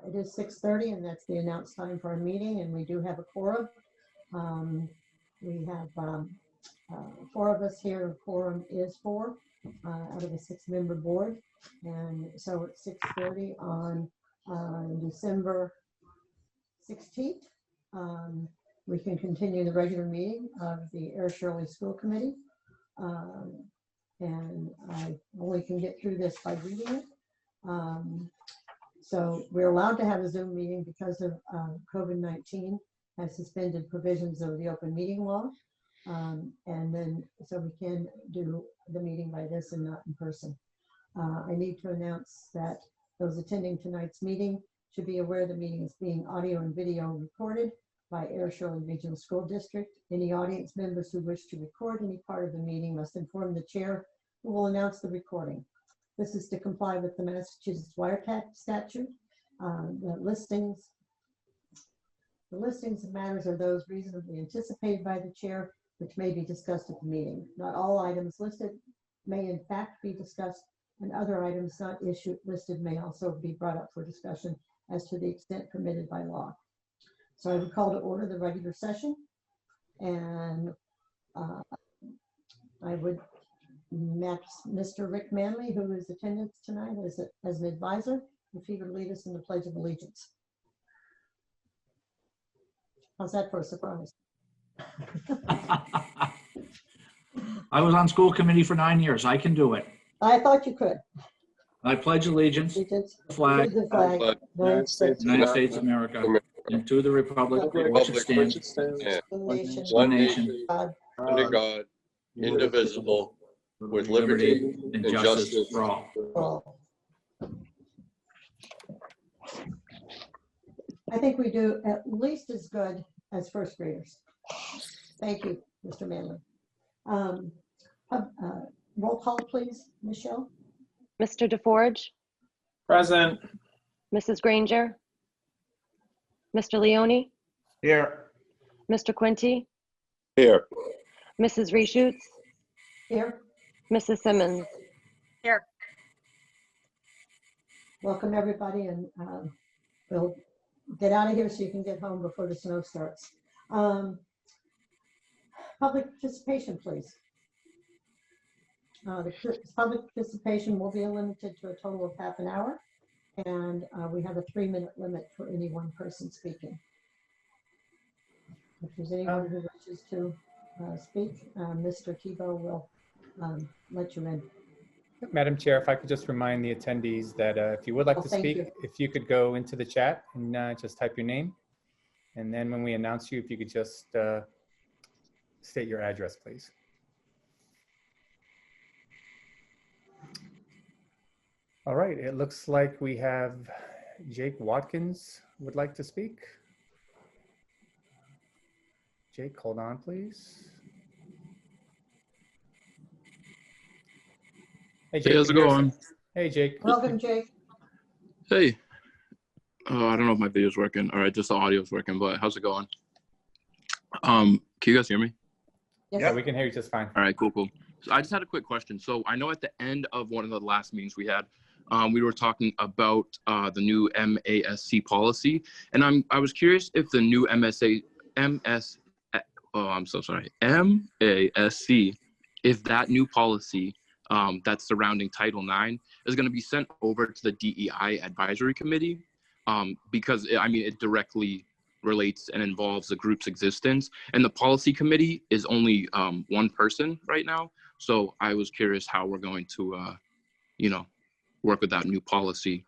It is 6:30, and that's the announced time for our meeting, and we do have a quorum. We have 4 of us here. A quorum is 4 out of a 6-member board, and so it's 6:30 on December 16th. We can continue the regular meeting of the Air Shirley School Committee, and I only can get through this by reading it. So we're allowed to have a Zoom meeting because of COVID-19 has suspended provisions of the open meeting law. And then, so we can do the meeting by this and not in person. I need to announce that those attending tonight's meeting should be aware the meeting is being audio and video recorded by Air Shirley Regional School District. Any audience members who wish to record any part of the meeting must inform the chair, who will announce the recording. This is to comply with the Massachusetts wiretap statute. The listings of matters are those reasonably anticipated by the chair, which may be discussed at the meeting. Not all items listed may in fact be discussed, and other items not listed may also be brought up for discussion as to the extent permitted by law. So I would call to order the regular session, and I would match Mr. Rick Manley, who is attendance tonight as an advisor, if he would lead us in the Pledge of Allegiance. How's that for a surprise? I was on school committee for 9 years. I can do it. I thought you could. I pledge allegiance to the flag of the United States of America and to the republic for which it stands, one nation, under God, indivisible, with liberty and justice for all. I think we do at least as good as first graders. Thank you, Mr. Manley. Roll call, please, Michelle. Mr. DeForge. Present. Mrs. Granger. Mr. Leone. Here. Mr. Quinty. Here. Mrs. Reshoots. Here. Mrs. Simmons. Here. Welcome, everybody, and we'll get out of here so you can get home before the snow starts. Public participation, please. The public participation will be limited to a total of half an hour, and we have a 3-minute limit for any one person speaking. If there's anyone who wishes to speak, Mr. Tebow will let you in. Madam Chair, if I could just remind the attendees that if you would like to speak, if you could go into the chat and just type your name. And then when we announce you, if you could just state your address, please. All right, it looks like we have Jake Watkins would like to speak. Jake, hold on, please. Hey, Jake, hey, how's it going? Hey, Jake. Welcome, Jake. Hey. I don't know if my video's working. All right, just the audio's working, but how's it going? Can you guys hear me? Yes. Yeah, we can hear you just fine. All right, cool. So I just had a quick question. So I know at the end of one of the last meetings we had, we were talking about the new MASC policy, and I was curious if the new MASC, if that new policy that's surrounding Title IX is going to be sent over to the DEI Advisory Committee, because I mean it directly relates and involves the group's existence, and the policy committee is only one person right now. So I was curious how we're going to, work with that new policy.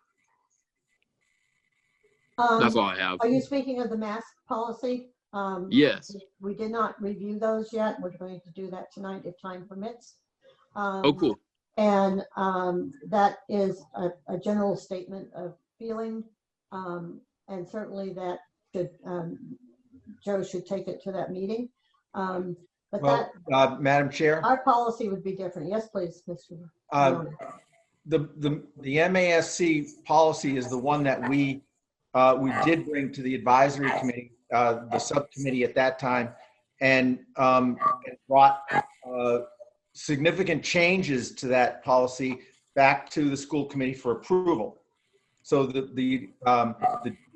That's all I have. Are you speaking of the mask policy? Yes. We did not review those yet. We're going to do that tonight if time permits. Oh, cool. And that is a general statement of feeling, and certainly that should, Joe should take it to that meeting. But well, Madam Chair, our policy would be different. Yes, please, Mr. The MASC policy is the one that we did bring to the advisory committee, the subcommittee at that time, and it brought significant changes to that policy back to the school committee for approval. So the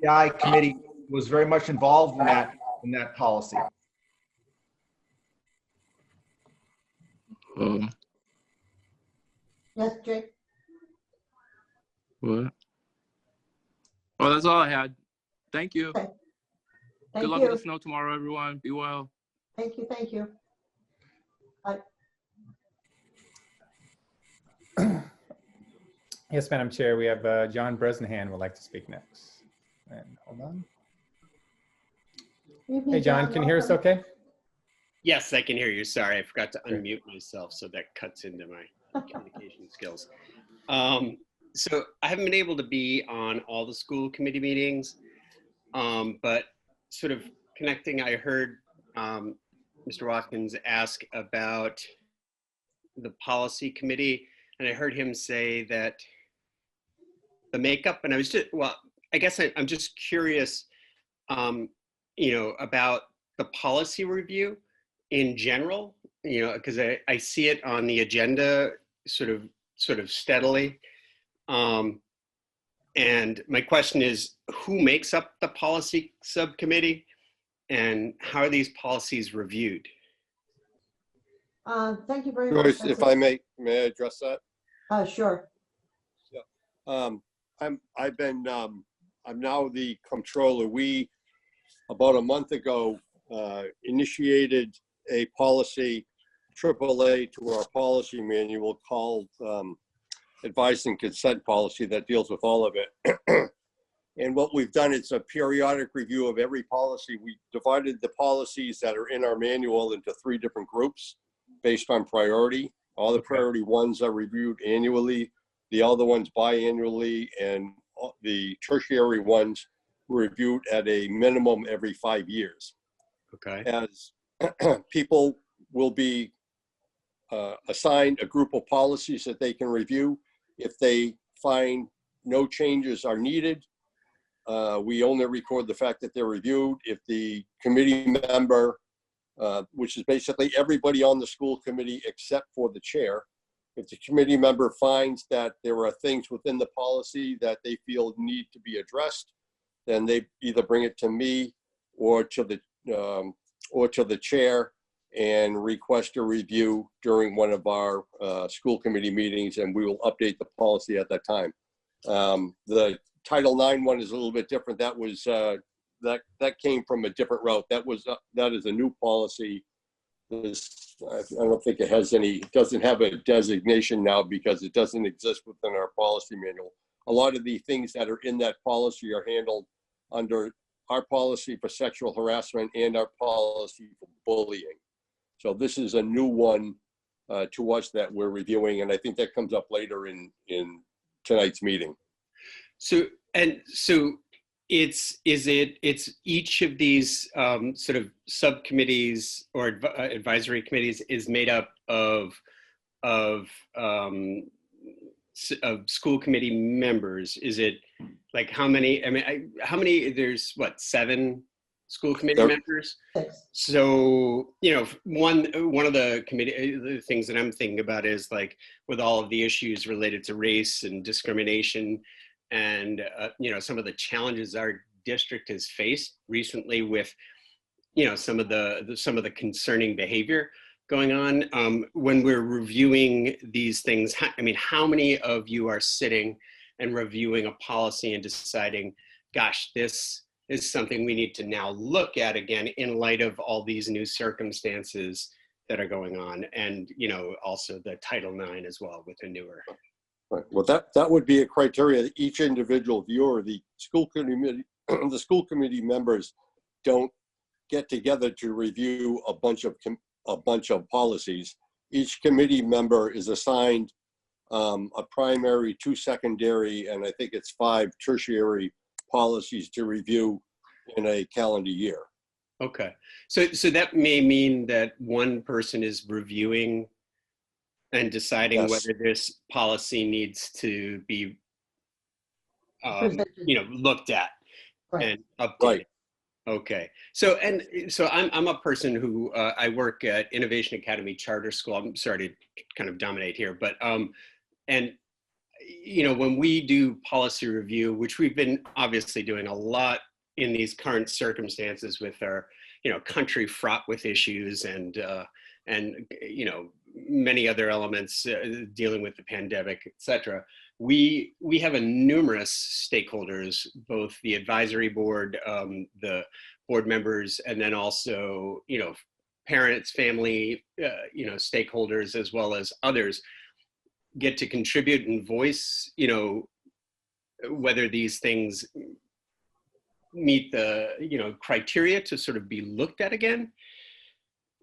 DI committee was very much involved in that policy. Yes, Jake? What? Well, that's all I had. Thank you. Okay. Good Thank luck with you. the snow tomorrow, everyone. Be well. Thank you, thank you. Yes, Madam Chair, we have John Bresnahan would like to speak next. And hold on. Evening, Hey, John, can you hear us welcome. okay? Yes, I can hear you. Sorry, I forgot to Great. unmute myself, so that cuts into my communication skills. So I haven't been able to be on all the school committee meetings, but sort of connecting, I heard Mr. Watkins ask about the policy committee, and I heard him say that the makeup, and I was just, well, I guess I'm just curious, about the policy review in general, because I see it on the agenda sort of steadily. And my question is, who makes up the policy subcommittee and how are these policies reviewed? Thank you very much. Joyce, if I may I address that? Sure. I'm now the comptroller. We, about a month ago, initiated a policy, AAA, to our policy manual called Advice and Consent Policy that deals with all of it. And what we've done is a periodic review of every policy. We divided the policies that are in our manual into 3 different groups based on priority. All the priority ones are reviewed annually, the other ones biannually, and the tertiary ones reviewed at a minimum every 5 years. Okay. As people will be assigned a group of policies that they can review. If they find no changes are needed, we only record the fact that they're reviewed. If the committee member, which is basically everybody on the school committee except for the chair, if the committee member finds that there are things within the policy that they feel need to be addressed, then they either bring it to me or to the chair and request a review during one of our school committee meetings, and we will update the policy at that time. The Title IX one is a little bit different. That was that came from a different route. That is a new policy. I don't think it has any, doesn't have a designation now because it doesn't exist within our policy manual. A lot of the things that are in that policy are handled under our policy for sexual harassment and our policy for bullying. So this is a new one to us that we're reviewing, and I think that comes up later in tonight's meeting. So it's each of these sort of subcommittees or advisory committees is made up of school committee members. Is it like how many? I mean, how many? There's what, 7 school committee members? 6. So one of the things that I'm thinking about is like with all of the issues related to race and discrimination, and some of the challenges our district has faced recently with some of the concerning behavior going on. When we're reviewing these things, I mean, how many of you are sitting and reviewing a policy and deciding, gosh, this is something we need to now look at again in light of all these new circumstances that are going on, and also the Title IX as well with a newer. Right. Well, that would be a criteria that each individual viewer, the school committee members don't get together to review a bunch of policies. Each committee member is assigned a primary, 2 secondary, and I think it's 5 tertiary policies to review in a calendar year. Okay, so that may mean that one person is reviewing and deciding Yes. whether this policy needs to be, looked at Right. and updated. Right. Okay. So I'm a person who I work at Innovation Academy Charter School. I'm sorry to kind of dominate here, but and you know, when we do policy review, which we've been obviously doing a lot in these current circumstances with our, you know, country fraught with issues and you know, many other elements dealing with the pandemic, et cetera. We have a numerous stakeholders, both the advisory board, the board members, and then also, you know, parents, family, you know, stakeholders, as well as others get to contribute and voice, you know, whether these things meet the, you know, criteria to sort of be looked at again.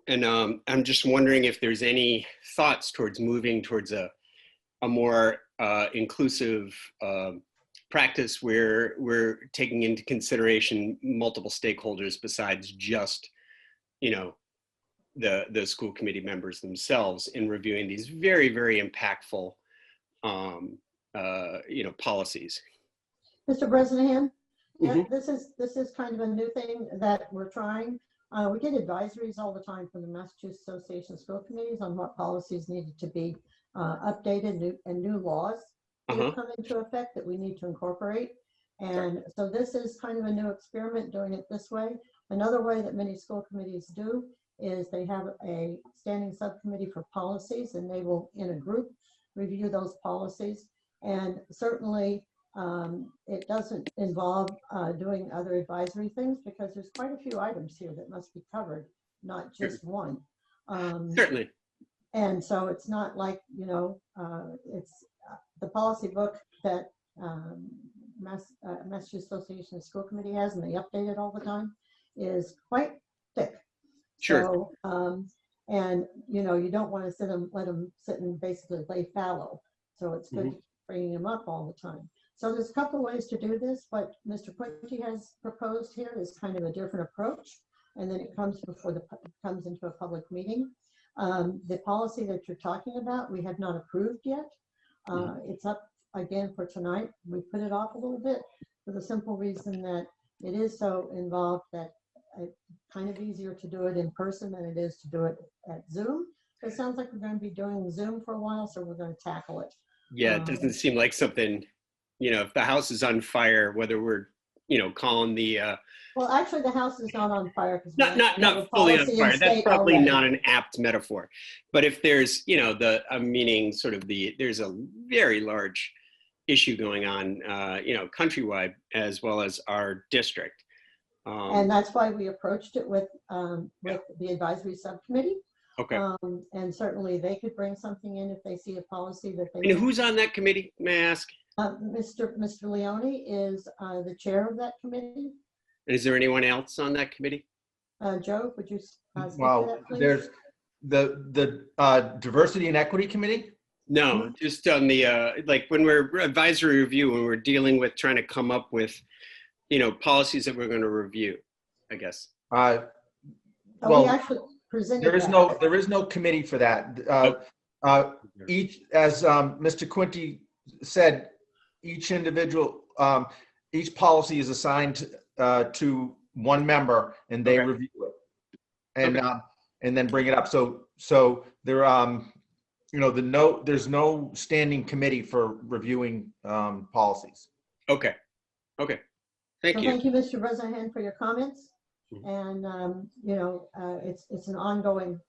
And I'm just wondering if there's any thoughts towards moving towards a more inclusive practice where we're taking into consideration multiple stakeholders besides just, you know, the school committee members themselves in reviewing these very, very impactful, you know, policies. Mr. Bresnahan, yeah, this is kind of a new thing that we're trying. We get advisories all the time from the Massachusetts Association of School Committees on what policies needed to be updated and new laws that have come into effect that we need to incorporate. And so this is kind of a new experiment doing it this way. Another way that many school committees do is they have a standing subcommittee for policies, and they will, in a group, review those policies. And certainly it doesn't involve doing other advisory things, because there's quite a few items here that must be covered, not just one. Certainly. And so it's not like, you know, it's the policy book that Massachusetts Association of School Committee has, and they update it all the time, is quite thick. Sure. So, and you know, you don't want to let them sit and basically lay fallow. So it's good to keep bringing them up all the time. So there's a couple ways to do this. What Mr. Quinty has proposed here is kind of a different approach, and then it comes comes into a public meeting. The policy that you're talking about, we have not approved yet. It's up again for tonight. We put it off a little bit for the simple reason that it is so involved that it's kind of easier to do it in person than it is to do it at Zoom. It sounds like we're going to be doing Zoom for a while, so we're going to tackle it. Yeah, it doesn't seem like something, you know, if the house is on fire, whether we're, you know, calling the well, actually the house is not on fire, because not fully on fire. That's probably not an apt metaphor. But if there's, you know, I'm meaning sort of there's a very large issue going on, you know, countrywide as well as our district. And that's why we approached it with the advisory subcommittee. Okay. And certainly they could bring something in if they see a policy that they. And who's on that committee, may I ask? Mr. Leone is the chair of that committee. Is there anyone else on that committee? Joe, would you speak to Well, that, please? there's the Diversity and Equity Committee. No, just on the like when we're advisory review, when we're dealing with trying to come up with, you know, policies that we're going to review, I guess. Well, we actually presented there is no committee for that. Each, as Mr. Quinty said, each individual, each policy is assigned to one member, and they review it, and then bring it up. So there, you know, there's no standing committee for reviewing policies. Okay. Thank you. Thank you, Mr. Bresnahan, for your comments. And you know, it's an ongoing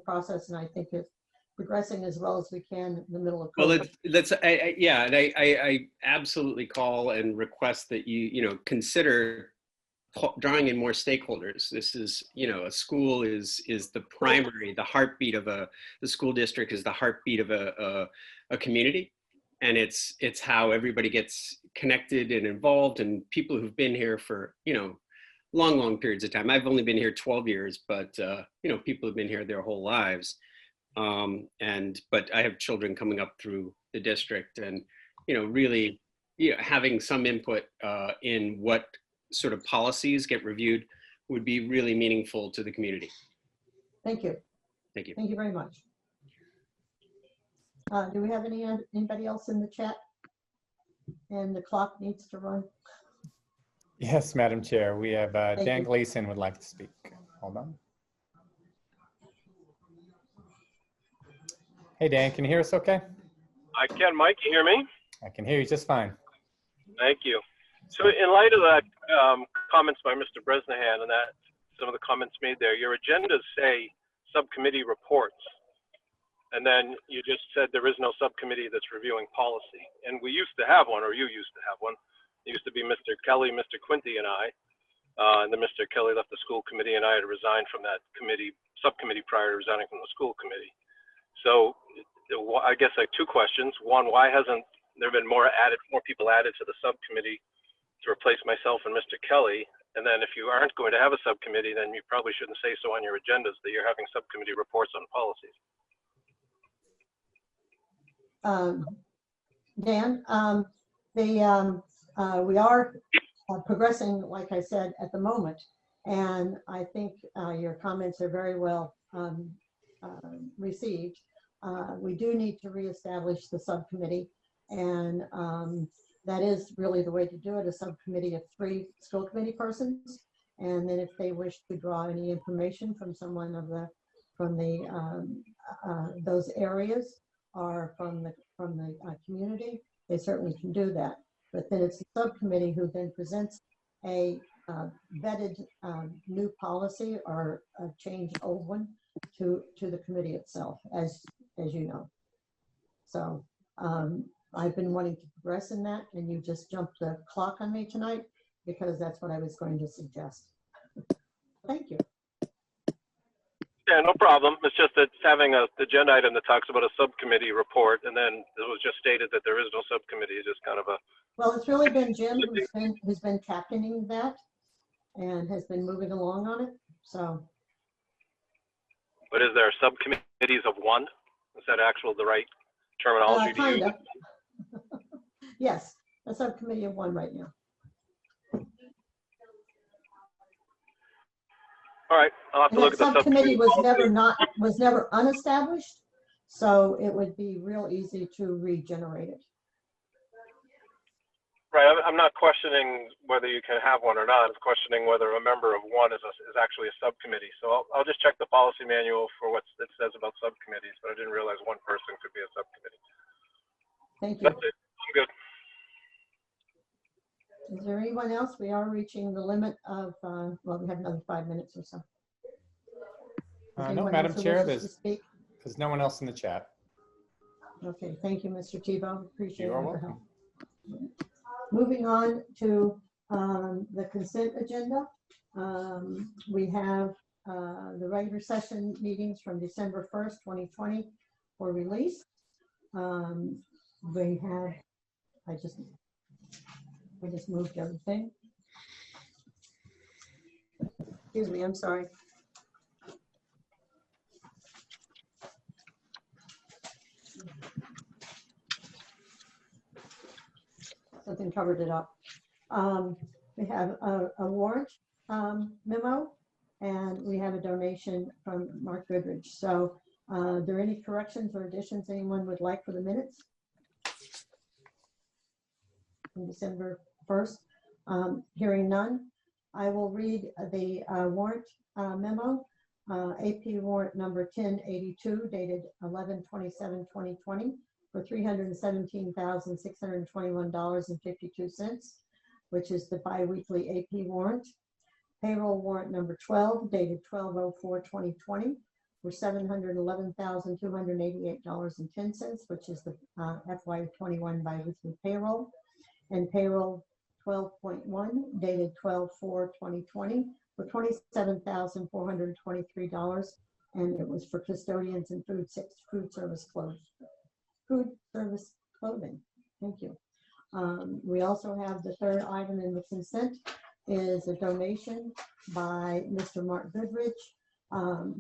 process, and I think it's progressing as well as we can in the middle of COVID. Well, yeah, and I absolutely call and request that you know, consider drawing in more stakeholders. This is, you know, a school is the primary, the heartbeat of the school district is the heartbeat of a community. And it's how everybody gets connected and involved, and people who've been here for, you know, long periods of time. I've only been here 12 years, but you know, people have been here their whole lives. But I have children coming up through the district, and, you know, really, you know, having some input in what sort of policies get reviewed would be really meaningful to the community. Thank you. Thank you. Thank you very much. Do we have anybody else in the chat? And the clock needs to run. Yes, Madam Chair. We have Dan Gleason would like to speak. Hold on. Hey, Dan, can you hear us okay? I can, Mike, you hear me? I can hear you just fine. Thank you. So in light of that comments by Mr. Bresnahan and that some of the comments made there, your agendas say subcommittee reports. And then you just said there is no subcommittee that's reviewing policy. And we used to have one, or you used to have one. It used to be Mr. Kelly, Mr. Quinty, and I. And then Mr. Kelly left the school committee and I had resigned from that subcommittee prior to resigning from the school committee. So I guess I have two questions. One, why hasn't there been more people added to the subcommittee to replace myself and Mr. Kelly? And then if you aren't going to have a subcommittee, then you probably shouldn't say so on your agendas that you're having subcommittee reports on policies. Dan, we are progressing, like I said, at the moment. And I think your comments are very well received. We do need to reestablish the subcommittee. And that is really the way to do it, a subcommittee of 3 school committee persons. And then if they wish to draw any information from someone from those areas or from the community, they certainly can do that. But then it's the subcommittee who then presents a vetted new policy or a changed old one to the committee itself, as you know. So I've been wanting to progress in that, and you just jumped the clock on me tonight because that's what I was going to suggest. Thank you. Yeah, no problem. It's just that having a agenda item that talks about a subcommittee report, and then it was just stated that there is no subcommittee. It's just kind of a. Well, it's really been Jim who's been captaining that and has been moving along on it. So. But is there subcommittees of one? Is that the right terminology to use? Yes, a subcommittee of 1 right now. All right, I'll have to look at the subcommittee. Was never unestablished, so it would be real easy to regenerate it. Right, I'm not questioning whether you can have one or not. I'm questioning whether a member of one is actually a subcommittee. So I'll just check the policy manual for what it says about subcommittees, but I didn't realize one person could be a subcommittee. Thank you. That's it. I'm good. Is there anyone else? We are reaching the limit of, well, we have another 5 minutes or so. No, Madam Chair, there's no one else in the chat. Okay, thank you, Mr. Tebow. Appreciate You are your welcome. help. Moving on to the consent agenda. We have the regular session meetings from December 1st, 2020 for release. We have, I just moved everything. Excuse me, I'm sorry. Something covered it up. We have a warrant memo, and we have a donation from Mark Goodrich. So are there any corrections or additions anyone would like for the minutes? On December 1st, hearing none, I will read the warrant memo, AP warrant number 1082 dated 11/27/2020 for $317,621.52, which is the biweekly AP warrant. Payroll warrant number 12 dated 12/04/2020 for $711,288.10, which is the FY21 biweekly payroll. And payroll 12.1 dated 12/04/2020 for $27,423, and it was for custodians and food service clothing. Thank you. We also have the third item in the consent is a donation by Mr. Mark Goodrich,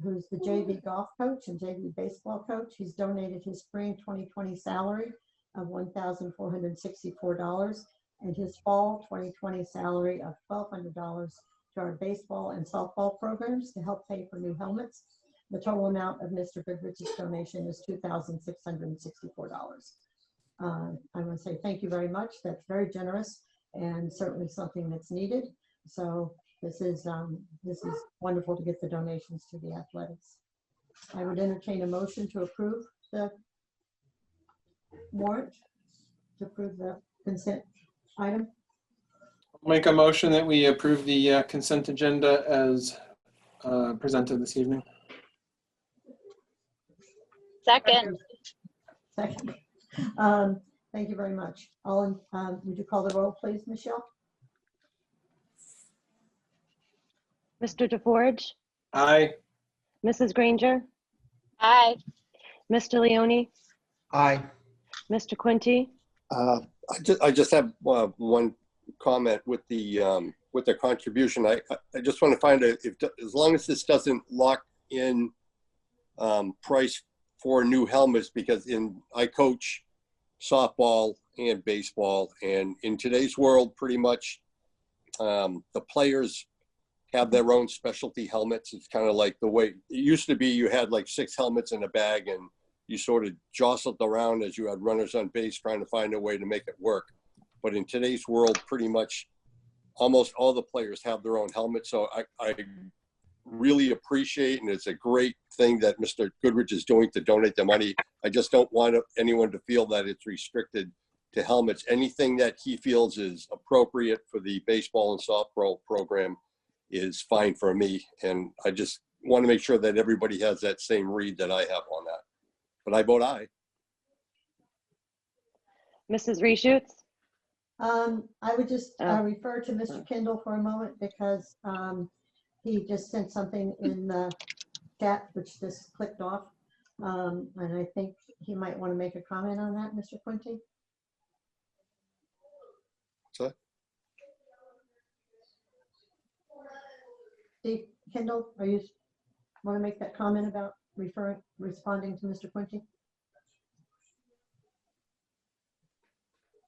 who's the JV golf coach and JV baseball coach. He's donated his spring 2020 salary of $1,464 and his fall 2020 salary of $1,200 to our baseball and softball programs to help pay for new helmets. The total amount of Mr. Goodrich's donation is $2,664. I want to say thank you very much. That's very generous and certainly something that's needed. So this is wonderful to get the donations to the athletics. I would entertain a motion to approve the warrant to approve the consent item? Make a motion that we approve the consent agenda as presented this evening. Second. Second. Thank you very much. Would you call the roll, please, Michelle? Mr. DeForge, Aye. Mrs. Granger, Aye. Mr. Leone, Aye. Mr. Quinty, I just have one comment with their contribution. I just want to find out if, as long as this doesn't lock in price for new helmets, because I coach softball and baseball, and in today's world, pretty much the players have their own specialty helmets. It's kind of like the way it used to be. You had like 6 helmets in a bag, and you sort of jostled around as you had runners on base trying to find a way to make it work. But in today's world, pretty much almost all the players have their own helmets. So I really appreciate, and it's a great thing that Mr. Goodrich is doing to donate the money. I just don't want anyone to feel that it's restricted to helmets. Anything that he feels is appropriate for the baseball and softball program is fine for me. And I just want to make sure that everybody has that same read that I have on that. But I vote aye. Mrs. Reshoots, I would just refer to Mr. Kendall for a moment, because he just sent something in the chat which just clicked off. And I think he might want to make a comment on that, Mr. Quinty. Sorry? Steve Kendall, you want to make that comment about responding to Mr. Quinty?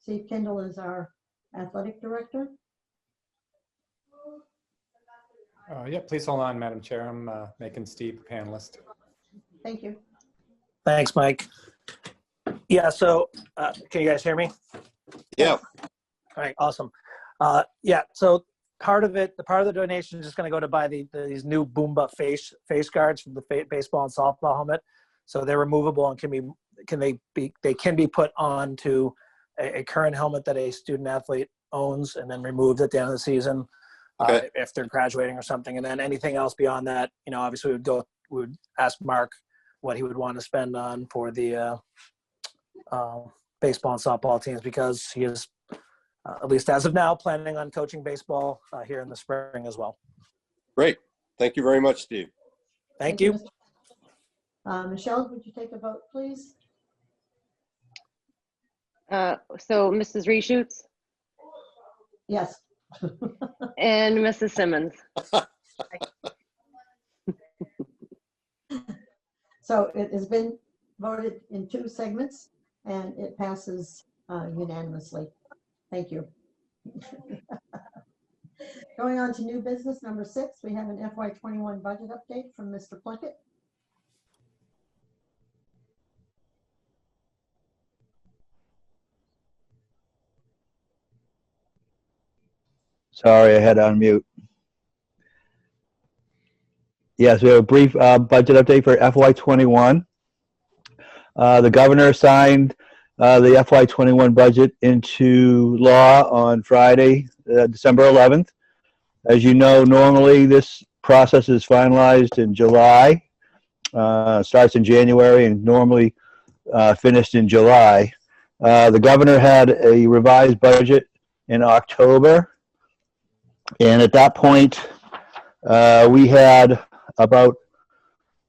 Steve Kendall is our athletic director. Yeah, please hold on, Madam Chair. I'm making Steve a panelist. Thank you. Thanks, Mike. Yeah, so can you guys hear me? Yeah. All right, awesome. Yeah, so part of the donation is just going to go to buy these new Boomba face guards for the baseball and softball helmet. So they're removable and can be put onto a current helmet that a student athlete owns and then removed at the end of the season. Okay. If they're graduating or something. And then anything else beyond that, obviously we would ask Mark what he would want to spend on for the baseball and softball teams, because he is, at least as of now, planning on coaching baseball here in the spring as well. Great. Thank you very much, Steve. Thank you. Michelle, would you take a vote, please? so Mrs. Reshoots Yes. and Mrs. Simmons. So it has been voted in 2 segments, and it passes unanimously. Thank you. Going on to new business number 6, we have an FY21 budget update from Mr. Plunkett. Sorry, I had on mute. Yes, we have a brief budget update for FY21. The governor signed the FY21 budget into law on Friday, December 11th. As you know, normally this process is finalized in July, starts in January and normally finished in July. The governor had a revised budget in October. And at that point, we had about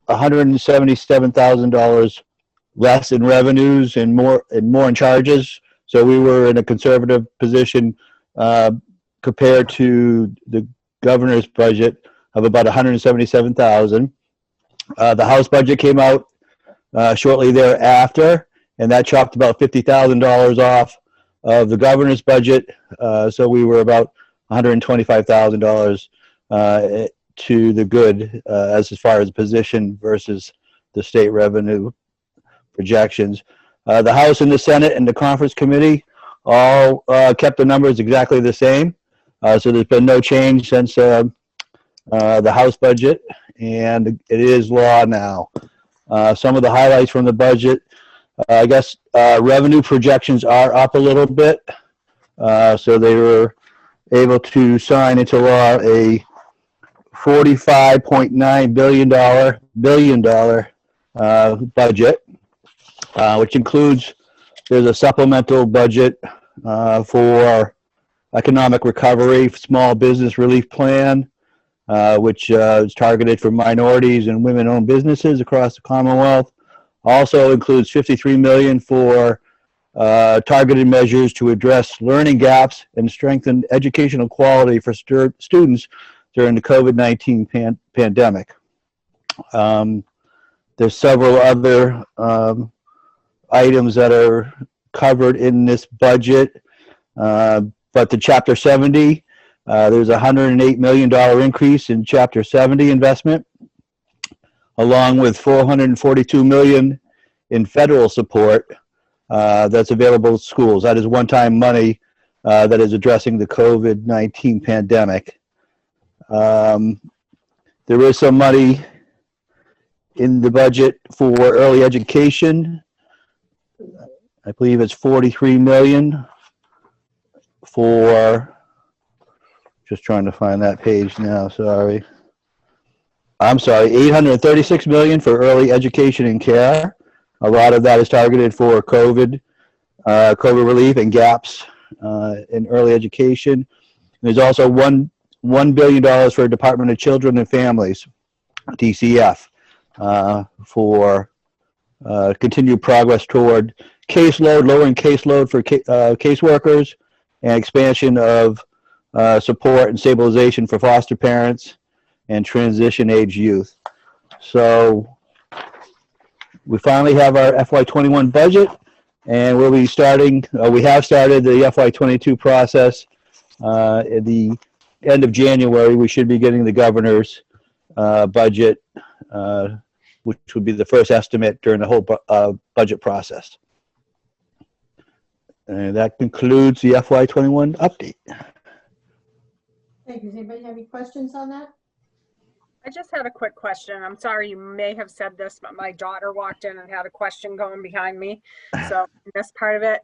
$177,000 less in revenues and more in charges. So we were in a conservative position compared to the governor's budget of about $177,000. The House budget came out shortly thereafter, and that chopped about $50,000 off of the governor's budget. So we were about $125,000 to the good as far as position versus the state revenue projections. The House and the Senate and the conference committee all kept the numbers exactly the same. So there's been no change since the House budget, and it is law now. Some of the highlights from the budget, I guess revenue projections are up a little bit. So they were able to sign into law a $45.9 billion budget, which includes, there's a supplemental budget for economic recovery, small business relief plan, which is targeted for minorities and women-owned businesses across the Commonwealth. Also includes $53 million for targeted measures to address learning gaps and strengthen educational quality for students during the COVID-19 pandemic. There's several other items that are covered in this budget, but the Chapter 70, there's a $108 million increase in Chapter 70 investment, along with $442 million in federal support that's available to schools. That is one-time money that is addressing the COVID-19 pandemic. There is some money in the budget for early education. I believe it's $43 million for, just trying to find that page now, sorry. I'm sorry, $836 million for early education and care. A lot of that is targeted for COVID relief and gaps in early education. There's also $1 billion for Department of Children and Families, DCF, for continued progress toward lowering caseload for caseworkers, and expansion of support and stabilization for foster parents and transition age youth. So we finally have our FY21 budget, and we'll be starting, we have started the FY22 process. At the end of January, we should be getting the governor's budget, which would be the first estimate during the whole budget process. And that concludes the FY21 update. Thank you. Does anybody have any questions on that? I just had a quick question. I'm sorry, you may have said this, but my daughter walked in and had a question going behind me. So I missed part of it.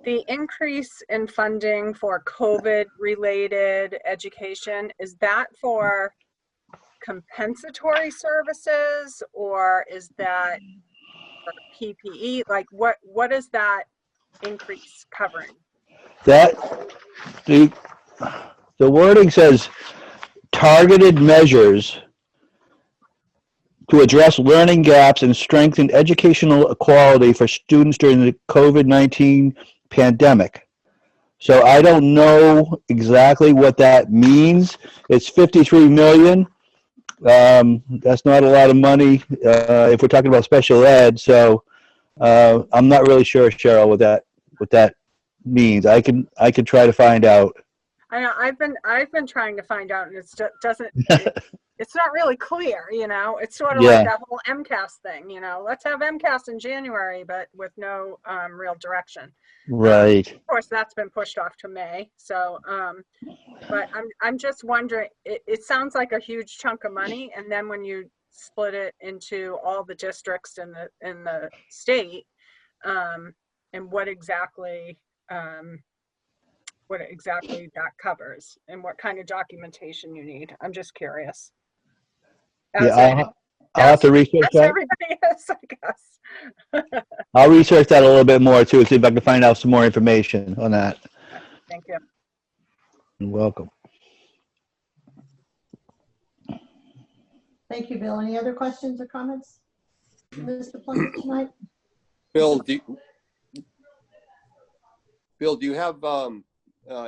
The increase in funding for COVID-related education, is that for compensatory services, or is that for PPE? Like what is that increase covering? That the wording says targeted measures to address learning gaps and strengthen educational equality for students during the COVID-19 pandemic. So I don't know exactly what that means. It's $53 million. That's not a lot of money if we're talking about special ed. So I'm not really sure, Cheryl, what that means. I can try to find out. I know I've been trying to find out, and it doesn't. It's not really clear, you know. It's sort of like that whole MCAS thing, you know. Let's have MCAS in January, but with no real direction. Right. Of course, that's been pushed off to May. So, but I'm just wondering. It sounds like a huge chunk of money, and then when you split it into all the districts in the state, and what exactly that covers and what kind of documentation you need. I'm just curious. I'll have to research that. Everybody is, I guess. I'll research that a little bit more too, see if I can find out some more information on that. Thank you. You're welcome. Thank you, Bill. Any other questions or comments, Mr. Plunkett, tonight? Bill, do you have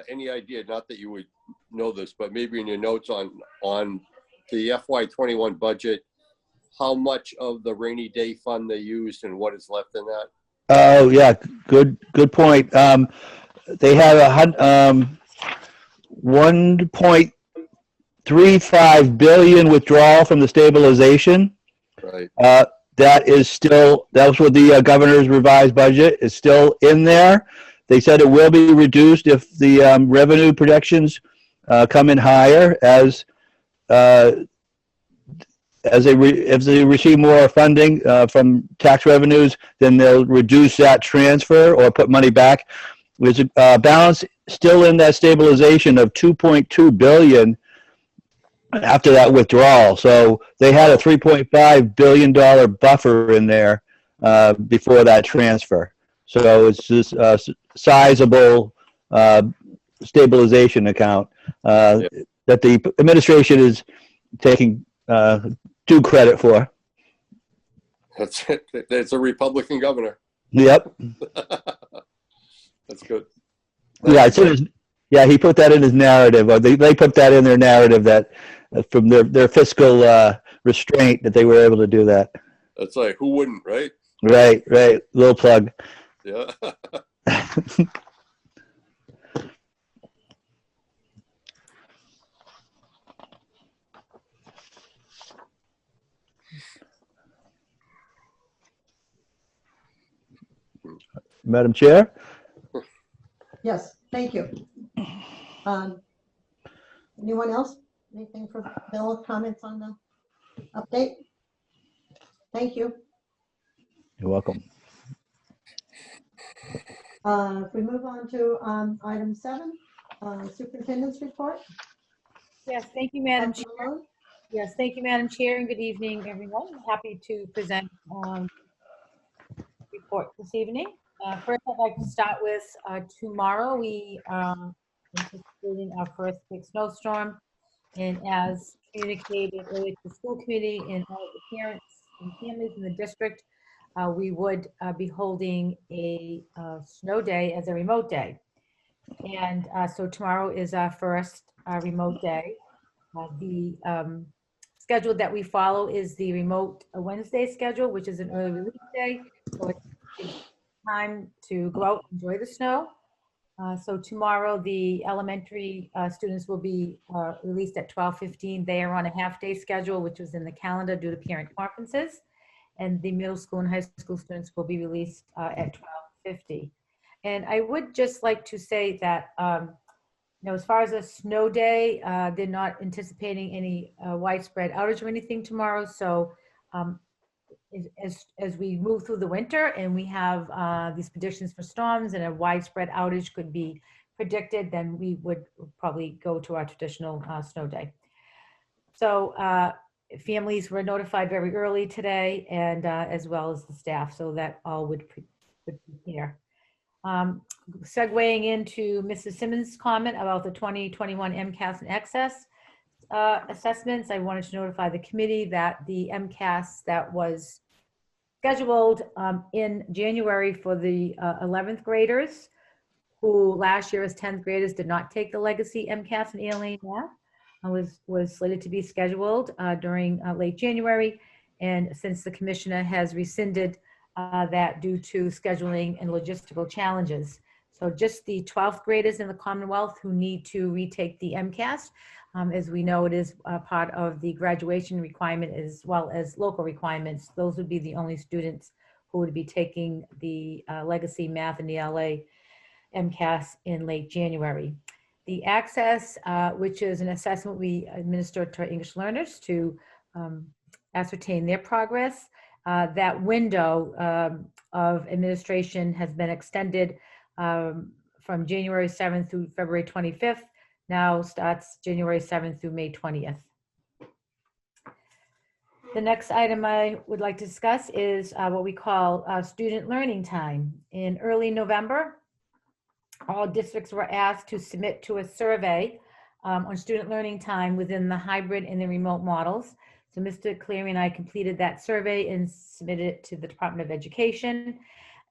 any idea, not that you would know this, but maybe in your notes on the FY21 budget, how much of the rainy day fund they used and what is left in that? Oh yeah, good point. They have a 1.35 billion withdrawal from the stabilization. Right. That was what the governor's revised budget is still in there. They said it will be reduced if the revenue projections come in higher, as if they receive more funding from tax revenues, then they'll reduce that transfer or put money back. There's a balance still in that stabilization of 2.2 billion after that withdrawal. So they had a $3.5 billion buffer in there before that transfer. So it's this sizable stabilization account that the administration is taking due credit for. That's it. It's a Republican governor. Yep. That's good. Yeah, it's in his, yeah, he put that in his narrative, or they put that in their narrative that from their fiscal restraint that they were able to do that. That's like, who wouldn't, right? Right. Little plug. Yeah. Madam Chair? Yes, thank you. Anyone else? Anything for Bill? Comments on the update? Thank you. You're welcome. If we move on to item 7, superintendent's report. Yes, thank you, Madam Chair. Yes, thank you, Madam Chair, and good evening, everyone. Happy to present report this evening. First, I'd like to start with tomorrow. We anticipating our first big snowstorm, and as communicated earlier to the school committee and all of the parents and families in the district, we would be holding a snow day as a remote day. And so tomorrow is our first remote day. The schedule that we follow is the remote Wednesday schedule, which is an early release day. So it's time to go out and enjoy the snow. So tomorrow the elementary students will be released at 12:15. They are on a half-day schedule, which was in the calendar due to parent conferences. And the middle school and high school students will be released at 12:50. And I would just like to say that, as far as a snow day, they're not anticipating any widespread outage or anything tomorrow. So as we move through the winter and we have these predictions for storms and a widespread outage could be predicted, then we would probably go to our traditional snow day. So families were notified very early today, and as well as the staff, so that all would prepare. Segueing into Mrs. Simmons' comment about the 2021 MCAS and Access assessments, I wanted to notify the committee that the MCAS that was scheduled in January for the 11th graders, who last year as 10th graders did not take the legacy MCAS and ELA math, was slated to be scheduled during late January. And since the commissioner has rescinded that due to scheduling and logistical challenges. So just the 12th graders in the Commonwealth who need to retake the MCAS. As we know, it is part of the graduation requirement as well as local requirements. Those would be the only students who would be taking the legacy math and ELA MCAS in late January. The Access, which is an assessment we administer to our English learners to ascertain their progress. That window of administration has been extended from January 7th through February 25th. Now starts January 7th through May 20th. The next item I would like to discuss is what we call student learning time. In early November, all districts were asked to submit to a survey on student learning time within the hybrid and the remote models. So Mr. Cleary and I completed that survey and submitted it to the Department of Education.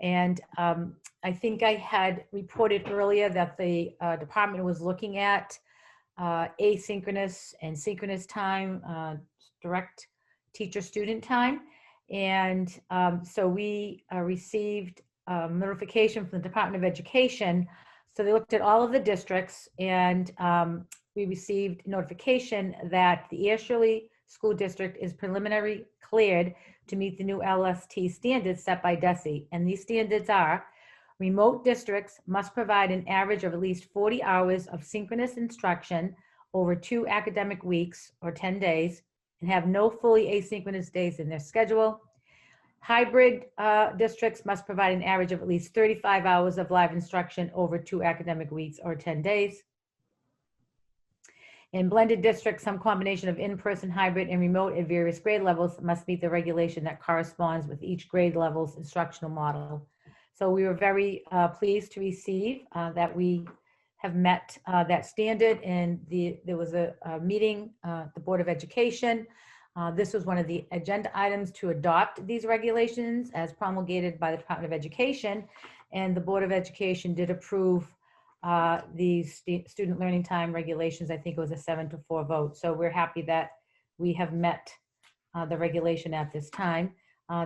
And I think I had reported earlier that the department was looking at asynchronous and synchronous time, direct teacher-student time. And so we received notification from the Department of Education. So they looked at all of the districts, and we received notification that the Air Shirley School District is preliminary cleared to meet the new LST standards set by DESE. And these standards are: remote districts must provide an average of at least 40 hours of synchronous instruction over 2 academic weeks or 10 days and have no fully asynchronous days in their schedule. Hybrid districts must provide an average of at least 35 hours of live instruction over 2 academic weeks or 10 days. In blended districts, some combination of in-person, hybrid, and remote at various grade levels must meet the regulation that corresponds with each grade level's instructional model. So we were very pleased to receive that we have met that standard, and there was a meeting, the Board of Education. This was one of the agenda items to adopt these regulations as promulgated by the Department of Education, and the Board of Education did approve these student learning time regulations. I think it was a 7-4 vote. So we're happy that we have met the regulation at this time.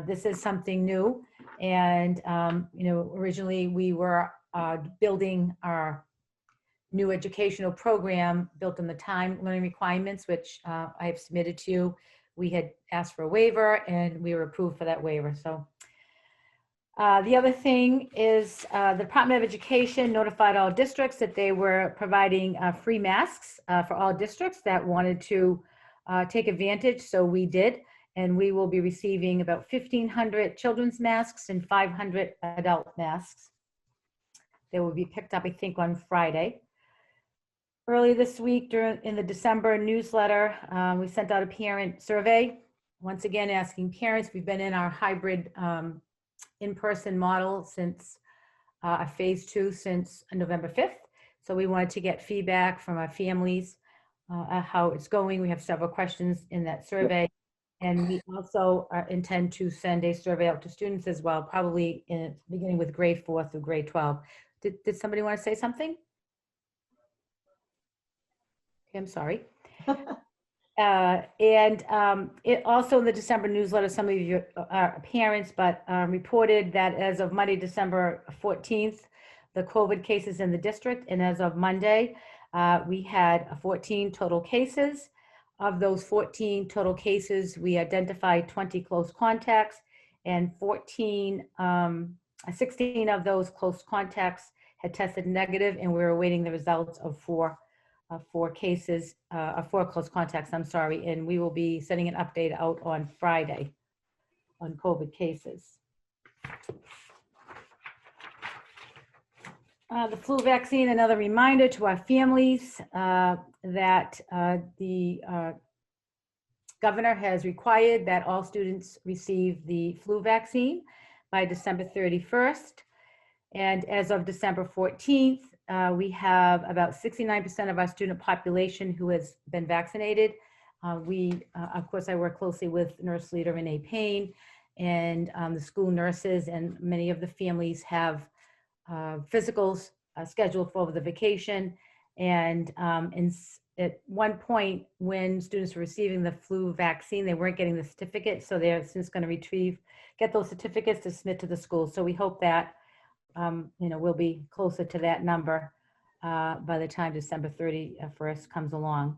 This is something new, and originally we were building our new educational program built on the time learning requirements, which I have submitted to you. We had asked for a waiver and we were approved for that waiver. So the other thing is the Department of Education notified all districts that they were providing free masks for all districts that wanted to take advantage. So we did, and we will be receiving about 1,500 children's masks and 500 adult masks. They will be picked up, I think, on Friday. Early this week, in the December newsletter, we sent out a parent survey, once again asking parents. We've been in our hybrid in-person model since phase 2 since November 5th. So we wanted to get feedback from our families, how it's going. We have several questions in that survey. And we also intend to send a survey out to students as well, probably beginning with grade 4 through grade 12. Did somebody want to say something? Okay, I'm sorry. It also in the December newsletter, some of you are parents, but reported that as of Monday, December 14th, the COVID cases in the district, and as of Monday, we had 14 total cases. Of those 14 total cases, we identified 20 close contacts, and 16 of those close contacts had tested negative, and we're awaiting the results of four cases, 4 close contacts, I'm sorry, and we will be sending an update out on Friday on COVID cases. The flu vaccine, another reminder to our families that the governor has required that all students receive the flu vaccine by December 31st. And as of December 14th, we have about 69% of our student population who has been vaccinated. Of course, I work closely with nurse leader Renee Payne and the school nurses, and many of the families have physicals scheduled for over the vacation. And at one point when students were receiving the flu vaccine, they weren't getting the certificate. So they're since going to get those certificates to submit to the school. So we hope that we'll be closer to that number by the time December 31st comes along.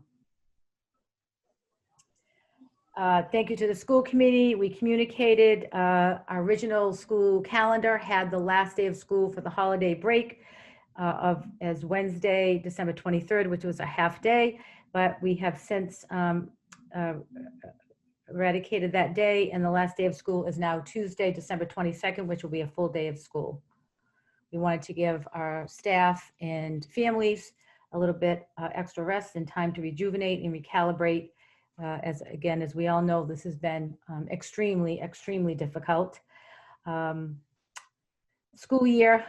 Thank you to the school committee. We communicated our original school calendar had the last day of school for the holiday break as Wednesday, December 23rd, which was a half day, but we have since eradicated that day, and the last day of school is now Tuesday, December 22nd, which will be a full day of school. We wanted to give our staff and families a little bit extra rest and time to rejuvenate and recalibrate. As we all know, this has been extremely, extremely difficult. School year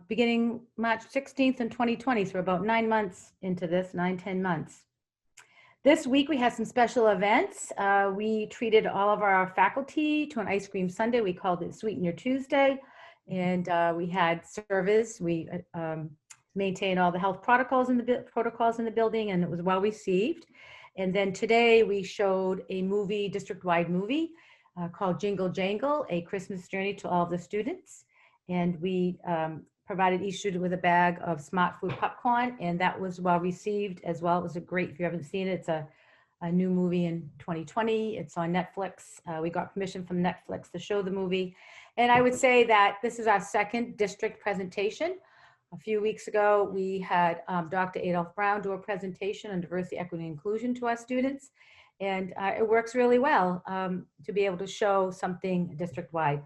beginning March 16th in 2020, so we're about 9 months into this, 9-10 months. This week we had some special events. We treated all of our faculty to an ice cream sundae. We called it Sweeten Your Tuesday. And we had service. We maintained all the health protocols in the building, and it was well received. And then today we showed a movie, district-wide movie called Jingle Jangle, A Christmas Journey to all of the students. And we provided each student with a bag of Smart Food popcorn, and that was well received as well. It was a great, if you haven't seen it, it's a new movie in 2020. It's on Netflix. We got permission from Netflix to show the movie. And I would say that this is our second district presentation A few weeks ago, we had Dr. Adolph Brown do a presentation on diversity, equity, and inclusion to our students. And it works really well to be able to show something district-wide.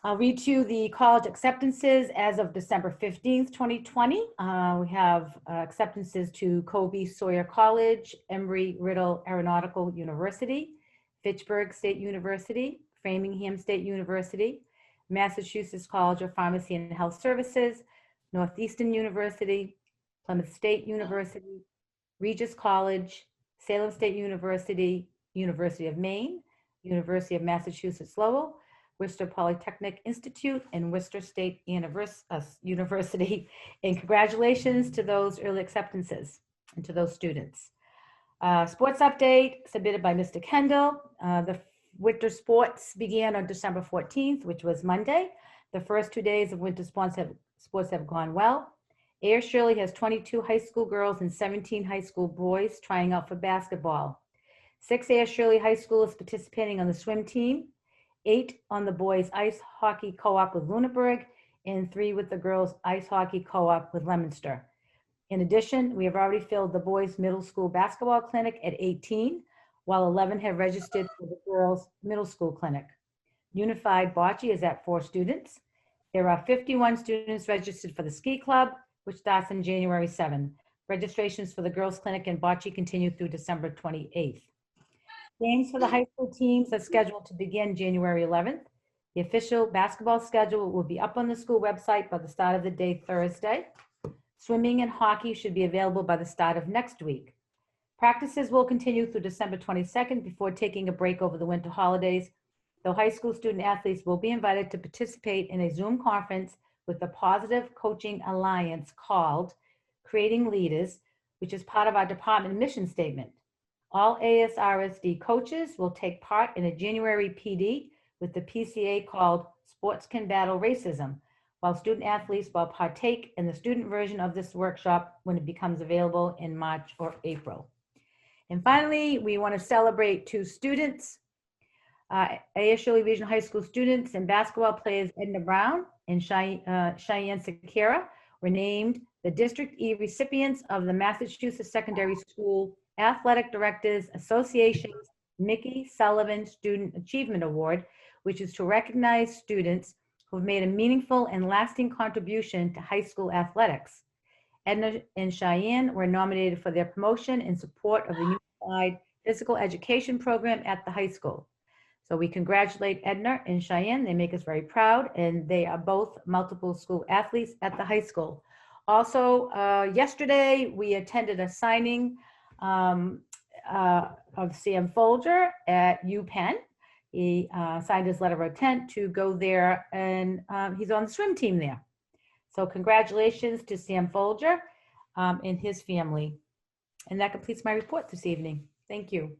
I'll read to you the college acceptances as of December 15th, 2020. We have acceptances to Kobe Sawyer College, Embry-Riddle Aeronautical University, Fitchburg State University, Framingham State University, Massachusetts College of Pharmacy and Health Services, Northeastern University, Plymouth State University, Regis College, Salem State University, University of Maine, University of Massachusetts Lowell, Worcester Polytechnic Institute, and Worcester State University. And congratulations to those early acceptances and to those students. Sports update submitted by Mr. Kendall. The winter sports began on December 14th, which was Monday. The first 2 days of winter sports have gone well. Air Shirley has 22 high school girls and 17 high school boys trying out for basketball. 6 Air Shirley High School is participating on the swim team, 8 on the boys ice hockey co-op with Lunenburg, and 3 with the girls ice hockey co-op with Leominster. In addition, we have already filled the boys middle school basketball clinic at 18, while 11 have registered for the girls middle school clinic. Unified bocce is at 4 students. There are 51 students registered for the ski club, which starts on January 7. Registrations for the girls clinic and bocce continue through December 28th. Games for the high school teams are scheduled to begin January 11th. The official basketball schedule will be up on the school website by the start of the day Thursday. Swimming and hockey should be available by the start of next week. Practices will continue through December 22nd before taking a break over the winter holidays, though high school student athletes will be invited to participate in a Zoom conference with the Positive Coaching Alliance called Creating Leaders, which is part of our department mission statement. All ASRSD coaches will take part in a January PD with the PCA called Sports Can Battle Racism, while student athletes will partake in the student version of this workshop when it becomes available in March or April. And finally, we want to celebrate 2 students, A.S. Shirley Regional High School students and basketball players Edna Brown and Cheyenne Sakira were named the District E recipients of the Massachusetts Secondary School Athletic Directors Association's Mickey Sullivan Student Achievement Award, which is to recognize students who have made a meaningful and lasting contribution to high school athletics. Edna and Cheyenne were nominated for their promotion in support of the Unified Physical Education Program at the high school. So we congratulate Edna and Cheyenne. They make us very proud, and they are both multiple school athletes at the high school. Also, yesterday, we attended a signing of Sam Folger at UPenn. He signed his letter of intent to go there, and he's on the swim team there. So congratulations to Sam Folger and his family. And that completes my report this evening. Thank you.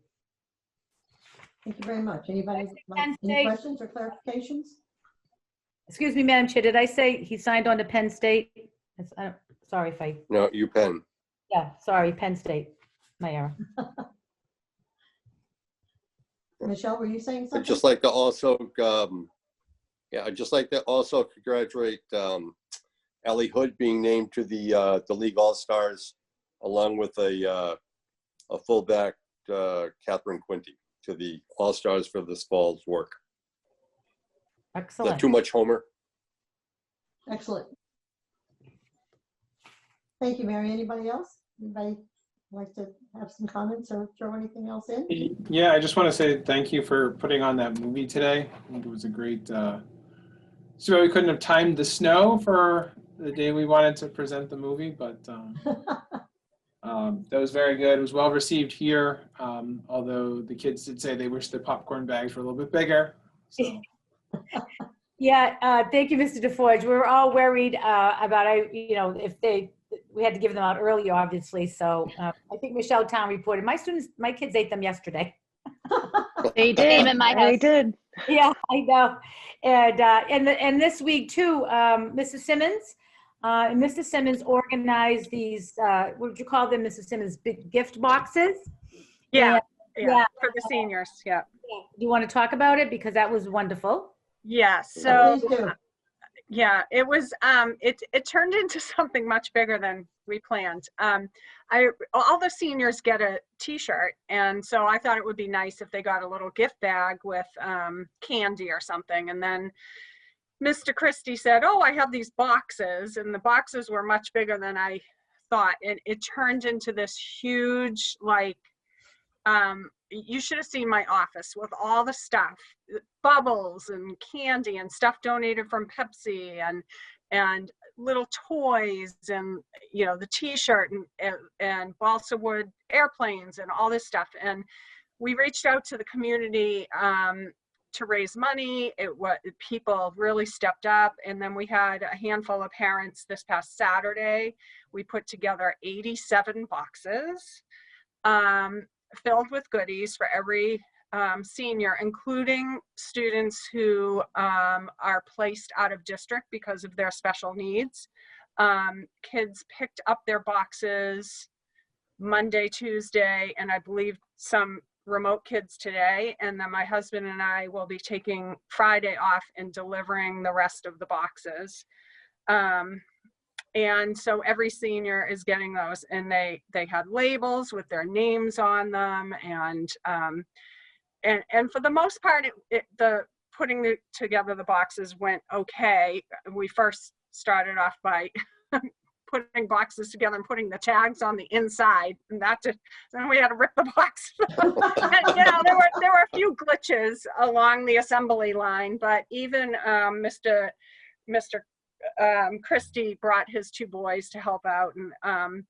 Thank you very much. Anybody like any questions or clarifications? Excuse me, Madam Chair, did I say he signed on to Penn State? Sorry if I. No, UPenn. Yeah, sorry, Penn State. My error. Michelle, were you saying something? I'd just like to also, I'd just like to also congratulate Allie Hood being named to the League All-Stars, along with a fullback, Catherine Quinty, to the All-Stars for this fall's work. Excellent. Is that too much, Homer? Excellent. Thank you, Mary. Anybody else? Anybody like to have some comments or throw anything else in? Yeah, I just want to say thank you for putting on that movie today. I think it was a great, so we couldn't have timed the snow for the day we wanted to present the movie, but that was very good. It was well received here, although the kids did say they wish the popcorn bags were a little bit bigger. So. Yeah, thank you, Mr. DeForge. We were all worried about, if we had to give them out early, obviously. So I think Michelle Town reported, my kids ate them yesterday. They did. Same in my house. They did. Yeah, I know. And this week too, Mrs. Simmons, Mr. Simmons organized these, what would you call them, Mrs. Simmons, big gift boxes? Yeah, yeah, for the seniors, yeah. Do you want to talk about it? Because that was wonderful. Yeah, so Yeah, it was, it turned into something much bigger than we planned. All the seniors get a t-shirt, and so I thought it would be nice if they got a little gift bag with candy or something. And then Mr. Christie said, oh, I have these boxes, and the boxes were much bigger than I thought. It turned into this huge, like, you should have seen my office with all the stuff, bubbles and candy and stuff donated from Pepsi and little toys and, you know, the t-shirt and balsa wood airplanes and all this stuff. And we reached out to the community to raise money. People really stepped up. And then we had a handful of parents this past Saturday. We put together 87 boxes. Filled with goodies for every senior, including students who are placed out of district because of their special needs. Kids picked up their boxes Monday, Tuesday, and I believe some remote kids today. And then my husband and I will be taking Friday off and delivering the rest of the boxes. And so every senior is getting those, and they had labels with their names on them, and for the most part, the putting together the boxes went okay. We first started off by putting boxes together and putting the tags on the inside, and then we had to rip the box. And, you know, there were a few glitches along the assembly line, but even Mr. Christie brought his two boys to help out, and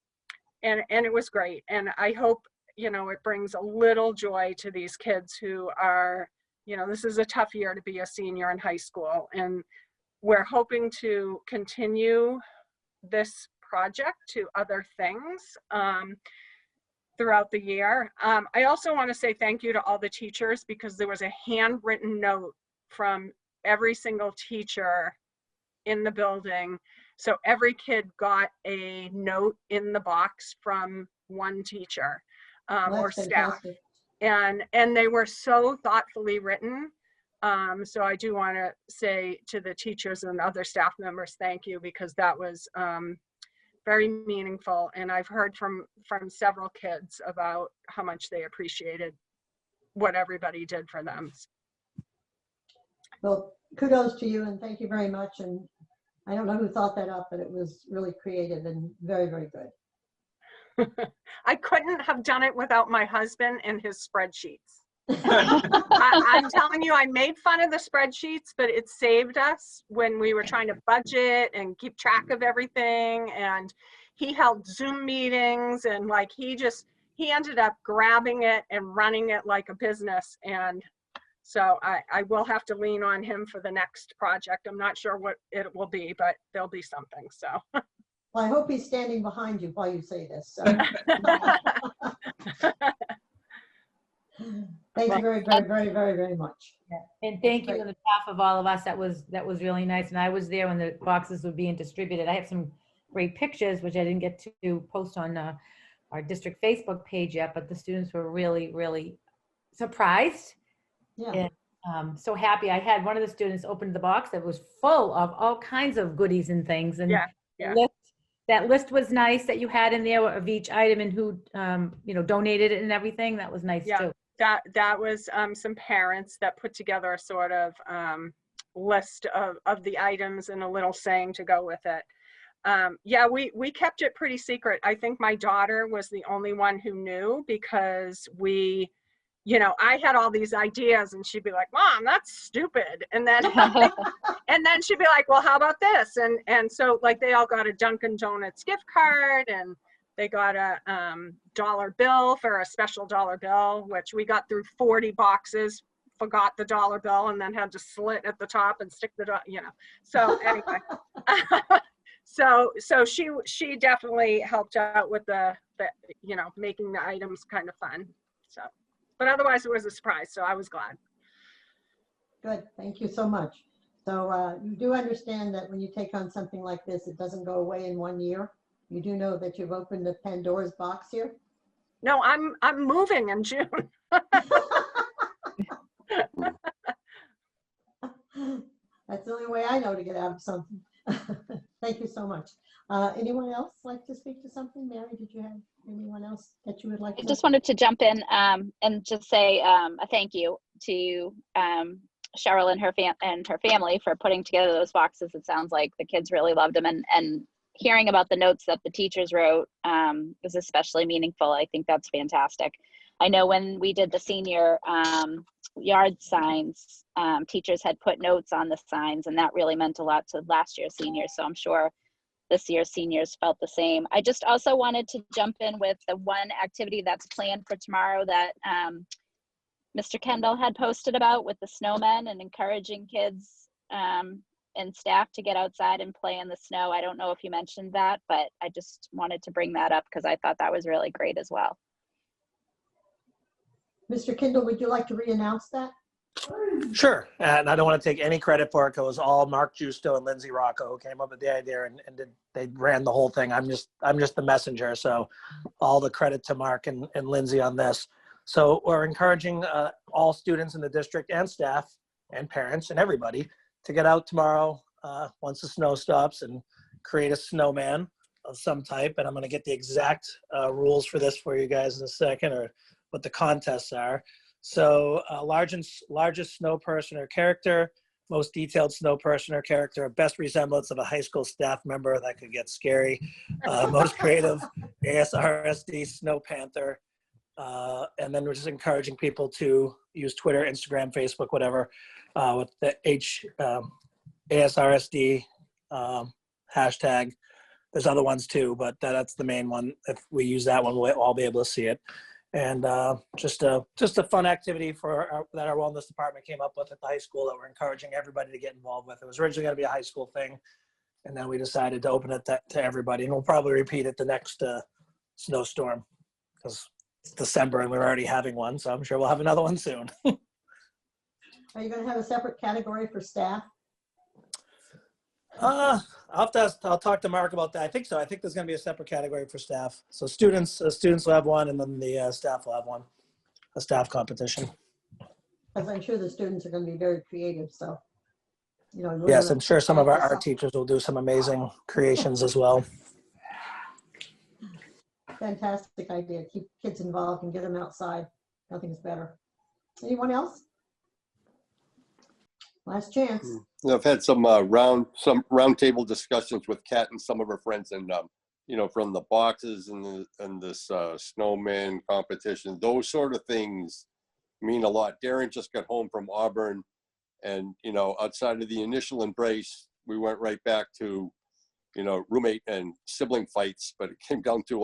it was great. And I hope, you know, it brings a little joy to these kids who are, you know, this is a tough year to be a senior in high school, and we're hoping to continue this project to other things throughout the year. I also want to say thank you to all the teachers, because there was a handwritten note from every single teacher in the building. So every kid got a note in the box from one teacher or staff. And they were so thoughtfully written. So I do want to say to the teachers and other staff members, thank you, because that was very meaningful. And I've heard from several kids about how much they appreciated what everybody did for them. Well, kudos to you, and thank you very much. And I don't know who thought that up, but it was really creative and very, very good. I couldn't have done it without my husband and his spreadsheets. I'm telling you, I made fun of the spreadsheets, but it saved us when we were trying to budget and keep track of everything. And he held Zoom meetings, and like he ended up grabbing it and running it like a business. And so I will have to lean on him for the next project. I'm not sure what it will be, but there'll be something. So. Well, I hope he's standing behind you while you say this. So. Thank you very, very, very, very, very much. Yeah. And thank you on behalf of all of us. That was really nice. And I was there when the boxes were being distributed. I have some great pictures, which I didn't get to post on our district Facebook page yet, but the students were really, really surprised. Yeah. And so happy. I had one of the students open the box that was full of all kinds of goodies and things. And that list was nice that you had in there of each item and who, you know, donated it and everything. That was nice too. That was some parents that put together a sort of list of the items and a little saying to go with it. Yeah, we kept it pretty secret. I think my daughter was the only one who knew, because you know, I had all these ideas and she'd be like, Mom, that's stupid. And then, and then she'd be like, well, how about this? And so like they all got a Dunkin' Donuts gift card, and they got a $1 bill for a special $1 bill, which we got through 40 boxes, forgot the $1 bill, and then had to slit at the top and stick the, you know. So anyway, so she definitely helped out with the, you know, making the items kind of fun. So. But otherwise, it was a surprise, so I was glad. Good, thank you so much. So you do understand that when you take on something like this, it doesn't go away in 1 year. You do know that you've opened the Pandora's box here? No, I'm moving in June. That's the only way I know to get out of something. Thank you so much. Anyone else like to speak to something? Mary, did you have anyone else that you would like I to? just wanted to jump in and just say a thank you to Cheryl and her family for putting together those boxes. It sounds like the kids really loved them, and hearing about the notes that the teachers wrote was especially meaningful. I think that's fantastic. I know when we did the senior yard signs, teachers had put notes on the signs, and that really meant a lot to last year's seniors. So I'm sure this year's seniors felt the same. I just also wanted to jump in with the one activity that's planned for tomorrow that Mr. Kendall had posted about with the snowmen and encouraging kids and staff to get outside and play in the snow. I don't know if you mentioned that, but I just wanted to bring that up because I thought that was really great as well. Mr. Kendall, would you like to re-announce that? Sure. And I don't want to take any credit for it. It was all Mark Justo and Lindsay Rocco who came up with the idea and they ran the whole thing. I'm just the messenger. So all the credit to Mark and Lindsay on this. So we're encouraging all students in the district and staff and parents and everybody to get out tomorrow once the snow stops and create a snowman of some type. And I'm going to get the exact rules for this for you guys in a second, or what the contests are. So largest snow person or character, most detailed snow person or character, best resemblance of a high school staff member, that could get scary, most creative, ASRSD, Snow Panther. And then we're just encouraging people to use Twitter, Instagram, Facebook, whatever, with the ASRSD hashtag. There's other ones too, but that's the main one. If we use that one, we'll all be able to see it. And just a fun activity that our wellness department came up with at the high school that we're encouraging everybody to get involved with. It was originally going to be a high school thing, and then we decided to open it to everybody. And we'll probably repeat it the next snowstorm, because it's December and we're already having one, so I'm sure we'll have another one soon. Are you going to have a separate category for staff? I'll talk to Mark about that. I think so. I think there's going to be a separate category for staff. So students will have one, and then the staff will have one, a staff competition. Because I'm sure the students are going to be very creative. So, you know. Yes, I'm sure some of our art teachers will do some amazing creations as well. Fantastic idea. Keep kids involved and get them outside. Nothing's better. Anyone else? Last chance. I've had some roundtable discussions with Kat and some of her friends, and you know, from the boxes and this snowman competition, those sort of things mean a lot. Darren just got home from Auburn, and you know, outside of the initial embrace, we went right back to, you know, roommate and sibling fights. But it came down to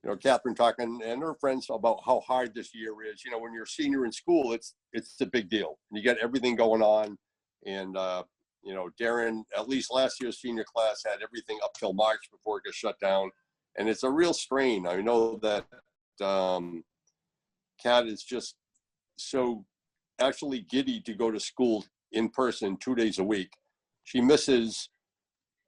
you know, Catherine talking and her friends about how hard this year is. You know, when you're a senior in school, it's a big deal. You got everything going on. And, you know, Darren, at least last year's senior class, had everything up till March before it got shut down. And it's a real strain. I know that Kat is just so actually giddy to go to school in person 2 days a week. She misses,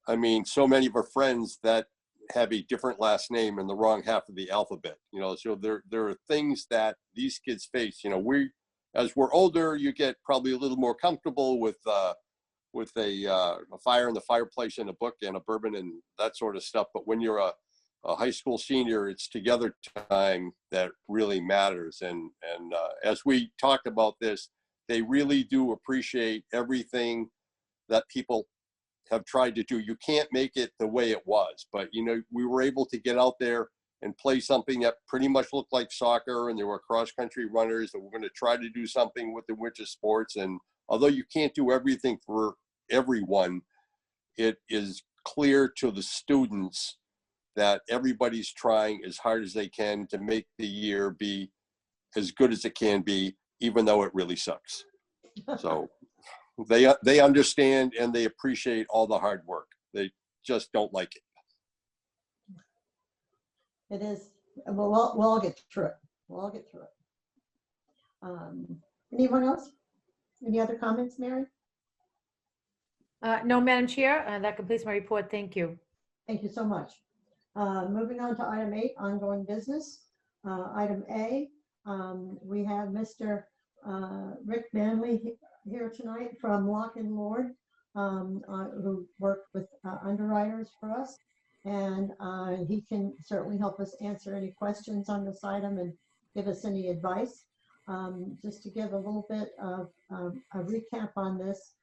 I mean, so many of her friends that have a different last name in the wrong half of the alphabet. You know, so there are things that these kids face. You know, as we're older, you get probably a little more comfortable with a fire in the fireplace and a book and a bourbon and that sort of stuff. But when you're a high school senior, it's together time that really matters. And as we talked about this, they really do appreciate everything that people have tried to do. You can't make it the way it was, but you know, we were able to get out there and play something that pretty much looked like soccer, and there were cross-country runners, and we're going to try to do something with the winter sports. And although you can't do everything for everyone, it is clear to the students that everybody's trying as hard as they can to make the year be as good as it can be, even though it really sucks. So they understand and they appreciate all the hard work. They just don't like it. It is. We'll all get through it. We'll all get through it. Anyone else? Any other comments, Mary? No, Madam Chair, that completes my report. Thank you. Thank you so much. Moving on to item 8, ongoing business. Item A, we have Mr. Rick Manley here tonight from Lock and Lord. who worked with underwriters for us. And he can certainly help us answer any questions on this item and give us any advice. Just to give a little bit of a recap on this,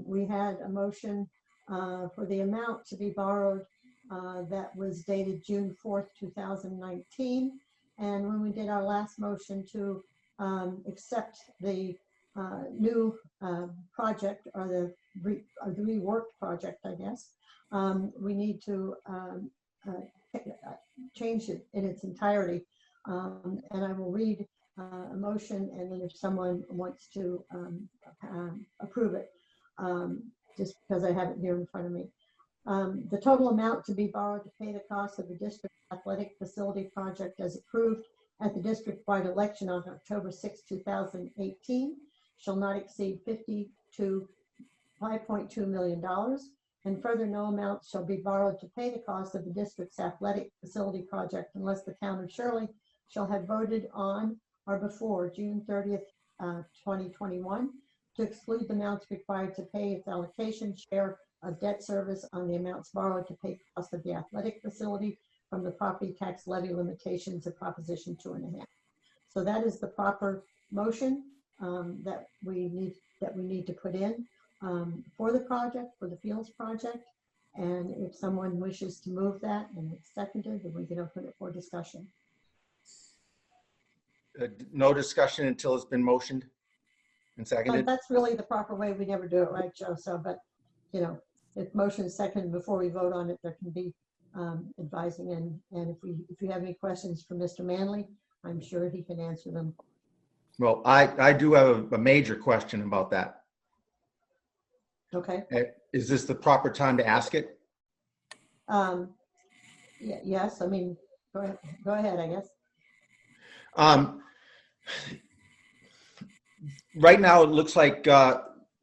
we had a motion for the amount to be borrowed that was dated June 4th, 2019. And when we did our last motion to accept the new project, or the reworked project, I guess, we need to change it in its entirety. And I will read a motion, and then if someone wants to approve it, just because I have it here in front of me. The total amount to be borrowed to pay the cost of the district athletic facility project as approved at the district-wide election on October 6, 2018 shall not exceed $5.2 million, and further no amount shall be borrowed to pay the cost of the district's athletic facility project unless the town of Shirley shall have voted on or before June 30th, 2021 to exclude the amounts required to pay its allocation share of debt service on the amounts borrowed to pay the cost of the athletic facility from the property tax levy limitations of Proposition 2.5. So that is the proper motion that we need to put in for the project, for the Fields project. And if someone wishes to move that and it's seconded, then we can open it for discussion. No discussion until it's been motioned and seconded? That's really the proper way. We never do it, right, Joe? So, but, you know, if motion is seconded before we vote on it, there can be advising. And if you have any questions for Mr. Manley, I'm sure he can answer them. Well, I do have a major question about that. Okay. Is this the proper time to ask it? Yes, I mean, go ahead, I guess. Right now, it looks like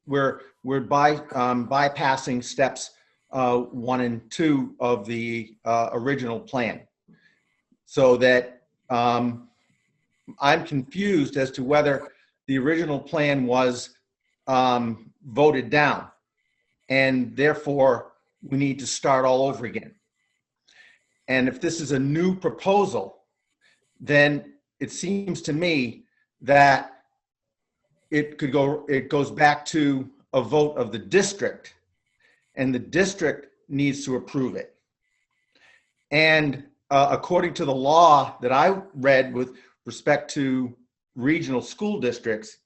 we're bypassing steps 1 and 2 of the original plan, so that I'm confused as to whether the original plan was voted down, and therefore we need to start all over again. And if this is a new proposal, then it seems to me that it goes back to a vote of the district, and the district needs to approve it. And according to the law that I read with respect to regional school districts,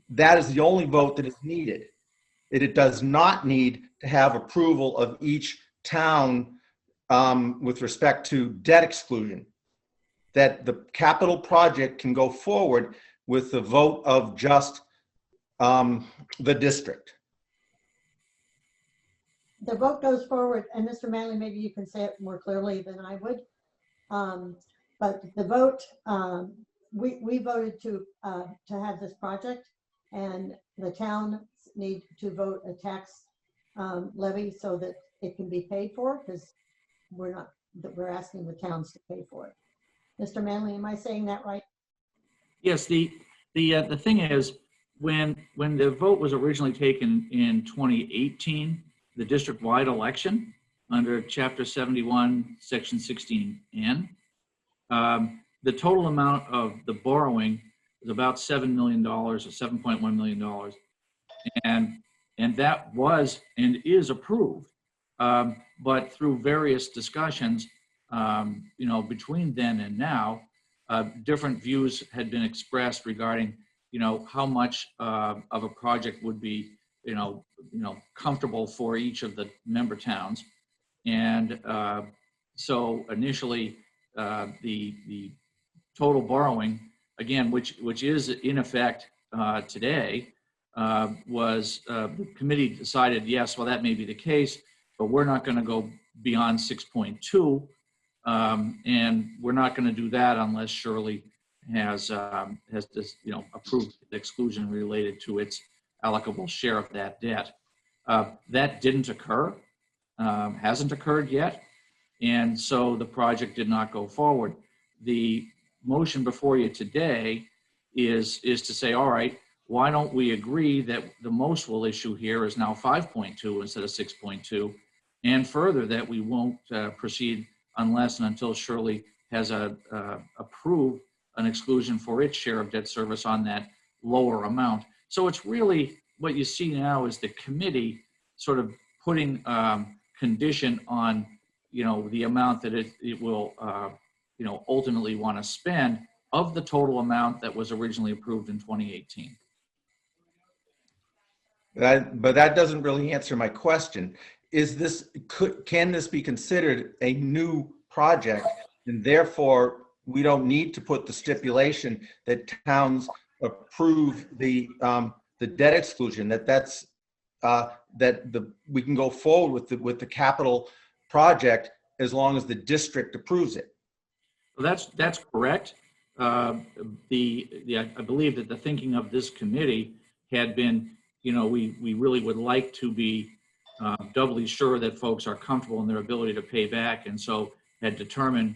that is the only vote that is needed. It does not need to have approval of each town with respect to debt exclusion. That the capital project can go forward with the vote of just the district. The vote goes forward, and Mr. Manley, maybe you can say it more clearly than I would. But the vote, we voted to have this project, and the town need to vote a tax levy so that it can be paid for, because we're asking the towns to pay for it. Mr. Manley, am I saying that right? Yes, the thing is, when the vote was originally taken in 2018, the district-wide election under Chapter 71, Section 16N, the total amount of the borrowing is about $7 million or $7.1 million, and that was and is approved, but through various discussions, between then and now, different views had been expressed regarding, how much of a project would be, comfortable for each of the member towns. And so initially, the total borrowing, again, which is in effect today, was the committee decided, yes, well, that may be the case, but we're not going to go beyond 6.2. And we're not going to do that unless Shirley has this, approved the exclusion related to its allocable share of that debt. That didn't occur, hasn't occurred yet, and so the project did not go forward. The motion before you today is to say, all right, why don't we agree that the most we'll issue here is now 5.2 instead of 6.2, and further that we won't proceed unless and until Shirley has approved an exclusion for its share of debt service on that lower amount. So it's really what you see now is the committee sort of putting condition on, the amount that it will, ultimately want to spend of the total amount that was originally approved in 2018. But that doesn't really answer my question. Can this be considered a new project, and therefore we don't need to put the stipulation that towns approve the debt exclusion, we can go forward with the capital project as long as the district approves it? Well, that's correct. I believe that the thinking of this committee had been, we really would like to be doubly sure that folks are comfortable in their ability to pay back, and so had determined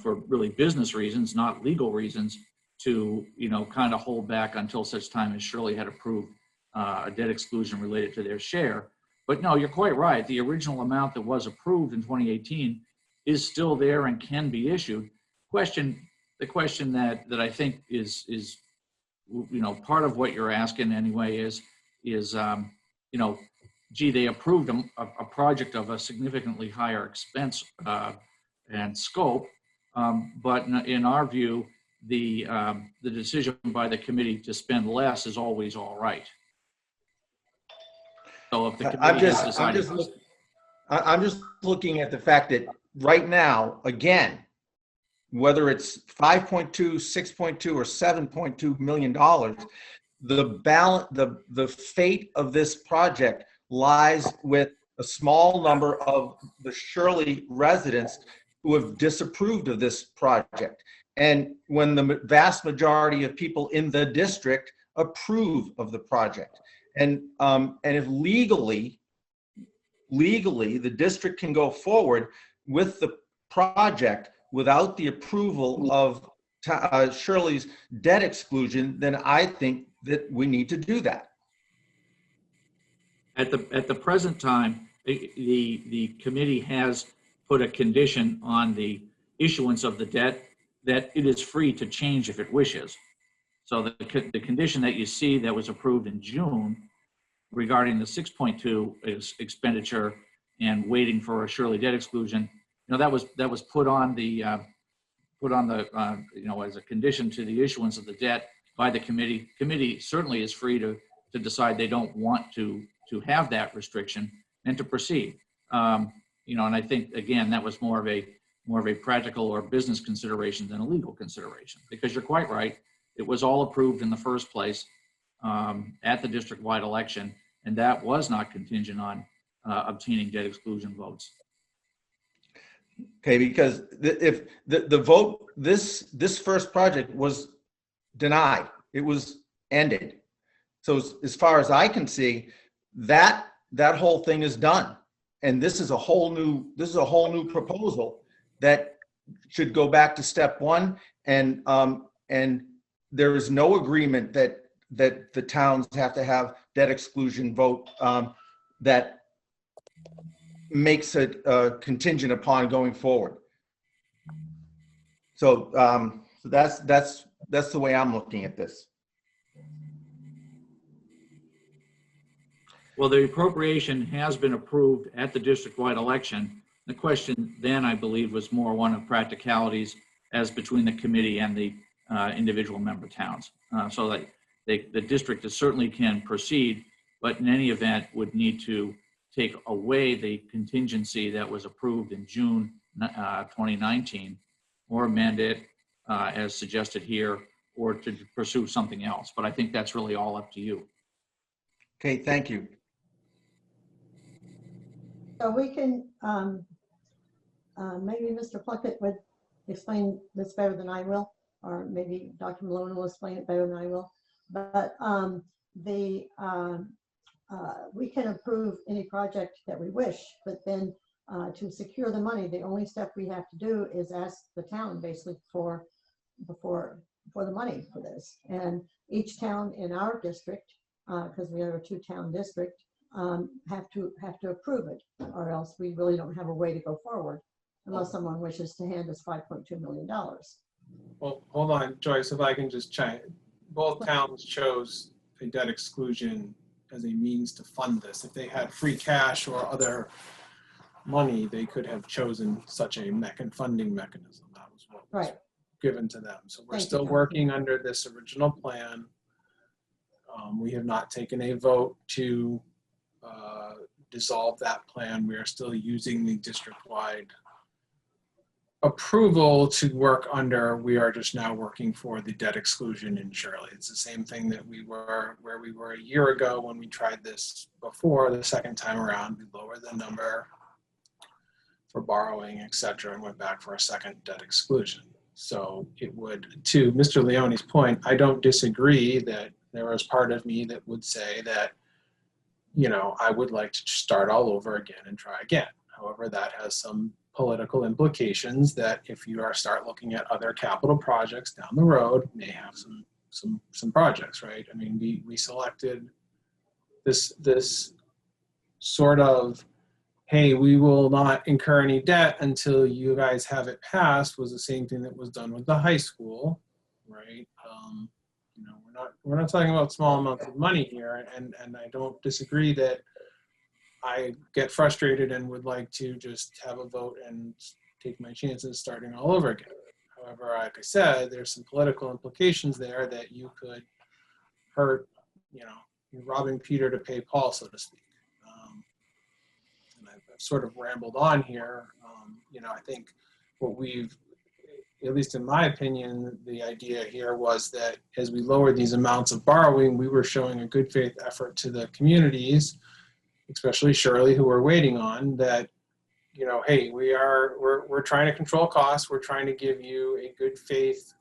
for really business reasons, not legal reasons, to kind of hold back until such time as Shirley had approved a debt exclusion related to their share. But no, you're quite right. The original amount that was approved in 2018 is still there and can be issued. The question that I think is part of what you're asking anyway is gee, they approved a project of a significantly higher expense and scope, but in our view, the decision by the committee to spend less is always all right. So if the committee has decided, I'm just looking at the fact that right now, again, whether it's 5.2, 6.2, or 7.2 million dollars, the fate of this project lies with a small number of the Shirley residents who have disapproved of this project. And when the vast majority of people in the district approve of the project, and if legally the district can go forward with the project without the approval of Shirley's debt exclusion, then I think that we need to do that. at the present time, the committee has put a condition on the issuance of the debt that it is free to change if it wishes. So the condition that you see that was approved in June regarding the 6.2 expenditure and waiting for a Shirley debt exclusion, that was put on the as a condition to the issuance of the debt by the committee. Committee certainly is free to decide they don't want to have that restriction and to proceed. And I think again that was more of a practical or business consideration than a legal consideration, because you're quite right. It was all approved in the first place at the district-wide election, and that was not contingent on obtaining debt exclusion votes. Okay, because if the vote, this first project was denied, it was ended. So as far as I can see, that whole thing is done, and this is a whole new proposal that should go back to step one, and there is no agreement that the towns have to have debt exclusion vote that makes it contingent upon going forward. So that's the way I'm looking at this. Well, the appropriation has been approved at the district-wide election. The question then, I believe, was more one of practicalities as between the committee and the individual member towns. So that the district certainly can proceed, but in any event would need to take away the contingency that was approved in June 2019, or amend it as suggested here, or to pursue something else. But I think that's really all up to you. Okay, thank you. So we can, maybe Mr. Plunkett would explain this better than I will, or maybe Dr. Malone will explain it better than I will. But we can approve any project that we wish, but then to secure the money, the only step we have to do is ask the town basically before for the money for this. And each town in our district, because we are a 2-town district, have to approve it, or else we really don't have a way to go forward unless someone wishes to hand us $5.2 million. Well, hold on, Joyce, if I can just chime. Both towns chose a debt exclusion as a means to fund this. If they had free cash or other money, they could have chosen such a funding mechanism. That was what was given to them. So we're still working under this original plan. We have not taken a vote to dissolve that plan. We are still using the district-wide approval to work under. We are just now working for the debt exclusion in Shirley. It's the same thing that where we were a year ago when we tried this before. The second time around, we lowered the number for borrowing, et cetera, and went back for a second debt exclusion. So it would, to Mr. Leone's point, I don't disagree that there was part of me that would say that, you know, I would like to start all over again and try again. However, that has some political implications that if you start looking at other capital projects down the road, may have some projects, right? I mean, we selected this sort of, hey, we will not incur any debt until you guys have it passed, was the same thing that was done with the high school, right? You know, we're not talking about small amounts of money here, and I don't disagree that I get frustrated and would like to just have a vote and take my chances starting all over again. However, like I said, there's some political implications there that you could hurt, you know, you're robbing Peter to pay Paul, so to speak. And I've sort of rambled on here. You know, I think what we've, at least in my opinion, the idea here was that as we lowered these amounts of borrowing, we were showing a good faith effort to the communities, especially Shirley, who we're waiting on, that, you know, hey, we're trying to control costs. We're trying to give you a good faith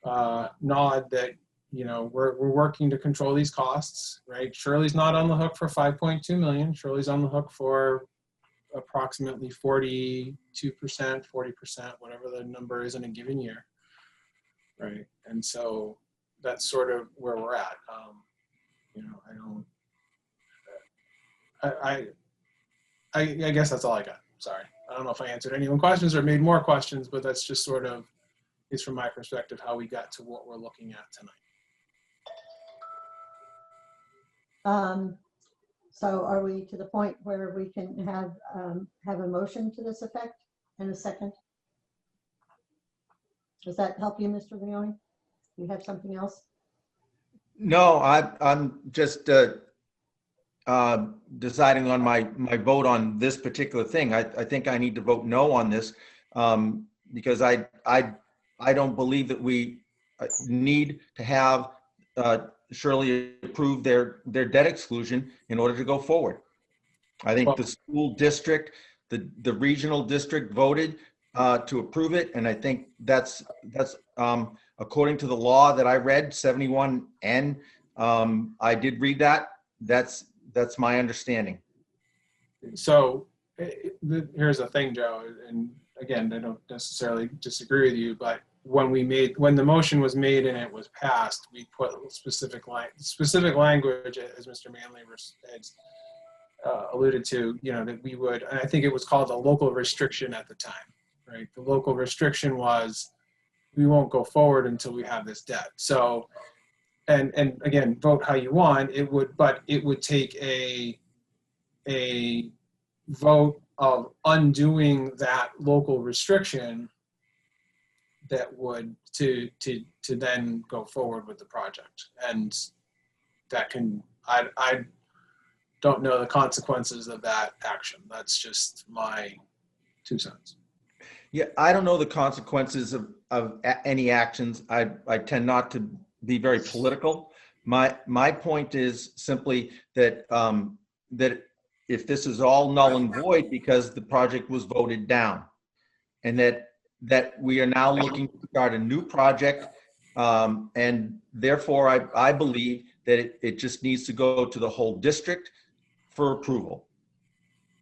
nod that, you know, we're working to control these costs, right? Shirley's not on the hook for 5.2 million. Shirley's on the hook for approximately 42%, 40%, whatever the number is in a given year, right? And so that's sort of where we're at. You know, I guess that's all I got. Sorry. I don't know if I answered any questions or made more questions, but that's just sort of, at least from my perspective, how we got to what we're looking at tonight. So are we to the point where we can have a motion to this effect in a second? Does that help you, Mr. Leone? You have something else? No, I'm just deciding on my vote on this particular thing. I think I need to vote no on this because I don't believe that we need to have Shirley approve their debt exclusion in order to go forward. I think the school district, the regional district voted to approve it, and I think that's according to the law that I read, 71N. I did read that. That's my understanding. So here's the thing, Joe, and again, I don't necessarily disagree with you, but when the motion was made and it was passed, we put specific language, as Mr. Manley has alluded to, you know, that we would, and I think it was called a local restriction at the time, right? The local restriction was, we won't go forward until we have this debt. So, and again, vote how you want, but it would take a vote of undoing that local restriction that would to then go forward with the project. And that can, I don't know the consequences of that action. That's just my 2 cents. Yeah, I don't know the consequences of any actions. I tend not to be very political. My point is simply that that if this is all null and void because the project was voted down, and that we are now looking to start a new project, and therefore I believe that it just needs to go to the whole district for approval.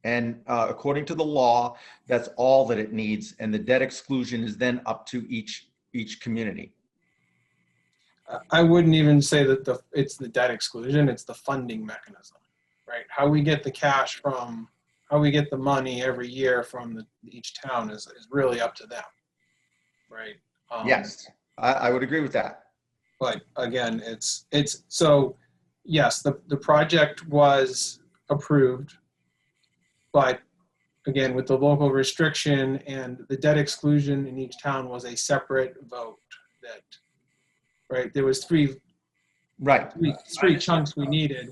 And according to the law, that's all that it needs, and the debt exclusion is then up to each community. I wouldn't even say that it's the debt exclusion, it's the funding mechanism, right? How we get the cash from, how we get the money every year from each town is really up to them, right? Yes, I would agree with that. But again, it's so yes, the project was approved, but again, with the local restriction and the debt exclusion in each town was a separate vote that, right? There was three chunks we needed.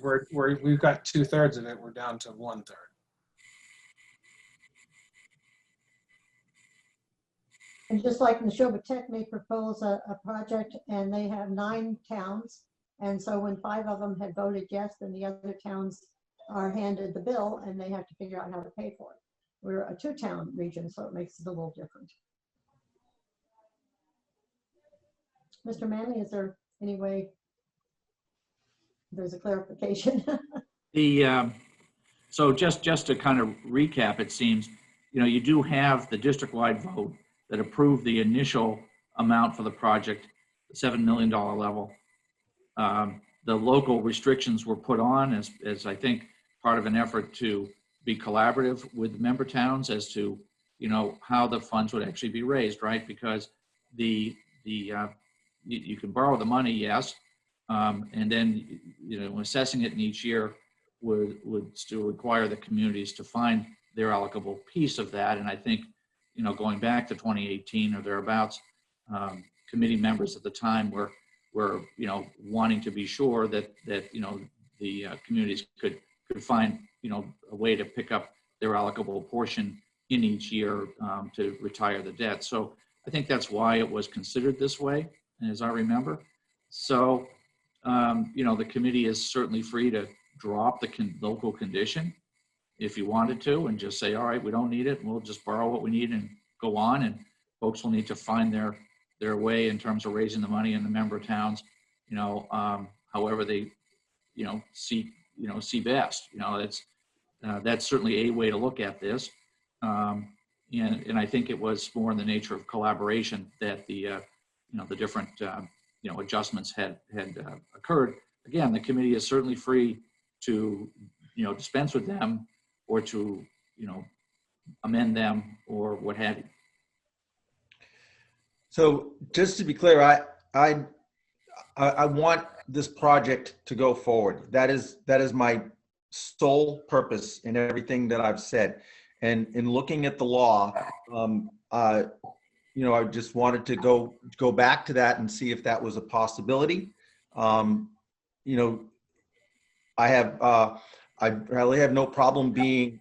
We've got 2/3 of it. We're down to 1/3. And just like Neshoba Tech may propose a project and they have 9 towns. And so when 5 of them had voted yes, then the other towns are handed the bill and they have to figure out how to pay for it. We're a 2-town region, so it makes it a little different. Mr. Manley, is there any way there's a clarification? So just to kind of recap, it seems, you do have the district-wide vote that approved the initial amount for the project, the $7 million level. The local restrictions were put on as I think part of an effort to be collaborative with member towns as to, how the funds would actually be raised, right? Because you can borrow the money, yes, and then, assessing it in each year would still require the communities to find their allocable piece of that. And I think, going back to 2018 or thereabouts, committee members at the time were wanting to be sure that the communities could find, a way to pick up their allocable portion in each year to retire the debt. So I think that's why it was considered this way, as I remember. So, the committee is certainly free to drop the local condition if you wanted to and just say, all right, we don't need it, and we'll just borrow what we need and go on, and folks will need to find their way in terms of raising the money in the member towns, however they, see best. That's certainly a way to look at this. And I think it was more in the nature of collaboration that the different, adjustments had occurred. Again, the committee is certainly free to, dispense with them or to, amend them or what have you. So just to be clear, I want this project to go forward. That is my sole purpose in everything that I've said. And in looking at the law, I just wanted to go back to that and see if that was a possibility. I really have no problem being,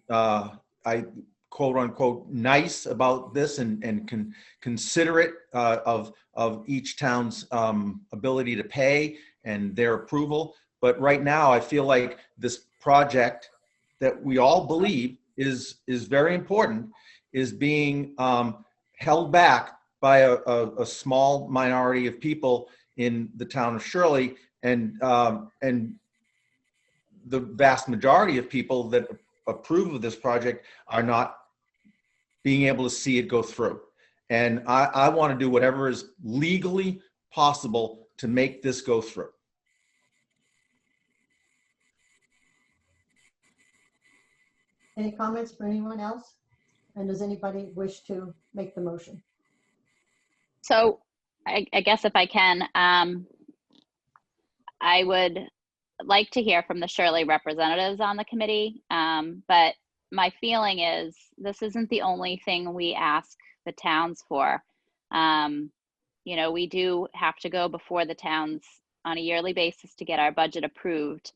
quote unquote, nice about this and considerate of each town's ability to pay and their approval. But right now, I feel like this project that we all believe is very important is being held back by a small minority of people in the town of Shirley, and the vast majority of people that approve of this project are not being able to see it go through. And I want to do whatever is legally possible to make this go through. Any comments for anyone else? And does anybody wish to make the motion? So I guess if I can, I would like to hear from the Shirley representatives on the committee, but my feeling is this isn't the only thing we ask the towns for. We do have to go before the towns on a yearly basis to get our budget approved.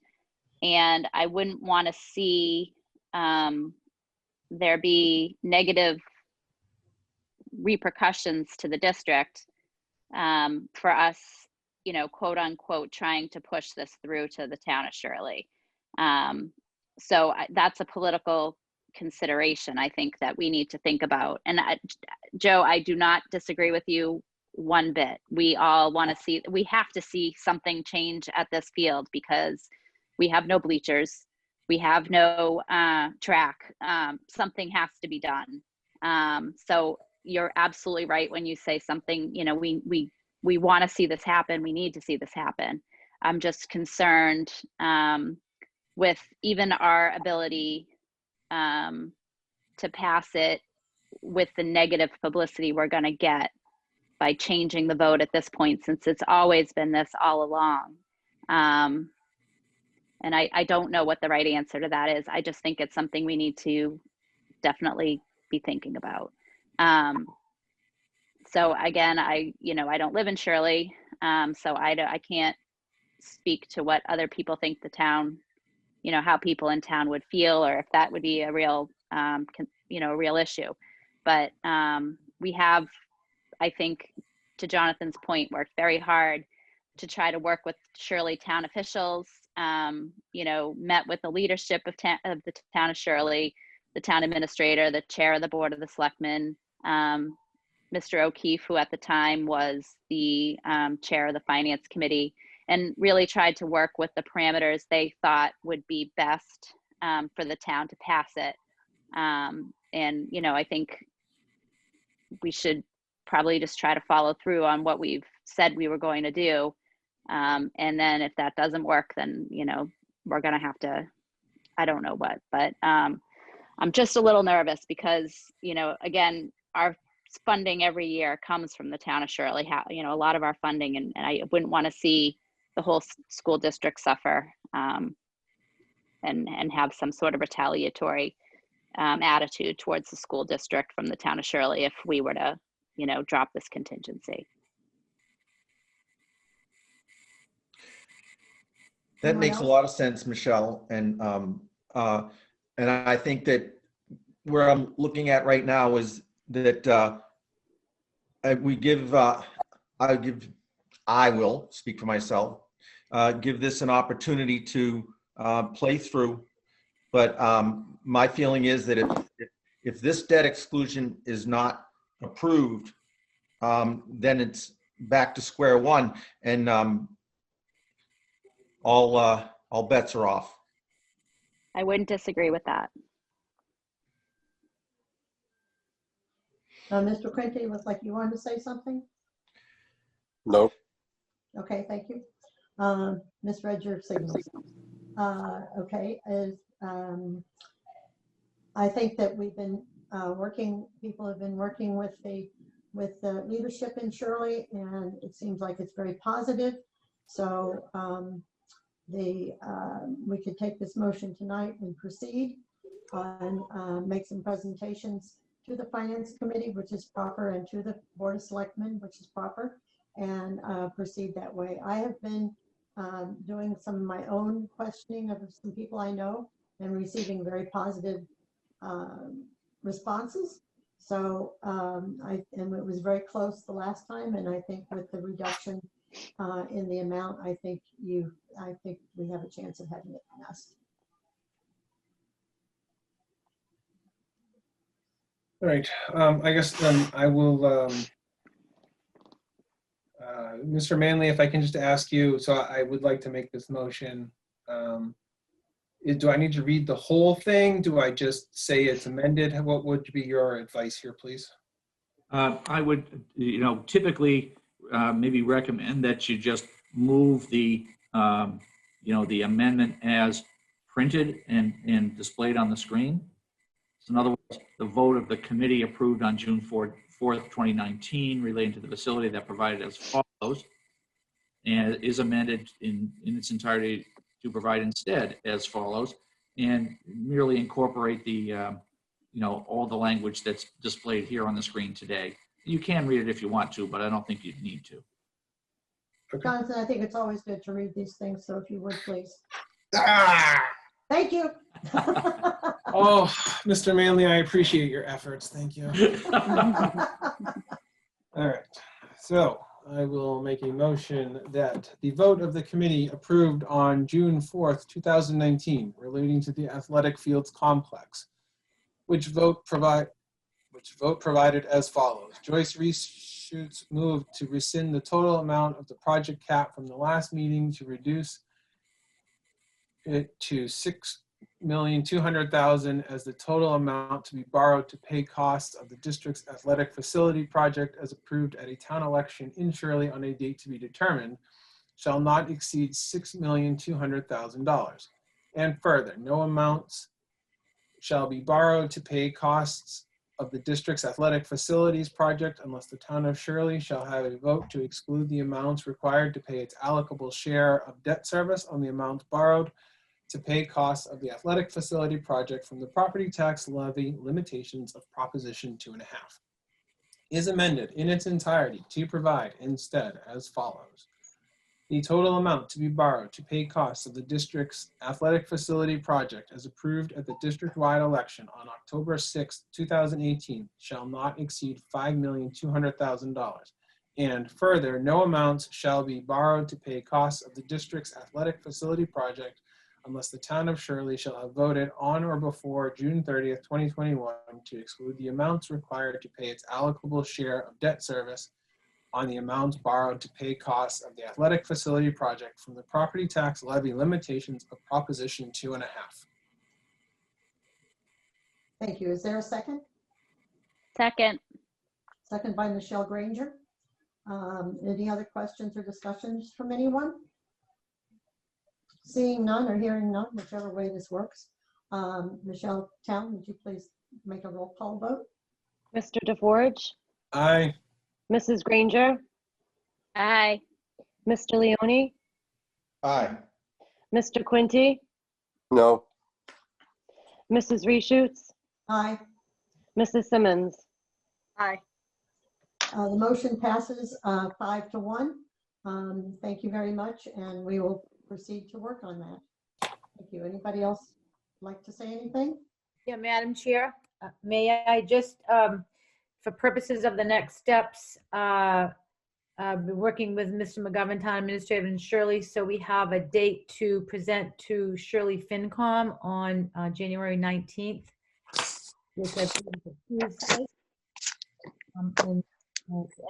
And I wouldn't want to see there be negative repercussions to the district for us, quote unquote, trying to push this through to the town of Shirley. So that's a political consideration, I think, that we need to think about. And Joe, I do not disagree with you one bit. We all want to see, we have to see something change at this field because we have no bleachers. We have no track. Something has to be done. So you're absolutely right when you say something, we we want to see this happen. We need to see this happen. I'm just concerned with even our ability to pass it with the negative publicity we're going to get by changing the vote at this point, since it's always been this all along. And I don't know what the right answer to that is. I just think it's something we need to definitely be thinking about. So again, I don't live in Shirley, so I can't speak to what other people think the town, how people in town would feel, or if that would be a real, a real issue. But we have, I think, to Jonathan's point, worked very hard to try to work with Shirley town officials, met with the leadership of the town of Shirley, the town administrator, the chair of the board of the selectmen, Mr. O'Keefe, who at the time was the chair of the finance committee, and really tried to work with the parameters they thought would be best for the town to pass it. And, I think we should probably just try to follow through on what we've said we were going to do. And then if that doesn't work, then, we're going to have to, I don't know what, but I'm just a little nervous because, again, our funding every year comes from the town of Shirley, a lot of our funding, and I wouldn't want to see the whole school district suffer and have some sort of retaliatory attitude towards the school district from the town of Shirley if we were to, drop this contingency. That makes a lot of sense, Michelle. And I think that where I'm looking at right now is that I will speak for myself, give this an opportunity to play through. But my feeling is that if this debt exclusion is not approved, then it's back to square one, and all bets are off. I wouldn't disagree with that. Mr. Quinty, looks like you wanted to say something? No. Okay, thank you. Ms. Redger signals. Okay, I think that we've been people have been working with the leadership in Shirley, and it seems like it's very positive. So we could take this motion tonight and proceed and make some presentations to the Finance Committee, which is proper, and to the Board of Selectmen, which is proper, and proceed that way. I have been doing some of my own questioning of some people I know and receiving very positive responses. So and it was very close the last time, and I think with the reduction in the amount, I think we have a chance of having it passed. All right, I guess then I will, Mr. Manley, if I can just ask you, so I would like to make this motion. Do I need to read the whole thing? Do I just say it's amended? What would be your advice here, please? I would, typically maybe recommend that you just move the, the amendment as printed and displayed on the screen. So in other words, the vote of the committee approved on June 4th, 2019 relating to the facility that provided as follows, and is amended in its entirety to provide instead as follows, and merely incorporate the, all the language that's displayed here on the screen today. You can read it if you want to, but I don't think you'd need to. Okay. Jonathan, I think it's always good to read these things, so if you would, please. Thank you. Oh, Mr. Manley, I appreciate your efforts. Thank you. All right, so I will make a motion that the vote of the committee approved on June 4th, 2019, relating to the athletic fields complex, which vote provided as follows. Joyce Rees moved to rescind the total amount of the project cap from the last meeting to reduce it to $5,200,000 as the total amount to be borrowed to pay costs of the district's athletic facility project as approved at a town election in Shirley on a date to be determined shall not exceed $6,200,000. And further, no amounts shall be borrowed to pay costs of the district's athletic facilities project unless the town of Shirley shall have a vote to exclude the amounts required to pay its allocable share of debt service on the amounts borrowed to pay costs of the athletic facility project from the property tax levy limitations of Proposition 2.5. Is amended in its entirety to provide instead as follows. The total amount to be borrowed to pay costs of the district's athletic facility project as approved at the district-wide election on October 6, 2018 shall not exceed $5,200,000. And further, no amounts shall be borrowed to pay costs of the district's athletic facility project unless the town of Shirley shall have voted on or before June 30th, 2021 to exclude the amounts required to pay its allocable share of debt service on the amounts borrowed to pay costs of the athletic facility project from the property tax levy limitations of Proposition 2.5. Thank you. Is there a second? Second. Second by Michelle Granger. Any other questions or discussions from anyone? Seeing none or hearing none, whichever way this works. Michelle Town, would you please make a roll call vote? Mr. DeForge, Aye. Mrs. Granger, Aye. Mr. Leone, Aye. Mr. Quinty, No. Mrs. Reshoots, Aye. Mrs. Simmons. Aye. The motion passes 5-1. Thank you very much, and we will proceed to work on that. Thank you. Anybody else like to say anything? Yeah, Madam Chair, may I just, for purposes of the next steps, be working with Mr. McGovern, Town Administrator, and Shirley, so we have a date to present to Shirley FinCom on January 19th, which I believe is a Tuesday,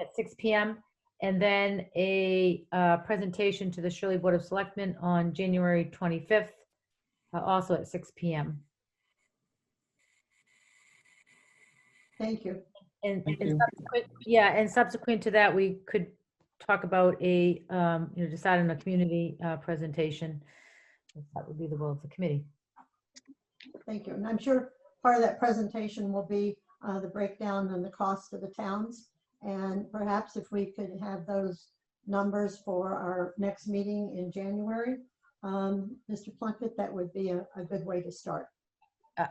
at 6 p.m. And then a presentation to the Shirley Board of Selectmen on January 25th, also at 6 p.m. Thank you. And, Thank and you. subsequent, yeah, and subsequent to that, we could talk about a, decide on a community presentation. That would be the will of the committee. Thank you. And I'm sure part of that presentation will be the breakdown and the cost of the towns. And perhaps if we could have those numbers for our next meeting in January, Mr. Plunkett, that would be a good way to start.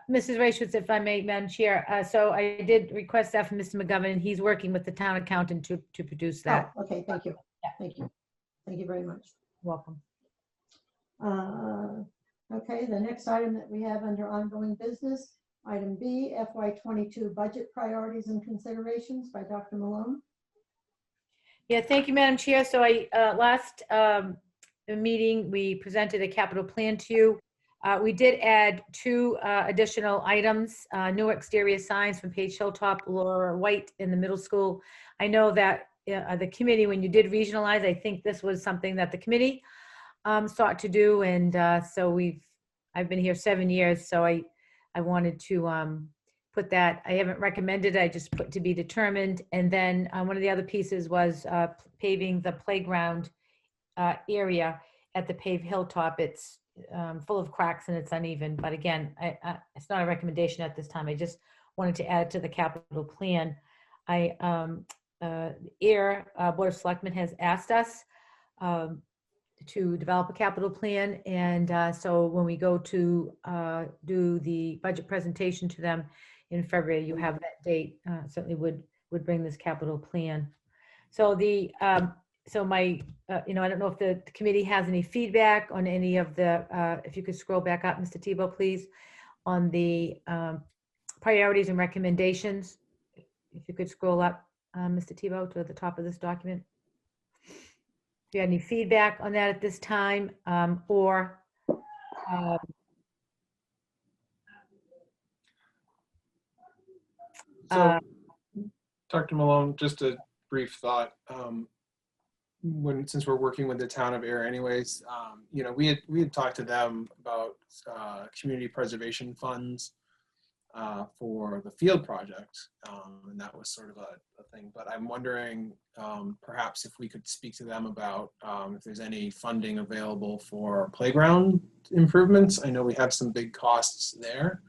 Mrs. Rachels, if I may, Madam Chair, so I did request that from Mr. McGovern, and he's working with the town accountant to produce that. Oh, okay, thank you. Thank you. Thank you very much. Welcome. Okay, the next item that we have under ongoing business, item B, FY22 budget priorities and considerations by Dr. Malone. Yeah, thank you, Madam Chair. So last meeting, we presented a capital plan to you. We did add 2 additional items, new exterior signs from Page Hilltop, Laura White in the middle school. I know that the committee, when you did regionalize, I think this was something that the committee sought to do. And so I've been here 7 years, so I wanted to put that. I haven't recommended, I just put to be determined. And then one of the other pieces was paving the playground area at the paved hilltop. It's full of cracks and it's uneven, but again, it's not a recommendation at this time. I just wanted to add it to the capital plan. Board of Selectmen has asked us to develop a capital plan, and so when we go to do the budget presentation to them in February, you have that date. Certainly would bring this capital plan. So so my, I don't know if the committee has any feedback on any of the, if you could scroll back up, Mr. Tebow, please, on the priorities and recommendations. If you could scroll up, Mr. Tebow, to the top of this document. If you have any feedback on that at this time, or So, Dr. Malone, just a brief thought. since we're working with the town of Air anyways, you know, we had talked to them about community preservation funds for the field project, and that was sort of a thing. But I'm wondering perhaps if we could speak to them about if there's any funding available for playground improvements. I know we have some big costs there.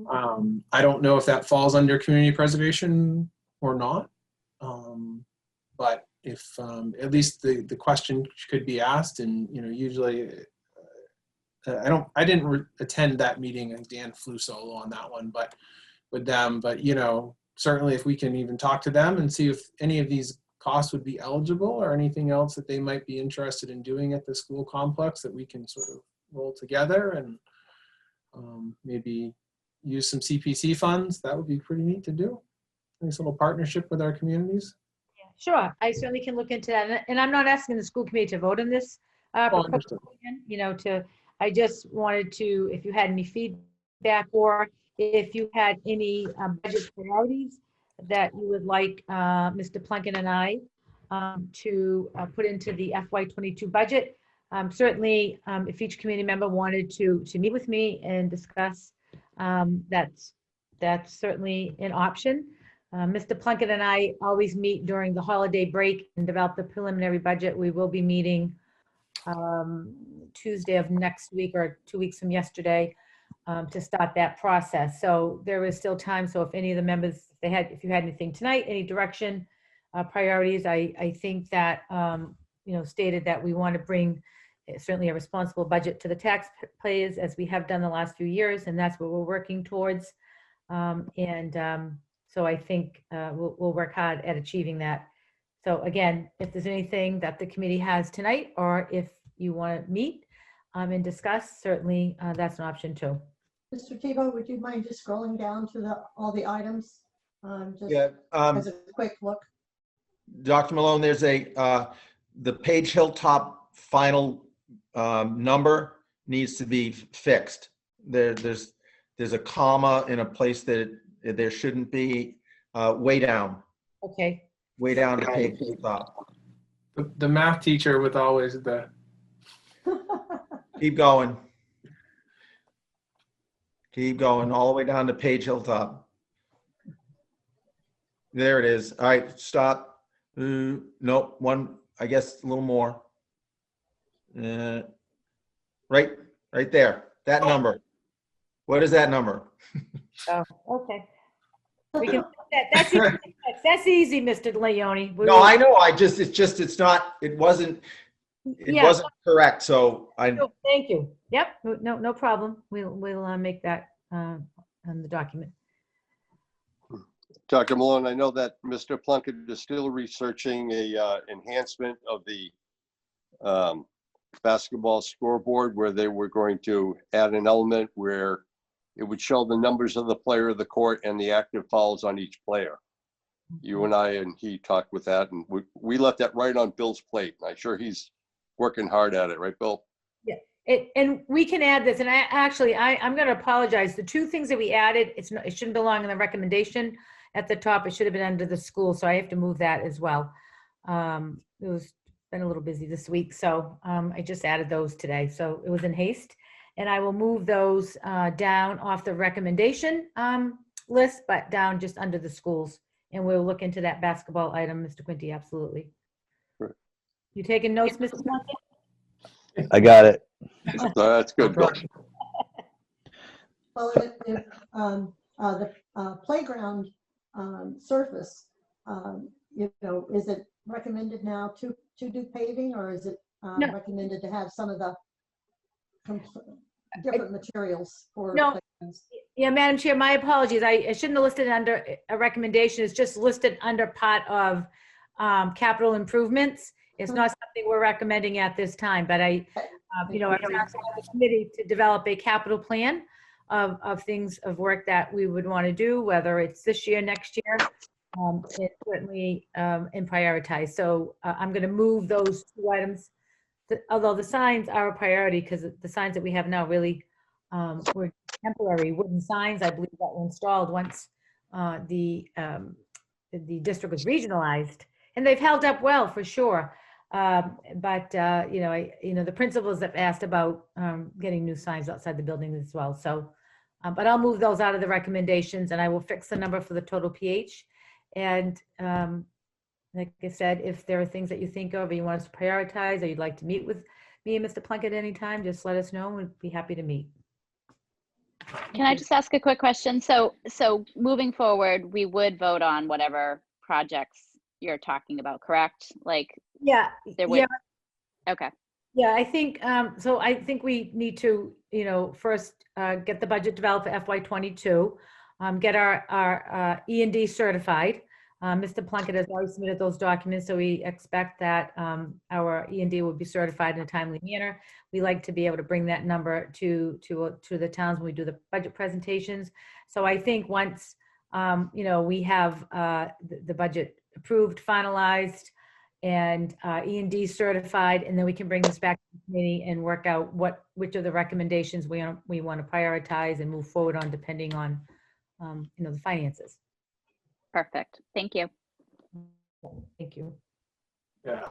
I don't know if that falls under community preservation or not, but if at least the question could be asked. And you know, usually I didn't attend that meeting, and Dan flew solo on that one, but with them. But you know, certainly if we can even talk to them and see if any of these costs would be eligible or anything else that they might be interested in doing at the school complex that we can sort of roll together and maybe use some CPC funds, that would be pretty neat to do. Nice little partnership with our communities. Sure, I certainly can look into that. And I'm not asking the school committee to vote on this proposal, you know, I just wanted to, if you had any feedback or if you had any budget priorities that you would like Mr. Plunkett and I to put into the FY22 budget. Certainly, if each committee member wanted to meet with me and discuss, that's certainly an option. Mr. Plunkett and I always meet during the holiday break and develop the preliminary budget. We will be meeting Tuesday of next week or 2 weeks from yesterday to start that process. So there is still time. So if any of the members, if you had anything tonight, any direction, priorities, I think that, you know, stated that we want to bring certainly a responsible budget to the taxpayers as we have done the last few years, and that's what we're working towards. So I think we'll work hard at achieving that. So again, if there's anything that the committee has tonight, or if you want to meet and discuss, certainly that's an option too. Mr. Tebow, would you mind just scrolling down to all the items? Just Yeah, as a quick look. Dr. Malone, there's the Page Hilltop final number needs to be fixed. There's a comma in a place that there shouldn't be. Way down. Okay. Way down to Page Hilltop. The math teacher with always the. Keep going. Keep going all the way down to Page Hilltop. There it is. All right, stop. Nope, one, I guess a little more. Right there, that number. What is that number? Oh, okay. We can, that's easy, Mr. Leone. No, I know. It wasn't correct. So thank you. Yep. No problem. We'll make that on the document. Dr. Malone, I know that Mr. Plunkett is still researching a enhancement of the basketball scoreboard where they were going to add an element where it would show the numbers of the player of the court and the active fouls on each player. You and I and he talked with that, and we left that right on Bill's plate. I'm sure he's working hard at it, right, Bill? Yeah, and we can add this, and I'm going to apologize. The two things that we added, it shouldn't belong in the recommendation at the top. It should have been under the school, so I have to move that as well. It was been a little busy this week, so I just added those today. So it was in haste. And I will move those down off the recommendation list, but down just under the schools. And we'll look into that basketball item, Mr. Quinty, absolutely. Sure. You taking notes, Mr. Plunkett? I got it. That's good, Bill. Well, the playground surface, you know, is it recommended now to do paving, or is it recommended to have some of the different materials for playgrounds? Yeah, Madam Chair, my apologies. I shouldn't have listed under a recommendation. It's just listed under part of capital improvements. It's not something we're recommending at this time, but I asked the committee to develop a capital plan of things of work that we would want to do, whether it's this year, next year, and certainly and prioritize. So I'm going to move those two items, although the signs are a priority because the signs that we have now really were temporary wooden signs, I believe, that were installed once the district was regionalized, and they've held up well for sure. But the principals have asked about getting new signs outside the building as well. So, but I'll move those out of the recommendations, and I will fix the number for the total pH. And like I said, if there are things that you think of or you want us to prioritize, or you'd like to meet with me and Mr. Plunkett anytime, just let us know. We'd be happy to meet. Can I just ask a quick question? So moving forward, we would vote on whatever projects you're talking about, correct? Like, Yeah. there would. Okay. Yeah, I think, so I think we need to, first get the budget developed for FY22, get our E&D certified. Mr. Plunkett has already submitted those documents, so we expect that our E&D will be certified in a timely manner. We like to be able to bring that number to the towns when we do the budget presentations. So I think once, we have the budget approved, finalized, and E&D certified, and then we can bring this back to the committee and work out which of the recommendations we want to prioritize and move forward on, depending on the finances. Perfect. Thank you. Thank you. Yeah,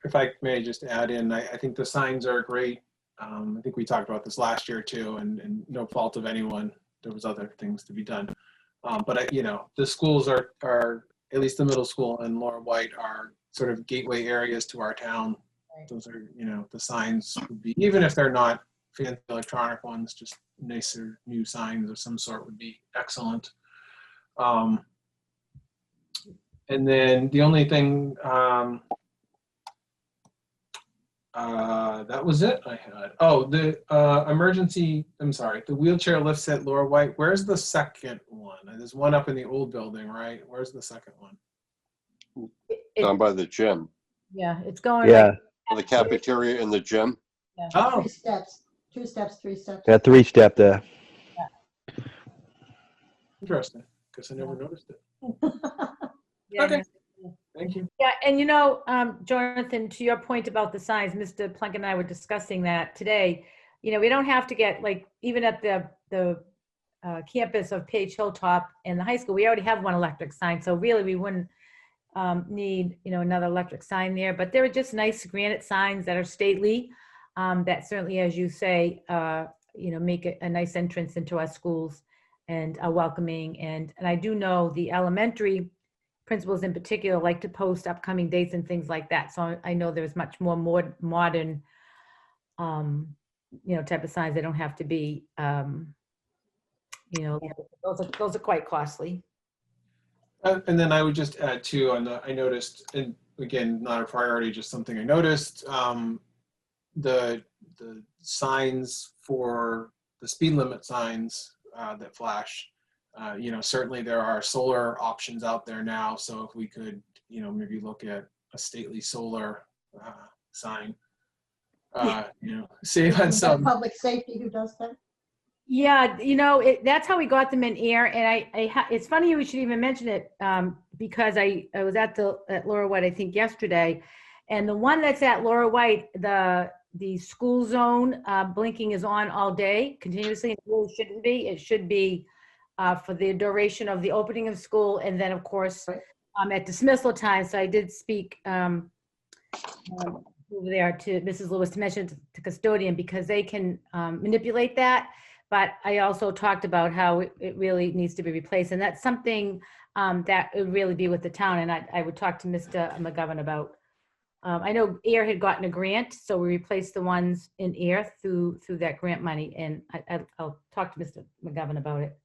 if I may just add in, I think the signs are great. I think we talked about this last year too, and no fault of anyone. There was other things to be done. But the schools are, at least the middle school and Laura White, are sort of gateway areas to our town. Right. Those are, the signs would be, even if they're not fancy electronic ones, just nicer new signs of some sort would be excellent. And then the only thing, that was it I had. Oh, the the wheelchair lifts at Laura White. Where's the second one? There's one up in the old building, right? Where's the second one? Down by the gym. Yeah, it's going. Yeah. The cafeteria in the gym. Yeah. Oh. 3 steps, 2 steps, 3 steps. Got 3-step there. Interesting. Guess I never noticed it. Yeah, okay. Thank you. Yeah, and Jonathan, to your point about the signs, Mr. Plunkett and I were discussing that today. We don't have to get, like, even at the campus of Page Hilltop and the high school, we already have one electric sign. So really, we wouldn't need, another electric sign there. But there are just nice granite signs that are stately, that certainly, as you say, make a nice entrance into our schools and are welcoming. And I do know the elementary principals in particular like to post upcoming dates and things like that. So I know there's much more modern, type of signs. They don't have to be, those are quite costly. And then I would just add too, I noticed, and again, not a priority, just something I noticed, the signs for the speed limit signs that flash. Certainly there are solar options out there now. So if we could, maybe look at a stately solar sign, save on some. Public safety who does that? Yeah, that's how we got them in air. And it's funny you should even mention it, because I was at Laura White, I think yesterday, and the one that's at Laura White, the school zone blinking is on all day continuously. It really shouldn't be. It should be for the duration of the opening of school, and then of course at dismissal time. So I did speak over there to Mrs. Lewis to mention to custodian, because they can manipulate that. But I also talked about how it really needs to be replaced, and that's something that would really be with the town. And I would talk to Mr. McGovern about. I know Air had gotten a grant, so we replaced the ones in Air through that grant money, and I'll talk to Mr. McGovern about it.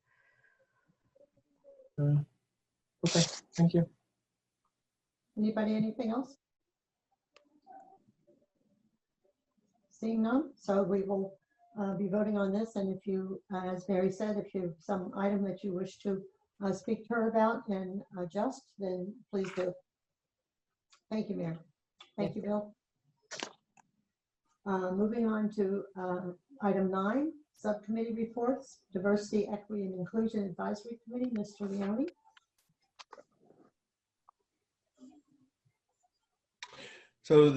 Okay, thank you. Anybody, anything else? Seeing none, so we will be voting on this. And if you, as Mary said, if you have some item that you wish to speak to her about and adjust, then please do. Thank you, Mary. Thank you, Bill. Moving on to item 9, subcommittee reports, Diversity, Equity, and Inclusion Advisory Committee, Mr. Leone. So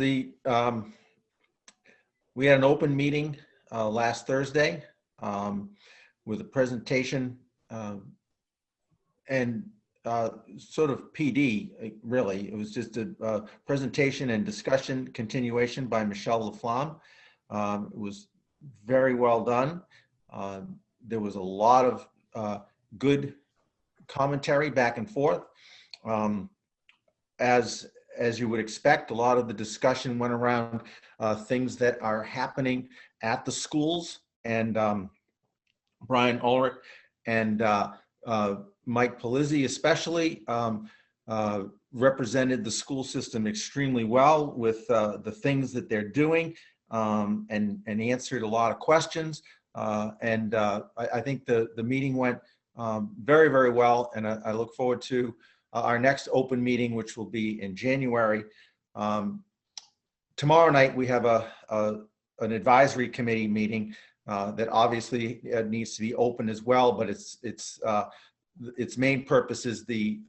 we had an open meeting last Thursday with a presentation, and sort of PD, really. It was just a presentation and discussion continuation by Michelle Laflamme. It was very well done. There was a lot of good commentary back and forth. As you would expect, a lot of the discussion went around things that are happening at the schools, and Brian Ulrich and Mike Palizzi especially represented the school system extremely well with the things that they're doing, and answered a lot of questions. I think the meeting went very, very well, and I look forward to our next open meeting, which will be in January. Tomorrow night, we have an advisory committee meeting that obviously needs to be open as well, but its main purpose is the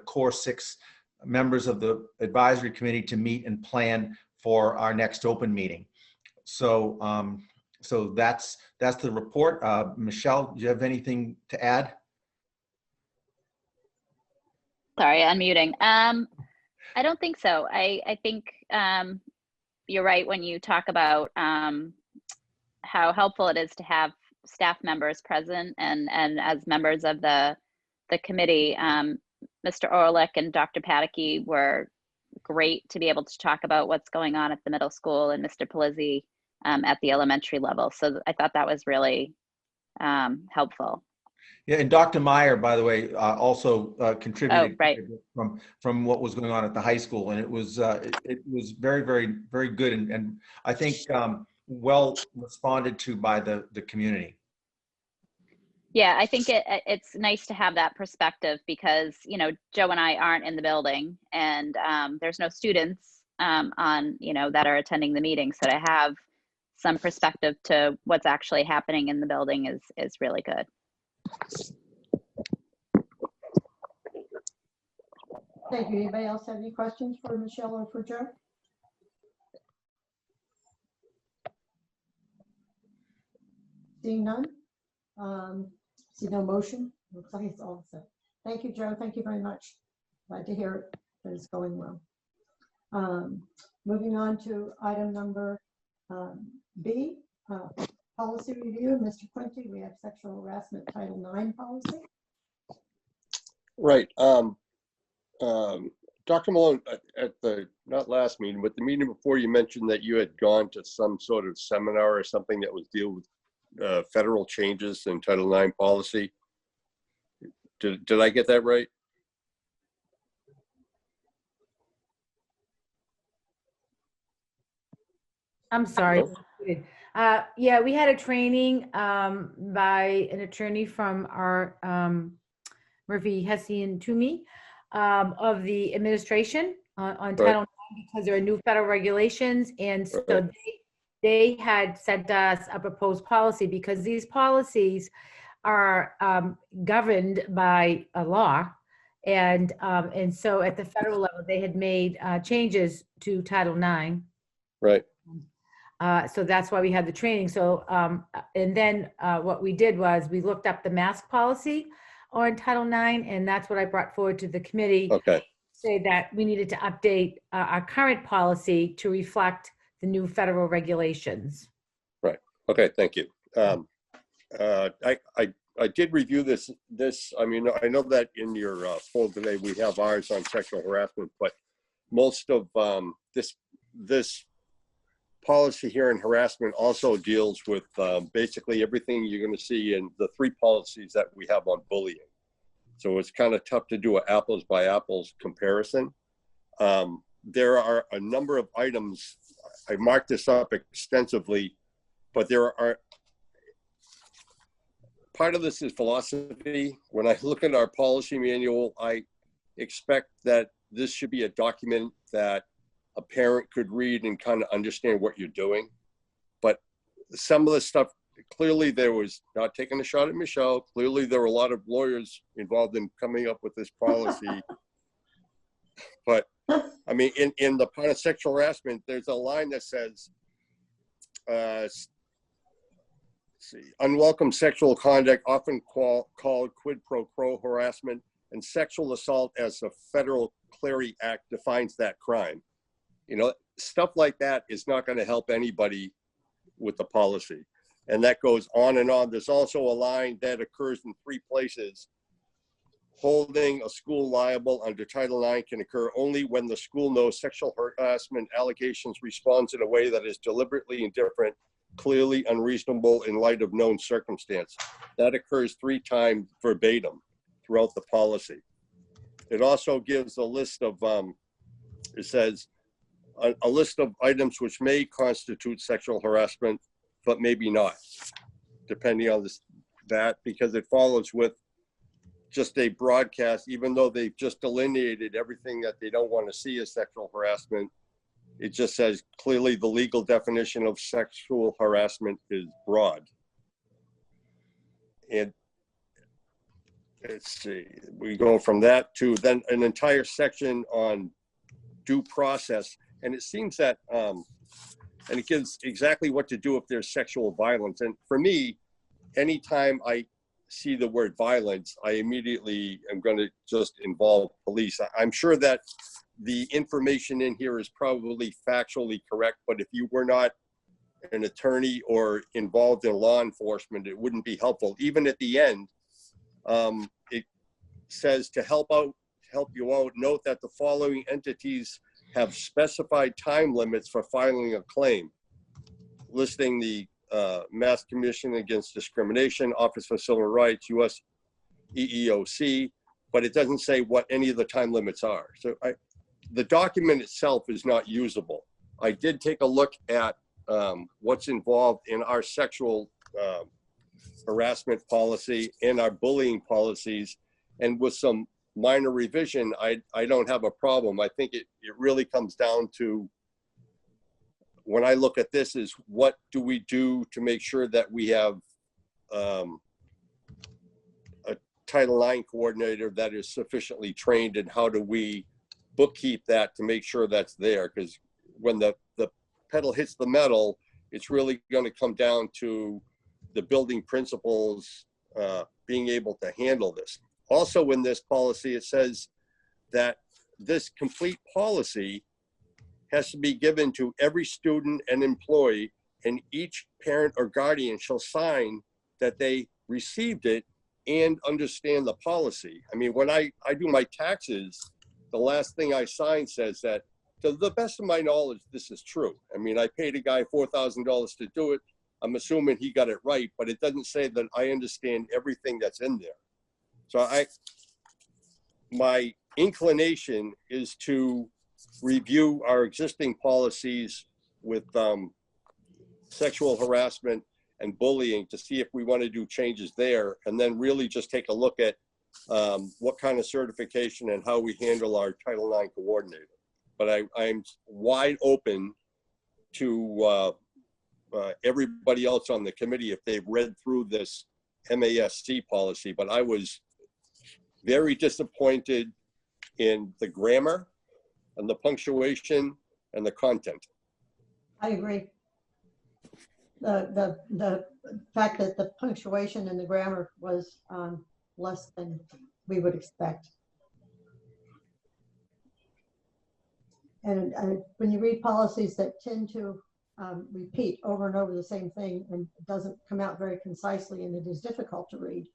core 6 members of the advisory committee to meet and plan for our next open meeting. So that's the report. Michelle, do you have anything to add? Sorry, unmuting. I don't think so. I think you're right when you talk about how helpful it is to have staff members present and as members of the committee. Mr. Orlick and Dr. Pataky were great to be able to talk about what's going on at the middle school, and Mr. Palizzi at the elementary level. So I thought that was really helpful. Yeah, and Dr. Meyer, by the way, also contributed from what was going on at the high school, and it was very, very, very good, and I think well responded to by the community. Yeah, I think it's nice to have that perspective because, Joe and I aren't in the building, and there's no students on, that are attending the meeting. So to have some perspective to what's actually happening in the building is really good. Thank you. Anybody else have any questions for Michelle or for Joe? Seeing none? See no motion? Looks like it's all set. Thank you, Joe. Thank you very much. Glad to hear it, that it's going well. Moving on to item number B, policy review. Mr. Quinty, we have sexual harassment Title IX policy. Right. Dr. Malone, at the, not last meeting, but the meeting before, you mentioned that you had gone to some sort of seminar or something that was deal with federal changes in Title IX policy. Did I get that right? I'm sorry. Yeah, we had a training by an attorney from our Murphy, Hessian Toomey of the administration on Title IX, because there are new federal regulations, and so they had sent us a proposed policy because these policies are governed by a law, and so at the federal level they had made changes to Title IX. Right. So that's why we had the training. So and then what we did was we looked up the mask policy on Title IX, and that's what I brought forward to the committee. Okay. Say that we needed to update our current policy to reflect the new federal regulations. Right. Okay. Thank you. I did review this. I mean, I know that in your folder today we have ours on sexual harassment, but most of this policy here in harassment also deals with basically everything you're going to see in the 3 policies that we have on bullying. So it's kind of tough to do an apples by apples comparison. There are a number of items. I marked this up extensively, but there are, part of this is philosophy. When I look at our policy manual, I expect that this should be a document that a parent could read and kind of understand what you're doing. But some of the stuff, clearly there was, not taking a shot at Michelle, clearly there were a lot of lawyers involved in coming up with this policy. But I mean, in the part of sexual harassment, there's a line that says, unwelcome sexual conduct, often called quid pro quo harassment, and sexual assault as the Federal Clery Act defines that crime. You know, stuff like that is not going to help anybody with the policy. And that goes on and on. There's also a line that occurs in 3 places. Holding a school liable under Title IX can occur only when the school knows sexual harassment allegations responds in a way that is deliberately indifferent, clearly unreasonable in light of known circumstance. That occurs 3 times verbatim throughout the policy. It also gives a list of, it says, a list of items which may constitute sexual harassment, but maybe not, depending on that, because it follows with just a broadcast, even though they've just delineated everything that they don't want to see as sexual harassment. It just says clearly the legal definition of sexual harassment is broad. And let's see, we go from that to then an entire section on due process. And it seems that, and it gives exactly what to do if there's sexual violence. And for me, anytime I see the word violence, I immediately am going to just involve police. I'm sure that the information in here is probably factually correct, but if you were not an attorney or involved in law enforcement, it wouldn't be helpful. Even at the end, it says to help you out, note that the following entities have specified time limits for filing a claim, listing the Mass Commission Against Discrimination, Office for Civil Rights, US EEOC, but it doesn't say what any of the time limits are. So the document itself is not usable. I did take a look at what's involved in our sexual harassment policy and our bullying policies, and with some minor revision, I don't have a problem. I think it really comes down to, when I look at this, is what do we do to make sure that we have a Title IX coordinator that is sufficiently trained, and how do we bookkeep that to make sure that's there? Because when the pedal hits the metal, it's really going to come down to the building principals being able to handle this. Also in this policy, it says that this complete policy has to be given to every student and employee, and each parent or guardian shall sign that they received it and understand the policy. I mean, when I do my taxes, the last thing I sign says that, to the best of my knowledge, this is true. I mean, I paid a guy $4,000 to do it. I'm assuming he got it right, but it doesn't say that I understand everything that's in there. So my inclination is to review our existing policies with sexual harassment and bullying to see if we want to do changes there, and then really just take a look at what kind of certification and how we handle our Title IX coordinator. But I'm wide open to everybody else on the committee if they've read through this MASC policy. But I was very disappointed in the grammar and the punctuation and the content. I agree. The fact that the punctuation and the grammar was less than we would expect. And when you read policies that tend to repeat over and over the same thing, and it doesn't come out very concisely, and it is difficult to read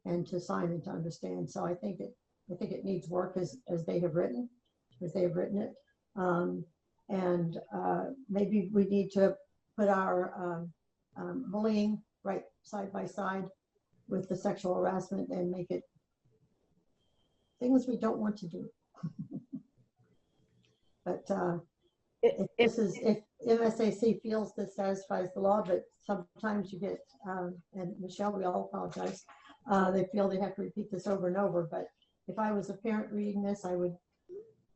and to sign and to understand. So I think it needs work as they have written it. And maybe we need to put our bullying right side by side with the sexual harassment and make it things we don't want to do. But if MSAC feels this satisfies the law, but sometimes you get, and Michelle, we all apologize, they feel they have to repeat this over and over. But if I was a parent reading this,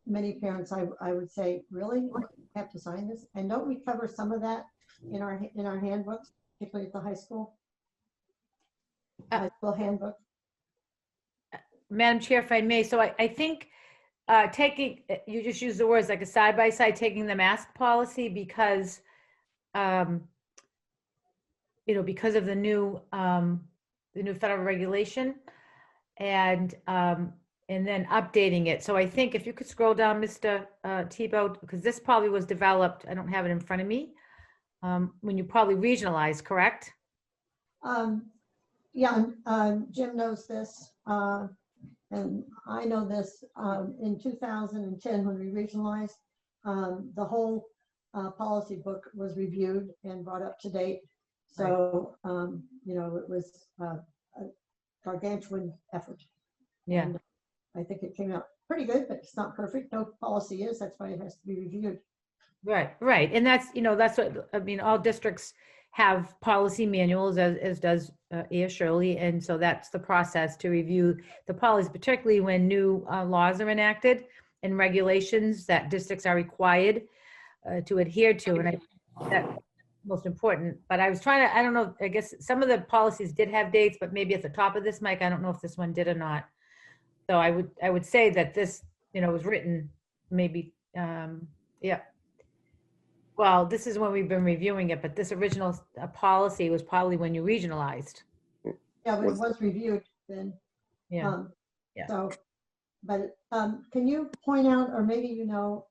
many parents, I would say, really, I have to sign this? And don't we cover some of that in our handbooks, particularly at the high school handbook? Madam Chair, if I may, so I think you just used the words like a side-by-side, taking the mask policy because, because of the new federal regulation. And and then updating it. So I think if you could scroll down, Mr. Tebow, because this probably was developed, I don't have it in front of me, when you probably regionalized, correct? Yeah, Jim knows this, and I know this. In 2010, when we regionalized, the whole policy book was reviewed and brought up to date. So, you know, it was a gargantuan effort. Yeah. And I think it came out pretty good, but it's not perfect. No policy is. That's why it has to be reviewed. Right, right. And that's, you know, that's what, I mean, all districts have policy manuals, as does Shirley. And so that's the process to review the policies, particularly when new laws are enacted and regulations that districts are required to adhere to. And that's most important. But I was trying to, I don't know, I guess some of the policies did have dates, but maybe at the top of this, Mike, I don't know if this one did or not. So I would say that this, you know, was written maybe, yeah. Well, this is when we've been reviewing it, but this original policy was probably when you regionalized. Yeah, but it was reviewed then. Yeah. Yeah. So, but can you point out, or maybe you know,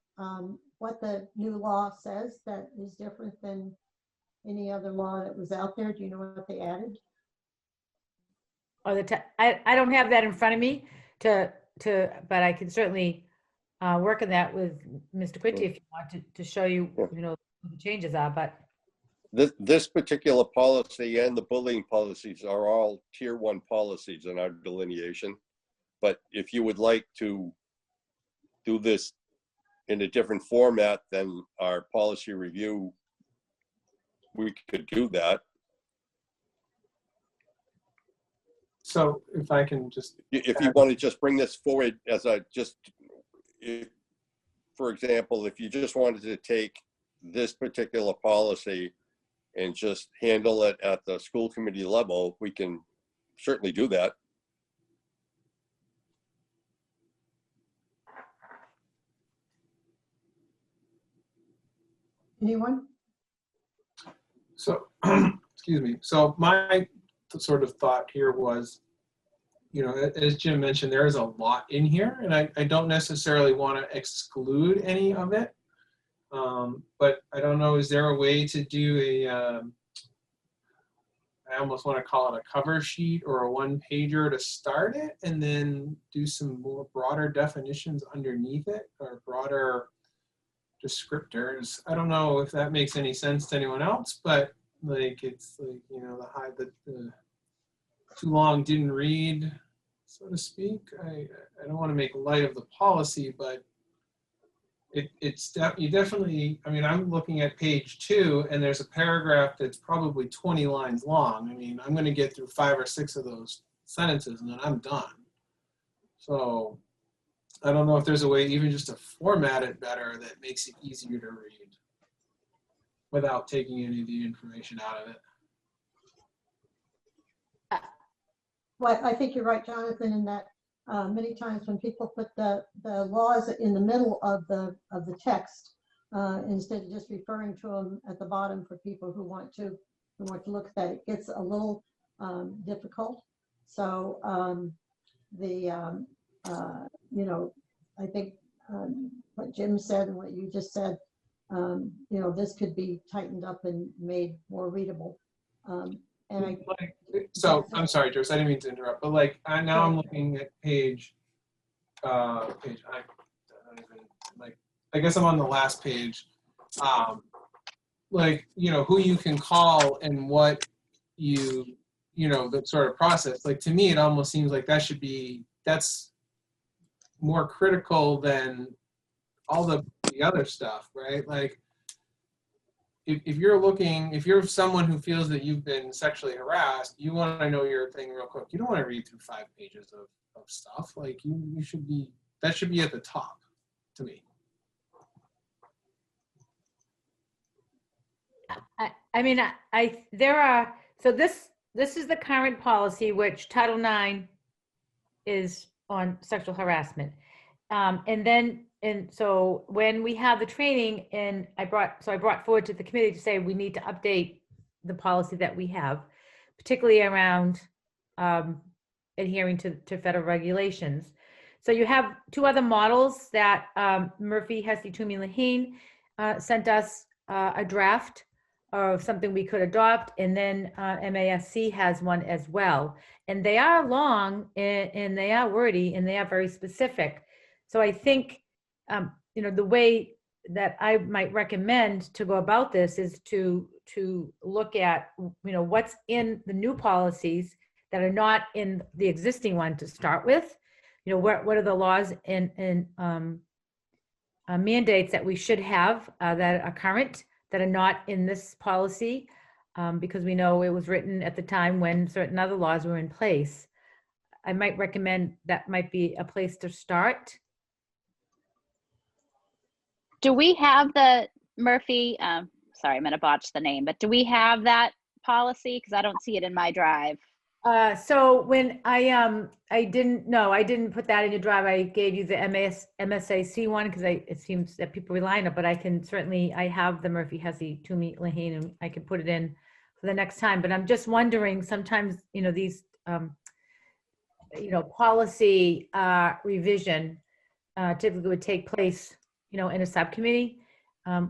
what the new law says that is different than any other law that was out there? Do you know what they added? Or I don't have that in front of me but I can certainly work on that with Mr. Quinty if you want to show you, you know, what the changes are, but. This particular policy and the bullying policies are all tier 1 policies in our delineation. But if you would like to do this in a different format than our policy review, we could do that. So if I can just. If you want to just bring this forward as a for example, if you just wanted to take this particular policy and just handle it at the school committee level, we can certainly do that. Anyone? So, excuse me. So my sort of thought here was, you know, as Jim mentioned, there is a lot in here, and I don't necessarily want to exclude any of it. But I don't know, is there a way to do a, I almost want to call it a cover sheet or a 1-pager to start it, and then do some more broader definitions underneath it, or broader descriptors. I don't know if that makes any sense to anyone else, but like, it's like, you know, the too long didn't read, so to speak. I don't want to make light of the policy, but you definitely, I mean, I'm looking at page 2 and there's a paragraph that's probably 20 lines long. I mean, I'm going to get through 5 or 6 of those sentences and then I'm done. So I don't know if there's a way even just to format it better that makes it easier to read without taking any of the information out of it. Well, I think you're right, Jonathan, in that many times when people put the laws in the middle of the text, instead of just referring to them at the bottom for people who want to look at that, it gets a little difficult. So you know, I think what Jim said and what you just said, you know, this could be tightened up and made more readable. And so I'm sorry, Joyce, I didn't mean to interrupt, but like now I'm looking at page, I don't even, like, I guess I'm on the last page. Like, you know, who you can call and what you know, the sort of process. Like, to me, it almost seems like that's more critical than all the other stuff, right? Like, if you're someone who feels that you've been sexually harassed, you want to know your thing real quick. You don't want to read through 5 pages of stuff. Like, you should be, that should be at the top to me. I mean, there are, so this is the current policy, which Title IX is on sexual harassment. And so when we have the training, and I brought forward to the committee to say we need to update the policy that we have, particularly around adhering to federal regulations. So you have two other models that Murphy, Hesse, Toomey, Lahane sent us a draft of something we could adopt, and then MASC has one as well. And they are long and they are wordy and they are very specific. So I think, the way that I might recommend to go about this is to look at, what's in the new policies that are not in the existing one to start with. What are the laws and mandates that we should have that are current, that are not in this policy, because we know it was written at the time when certain other laws were in place. I might recommend that might be a place to start. Do we have the Murphy, sorry, I'm gonna botch the name, but do we have that policy? Because I don't see it in my drive. So when I didn't put that in your drive. I gave you the MSAC one because it seems that people rely on it, but I have the Murphy, Hesse, Toomey, Lahane, and I can put it in for the next time. But I'm just wondering, sometimes, these, policy revision typically would take place, in a subcommittee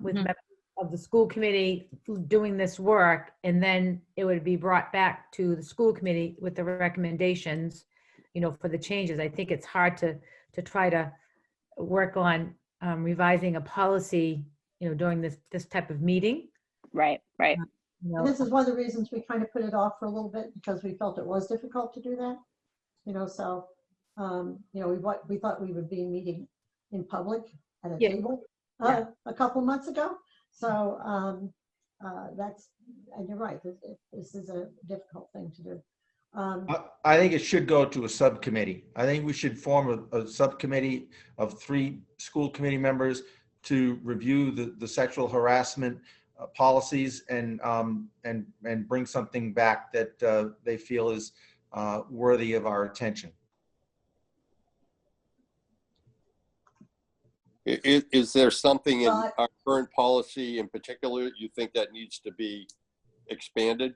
with members of the school committee doing this work, and then it would be brought back to the school committee with the recommendations, for the changes. I think it's hard to try to work on revising a policy, during this type of meeting. Right. This is one of the reasons we kind of put it off for a little bit, because we felt it was difficult to do that. So we thought we would be meeting in public at a table a couple months ago. So and you're right, this is a difficult thing to do. I think it should go to a subcommittee. I think we should form a subcommittee of 3 school committee members to review the sexual harassment policies and bring something back that they feel is worthy of our attention. Is there something in our current policy in particular you think that needs to be expanded?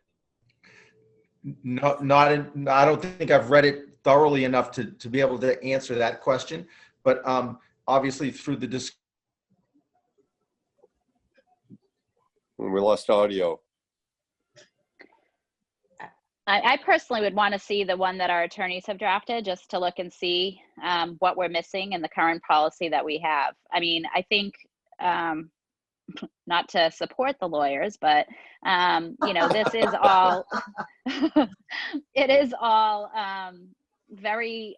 No, I don't think I've read it thoroughly enough to be able to answer that question. But obviously through the We lost audio. I personally would want to see the one that our attorneys have drafted, just to look and see what we're missing in the current policy that we have. I mean, I think, not to support the lawyers, but this is all, it is all very,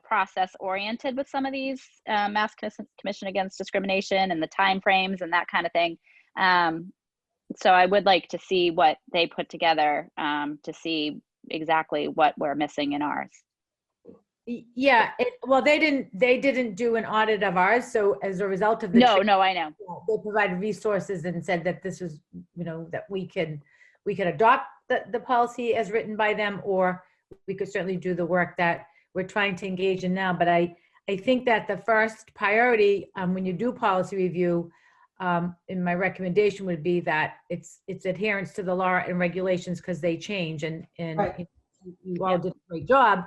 process oriented with some of these Mass Commission Against Discrimination and the timeframes and that kind of thing. So I would like to see what they put together to see exactly what we're missing in ours. Yeah, well, they didn't do an audit of ours. So as a result of the no, I know. They provided resources and said that this was, that we could adopt the policy as written by them, or we could certainly do the work that we're trying to engage in now. But I think that the first priority when you do policy review, in my recommendation would be that it's adherence to the law and regulations, because they change, and Right. you all did a great job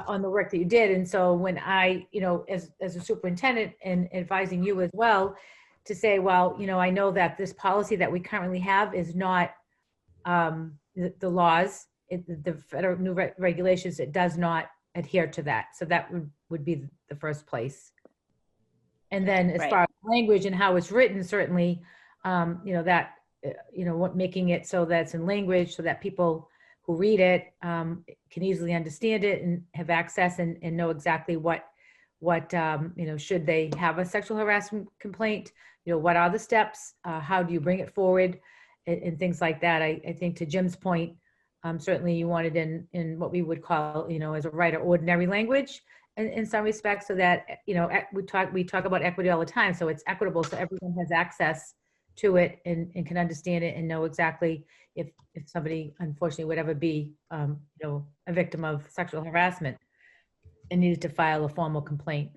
on the work that you did. And so when I, as a superintendent and advising you as well, to say, well, I know that this policy that we currently have is not the laws, the federal new regulations, it does not adhere to that. So that would be the first place. And then as far as language and how it's written, certainly, making it so that it's in language so that people who read it can easily understand it and have access and know exactly what should they have a sexual harassment complaint, what are the steps, how do you bring it forward, and things like that. I think to Jim's point, certainly you wanted in what we would call, as a writer, ordinary language in some respects, so that, we talk about equity all the time. So it's equitable, so everyone has access to it and can understand it and know exactly if somebody, unfortunately, would ever be, a victim of sexual harassment and needed to file a formal complaint.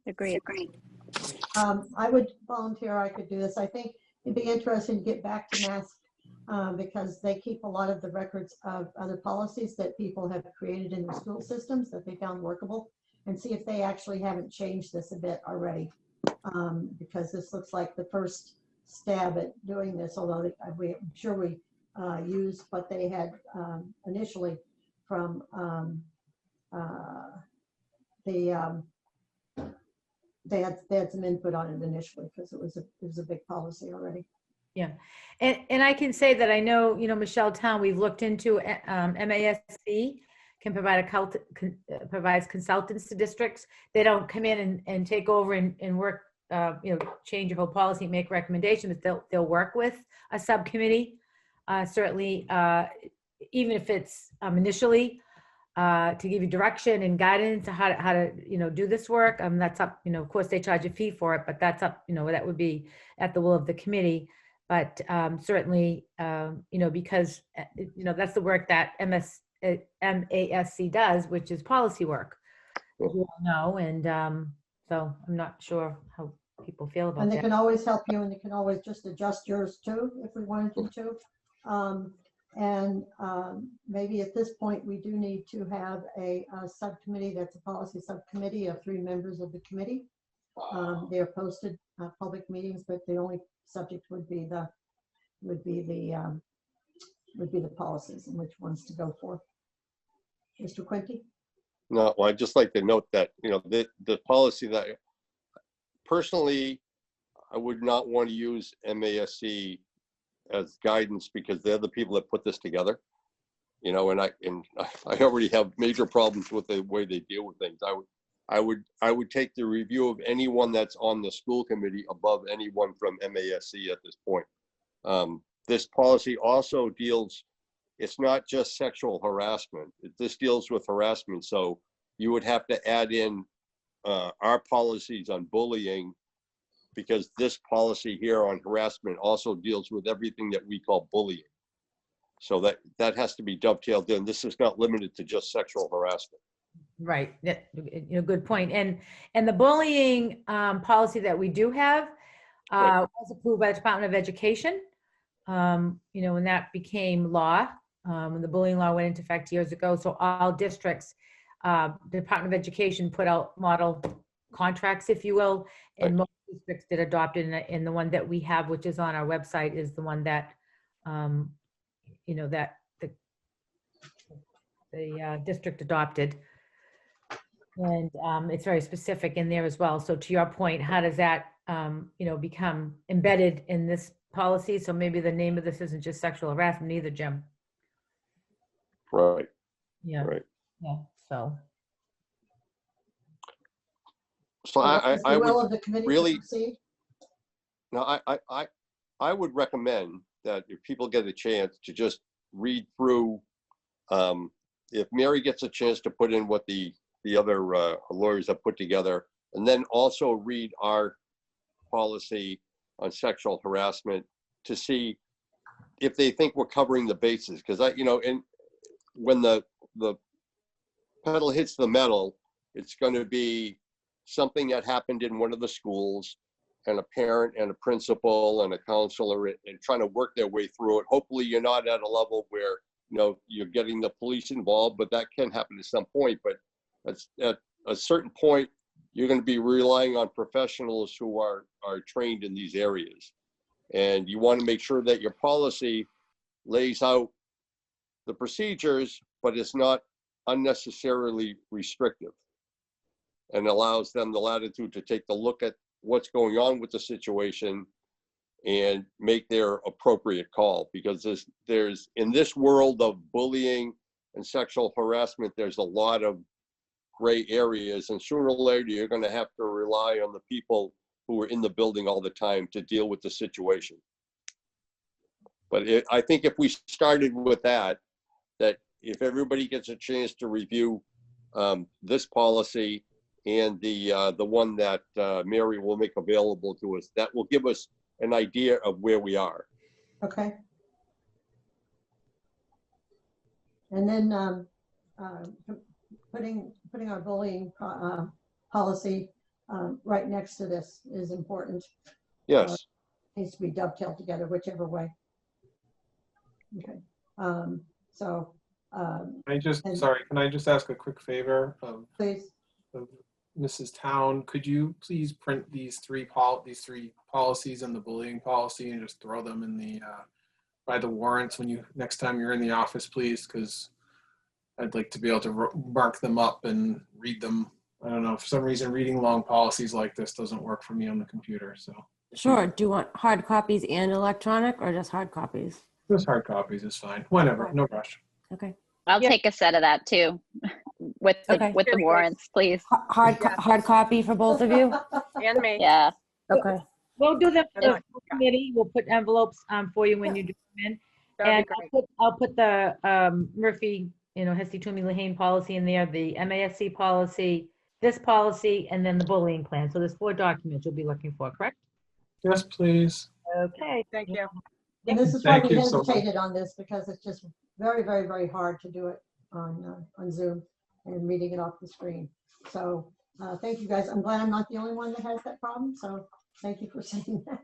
Agreed. I would volunteer, I could do this. I think it'd be interesting to get back to Mass because they keep a lot of the records of other policies that people have created in their school systems that they found workable, and see if they actually haven't changed this a bit already. Because this looks like the first stab at doing this, although I'm sure we used what they had initially from they had some input on it initially because it was a big policy already. Yeah, and I can say that I know, Michelle Town, we've looked into MASC can provide provides consultants to districts. They don't come in and take over and work, change your whole policy, make recommendations. They'll work with a subcommittee, certainly, even if it's initially to give you direction and guidance to how to do this work. That's up, of course they charge a fee for it, but that's up, that would be at the will of the committee. But certainly, because that's the work that MASC does, which is policy work, as you all know. And so I'm not sure how people feel about that. And they can always help you, and they can always just adjust yours too, if we wanted them to. Maybe at this point, we do need to have a subcommittee that's a policy subcommittee of 3 members of the committee. They are posted public meetings, but the only subject would be the policies and which ones to go for. Mr. Quinty? No, well, I'd just like to note that, the policy that personally, I would not want to use MASC as guidance because they're the people that put this together, and I already have major problems with the way they deal with things. I would take the review of anyone that's on the school committee above anyone from MASC at this point. This policy also deals, it's not just sexual harassment. This deals with harassment. So you would have to add in our policies on bullying, because this policy here on harassment also deals with everything that we call bullying. So that has to be dovetailed in. This is not limited to just sexual harassment. Right. Good point. And the bullying policy that we do have was approved by the Department of Education. When that became law, when the bullying law went into effect years ago. So all districts, the Department of Education put out model contracts, if you will, and most districts did adopt it. And the one that we have, which is on our website, is the one that, that the district adopted. And it's very specific in there as well. So to your point, how does that, become embedded in this policy? So maybe the name of this isn't just sexual harassment either, Jim. Right. Yeah. Right. Yeah. So I would really, proceed? no, I would recommend that if people get a chance to just read through, if Mary gets a chance to put in what the other lawyers have put together, and then also read our policy on sexual harassment to see if they think we're covering the bases. Because and when the pedal hits the metal, it's going to be something that happened in one of the schools, and a parent and a principal and a counselor and trying to work their way through it. Hopefully you're not at a level where you're getting the police involved, but that can happen at some point. But at a certain point, you're going to be relying on professionals who are trained in these areas. And you want to make sure that your policy lays out the procedures, but it's not unnecessarily restrictive and allows them the latitude to take a look at what's going on with the situation and make their appropriate call. Because there's in this world of bullying and sexual harassment, there's a lot of gray areas, and sooner or later you're going to have to rely on the people who are in the building all the time to deal with the situation. But I think if we started with that if everybody gets a chance to review this policy and the one that Mary will make available to us, that will give us an idea of where we are. Okay. And then putting our bullying policy right next to this is important. Yes. Needs to be dovetailed together, whichever way. Okay. So, Can I just ask a quick favor of please. Mrs. Town? Could you please print these three policies and the bullying policy and just throw them in the by the warrants when next time you're in the office, please, because I'd like to be able to mark them up and read them. I don't know, for some reason reading long policies like this doesn't work for me on the computer. So sure. Do you want hard copies and electronic, or just hard copies? just hard copies is fine. Whenever, no rush. Okay. I'll take a set of that too, with the Okay. with the warrants, please. Hard copy for both of you. And me. Yeah. Okay. We'll do them I'm not- committee. We'll put envelopes for you when you do them in. That'd be And great. I'll put the Murphy, Hesty Toomey Lehane policy in there, the MASC policy, this policy, and then the bullying plan. So there's 4 documents you'll be looking for, correct? Yes, please. Okay. Thank you. And this is why Thank we you so much. hesitated on this, because it's just very, very, very hard to do it on Zoom and reading it off the screen. So thank you guys. I'm glad I'm not the only one that has that problem. So thank you for saying that.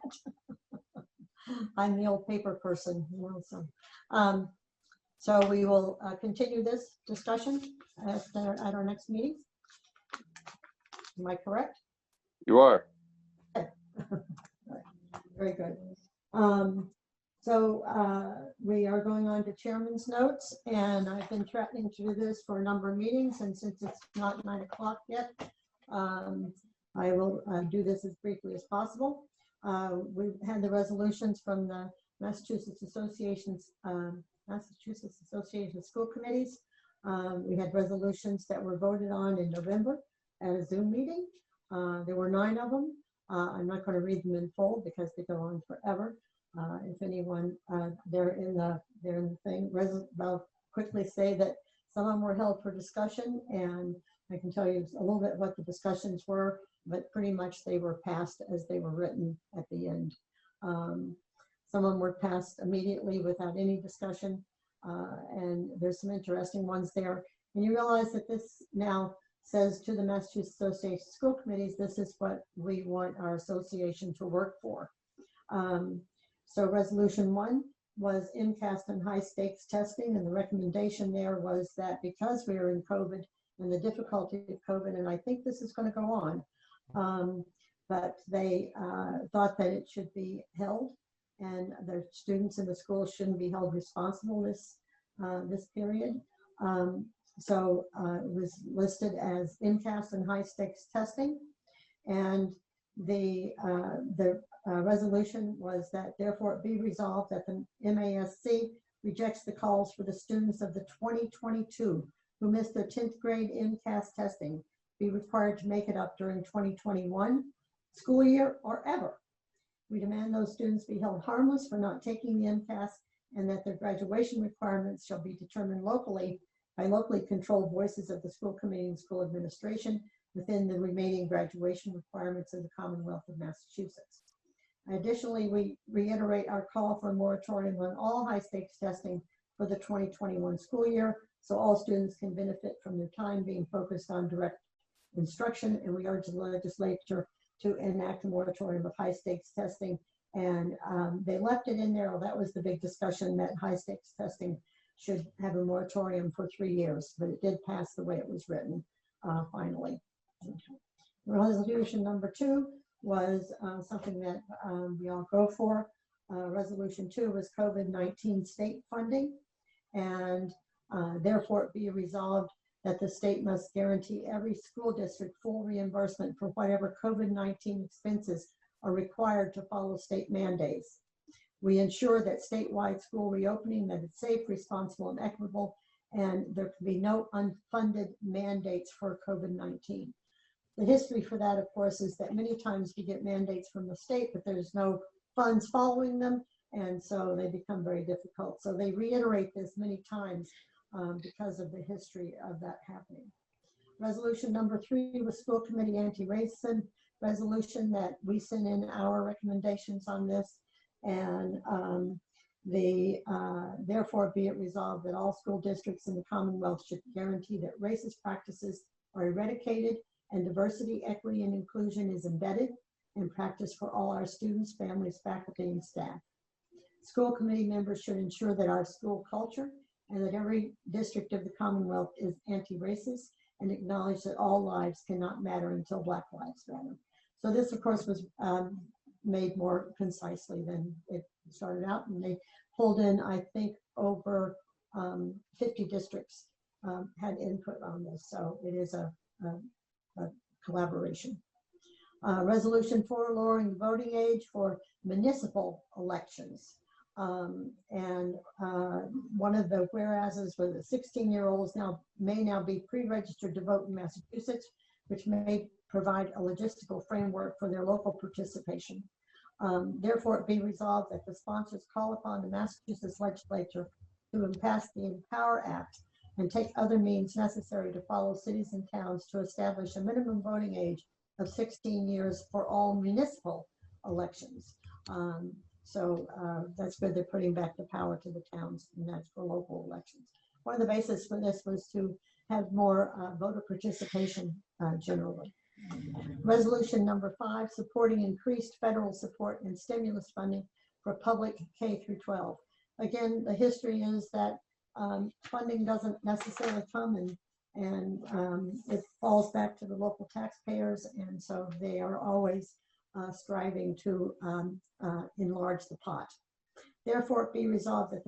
I'm the old paper person, so we will continue this discussion at our next meeting. Am I correct? You are. Very good. So we are going on to chairman's notes, and I've been threatening to do this for a number of meetings, and since it's not 9 o'clock yet, I will do this as briefly as possible. We've had the resolutions from the Massachusetts Association of School Committees. We had resolutions that were voted on in November at a Zoom meeting. There were 9 of them. I'm not going to read them in full because they go on forever. If anyone, they're in the thing. I'll quickly say that some of them were held for discussion, and I can tell you a little bit what the discussions were, but pretty much they were passed as they were written at the end. Some of them were passed immediately without any discussion, and there's some interesting ones there. And you realize that this now says to the Massachusetts Association of School Committees, this is what we want our association to work for. So resolution 1 was MCAS and high stakes testing, and the recommendation there was that because we are in COVID and the difficulty of COVID, and I think this is going to go on, but they thought that it should be held, and the students in the schools shouldn't be held responsible this period. So it was listed as MCAS and high stakes testing, and the resolution was that therefore it be resolved that the MASC rejects the calls for the students of the 2022 who missed their 10th grade MCAS testing be required to make it up during 2021 school year or ever. We demand those students be held harmless for not taking the MCAS, and that their graduation requirements shall be determined locally by locally controlled voices of the school committee and school administration within the remaining graduation requirements of the Commonwealth of Massachusetts. Additionally, we reiterate our call for a moratorium on all high stakes testing for the 2021 school year, so all students can benefit from their time being focused on direct instruction, and we urge the legislature to enact a moratorium of high stakes testing. And they left it in there. Well, that was the big discussion, that high stakes testing should have a moratorium for 3 years, but it did pass the way it was written finally. Resolution number 2 was something that we all go for. Resolution 2 was COVID-19 state funding, and therefore it be resolved that the state must guarantee every school district full reimbursement for whatever COVID-19 expenses are required to follow state mandates. We ensure that statewide school reopening, that it's safe, responsible, and equitable, and there can be no unfunded mandates for COVID-19. The history for that, of course, is that many times we get mandates from the state, but there's no funds following them, and so they become very difficult. So they reiterate this many times because of the history of that happening. Resolution number 3 was school committee anti-racism resolution that we sent in our recommendations on this, and therefore be it resolved that all school districts in the Commonwealth should guarantee that racist practices are eradicated and diversity, equity, and inclusion is embedded and practiced for all our students, families, faculty, and staff. School committee members should ensure that our school culture and that every district of the Commonwealth is anti-racist and acknowledge that all lives cannot matter until Black lives matter. So this, of course, was made more concisely than it started out, and they pulled in, I think, over 50 districts had input on this. So it is a collaboration. Resolution 4, lowering the voting age for municipal elections. One of the whereases was that 16-year-olds may now be pre-registered to vote in Massachusetts, which may provide a logistical framework for their local participation. Therefore, it be resolved that the sponsors call upon the Massachusetts legislature to pass the Empower Act and take other means necessary to follow cities and towns to establish a minimum voting age of 16 years for all municipal elections. That's good. They're putting back the power to the towns, and that's for local elections. One of the bases for this was to have more voter participation generally. Resolution number 5, supporting increased federal support and stimulus funding for public K through 12. Again, the history is that funding doesn't necessarily come, and it falls back to the local taxpayers, and so they are always striving to enlarge the pot. Therefore, it be resolved that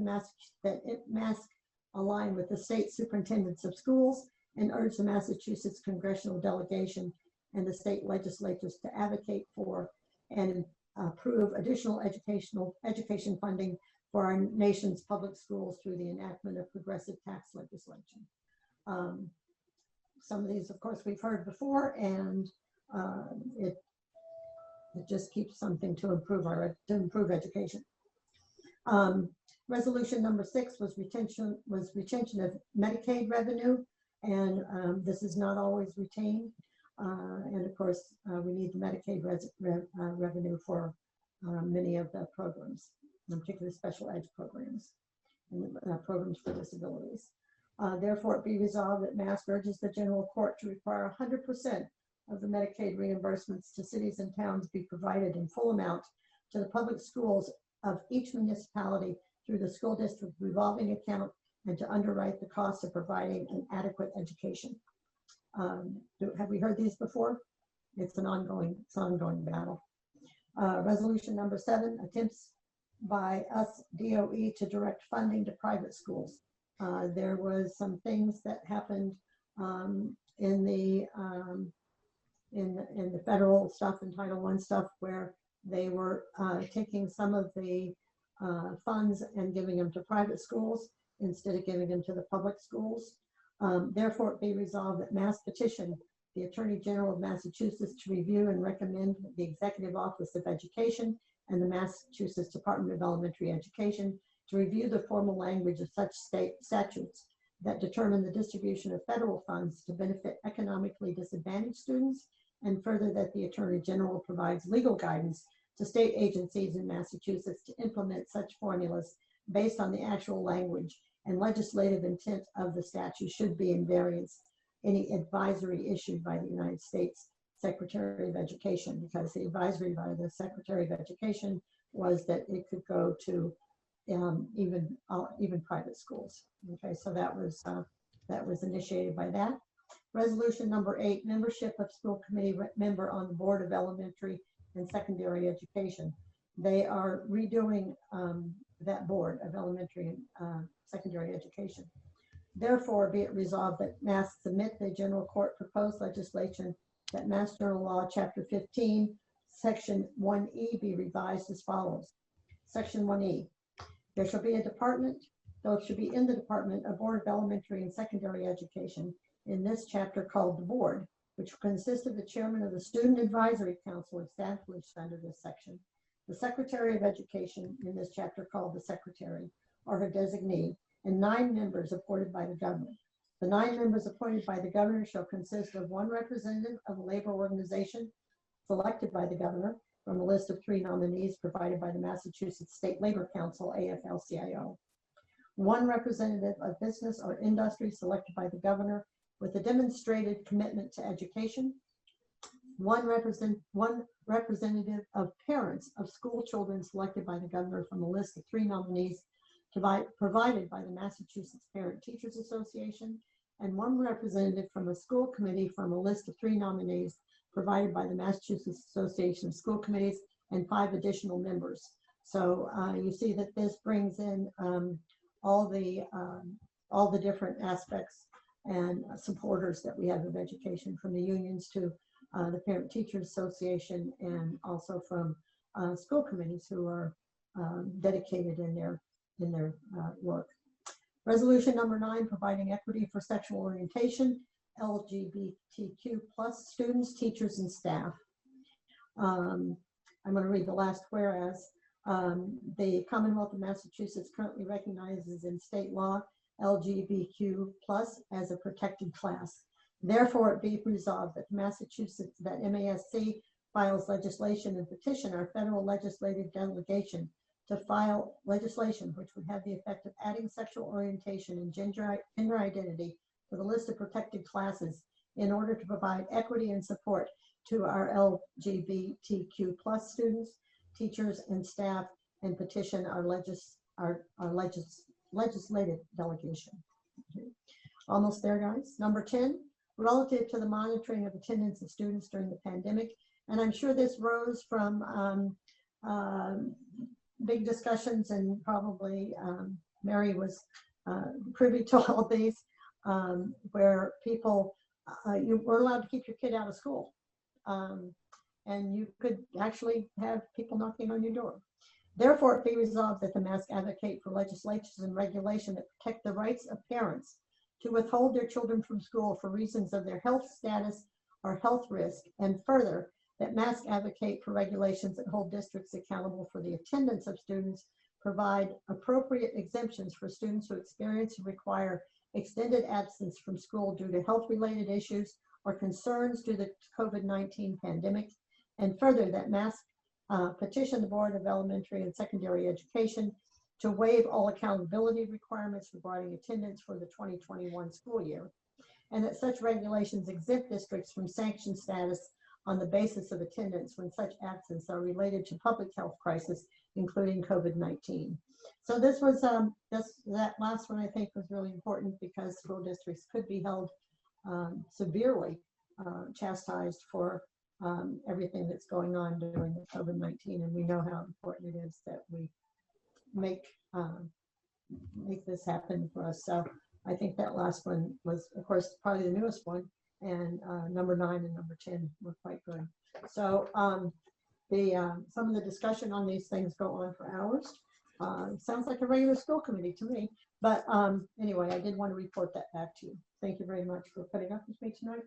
MASC align with the state superintendents of schools and urge the Massachusetts congressional delegation and the state legislatures to advocate for and approve additional education funding for our nation's public schools through the enactment of progressive tax legislation. Some of these, of course, we've heard before, and it just keeps something to improve education. Resolution number 6 was retention of Medicaid revenue, and this is not always retained. And of course, we need the Medicaid revenue for many of the programs, particularly special ed programs and programs for disabilities. Therefore, it be resolved that MASC urges the general court to require 100% of the Medicaid reimbursements to cities and towns be provided in full amount to the public schools of each municipality through the school district revolving account, and to underwrite the cost of providing an adequate education. Have we heard these before? It's an ongoing battle. Resolution number 7, attempts by us DOE to direct funding to private schools. There was some things that happened in the federal stuff and Title I stuff where they were taking some of the funds and giving them to private schools instead of giving them to the public schools. Therefore, it be resolved that MASC petition the Attorney General of Massachusetts to review and recommend the Executive Office of Education and the Massachusetts Department of Elementary Education to review the formal language of such state statutes that determine the distribution of federal funds to benefit economically disadvantaged students, and further that the Attorney General provides legal guidance to state agencies in Massachusetts to implement such formulas based on the actual language and legislative intent of the statute should be in variance any advisory issued by the United States Secretary of Education, because the advisory by the Secretary of Education was that it could go to even private schools. Okay, so that was initiated by that. Resolution number 8, membership of school committee member on the Board of Elementary and Secondary Education. They are redoing that Board of Elementary and Secondary Education. Therefore, be it resolved that MASC submit the general court proposed legislation that Mass General Law, Chapter 15, Section 1E be revised as follows. Section 1E, there shall be a department, though it should be in the department, a Board of Elementary and Secondary Education in this chapter called the Board, which will consist of the chairman of the Student Advisory Council established under this section, the Secretary of Education in this chapter called the Secretary or her designee, and 9 members appointed by the governor. The 9 members appointed by the governor shall consist of 1 representative of a labor organization selected by the governor from a list of 3 nominees provided by the Massachusetts State Labor Council, AFL-CIO. 1 representative of business or industry selected by the governor with a demonstrated commitment to education. one representative of parents of school children selected by the governor from a list of 3 nominees provided by the Massachusetts Parent Teachers Association, and 1 representative from a school committee from a list of 3 nominees provided by the Massachusetts Association of School Committees, and 5 additional members. So you see that this brings in all the different aspects and supporters that we have of education, from the unions to the Parent Teachers Association, and also from school committees who are dedicated in their work. Resolution number 9, providing equity for sexual orientation, LGBTQ+ students, teachers, and staff. I'm going to read the last whereas. The Commonwealth of Massachusetts currently recognizes in state law LGBTQ+ as a protected class. Therefore, it be resolved that MASC files legislation and petition our federal legislative delegation to file legislation which would have the effect of adding sexual orientation and gender identity to the list of protected classes in order to provide equity and support to our LGBTQ+ students, teachers, and staff, and petition our legislative delegation. Okay. Almost there, guys. Number 10, relative to the monitoring of attendance of students during the pandemic. And I'm sure this rose from big discussions, and probably Mary was privy to all these, where people, you were allowed to keep your kid out of school. And you could actually have people knocking on your door. Therefore, it be resolved that the Mass advocate for legislation and regulation that protect the rights of parents to withhold their children from school for reasons of their health status or health risk, and further, that Mass advocate for regulations that hold districts accountable for the attendance of students, provide appropriate exemptions for students who experience and require extended absence from school due to health-related issues or concerns due to the COVID-19 pandemic, and further, that Mass petition the Board of Elementary and Secondary Education to waive all accountability requirements regarding attendance for the 2021 school year, and that such regulations exempt districts from sanction status on the basis of attendance when such absence are related to public health crisis, including COVID-19. So this was, that last one I think was really important, because school districts could be held severely chastised for everything that's going on during the COVID-19, and we know how important it is that we make this happen for us. So I think that last one was, of course, probably the newest one, and number 9 and number 10 were quite good. So some of the discussion on these things go on for hours. Sounds like a regular school committee to me, but anyway, I did want to report that back to you. Thank you very much for putting up with me tonight.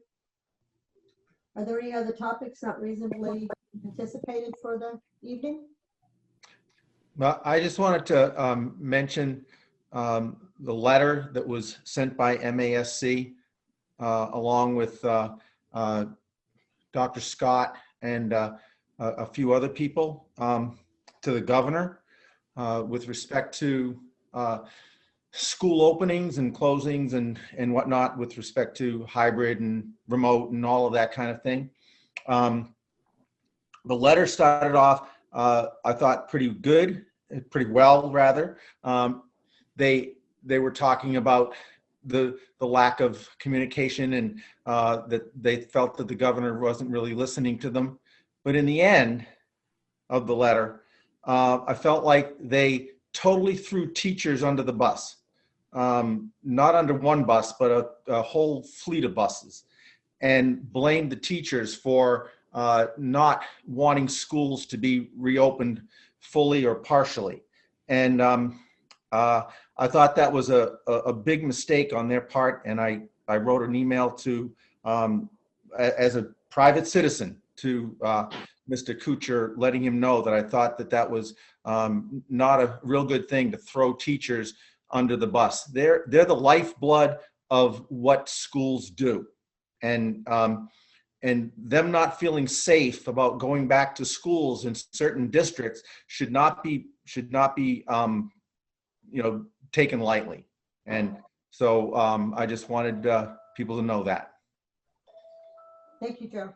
Are there any other topics not reasonably anticipated for the evening? Well, I just wanted to mention the letter that was sent by MASC along with Dr. Scott and a few other people to the governor with respect to school openings and closings and whatnot, with respect to hybrid and remote and all of that kind of thing. The letter started off, I thought, pretty good, pretty well, rather. They were talking about the lack of communication, and that they felt that the governor wasn't really listening to them. But in the end of the letter, I felt like they totally threw teachers under the bus. Not under one bus, but a whole fleet of buses, and blamed the teachers for not wanting schools to be reopened fully or partially. And I thought that was a big mistake on their part, and I wrote an email to, as a private citizen, to Mr. Kuchar, letting him know that I thought that was not a real good thing to throw teachers under the bus. They're the lifeblood of what schools do, and them not feeling safe about going back to schools in certain districts should not be taken lightly. And so I just wanted people to know that. Thank you, Joe.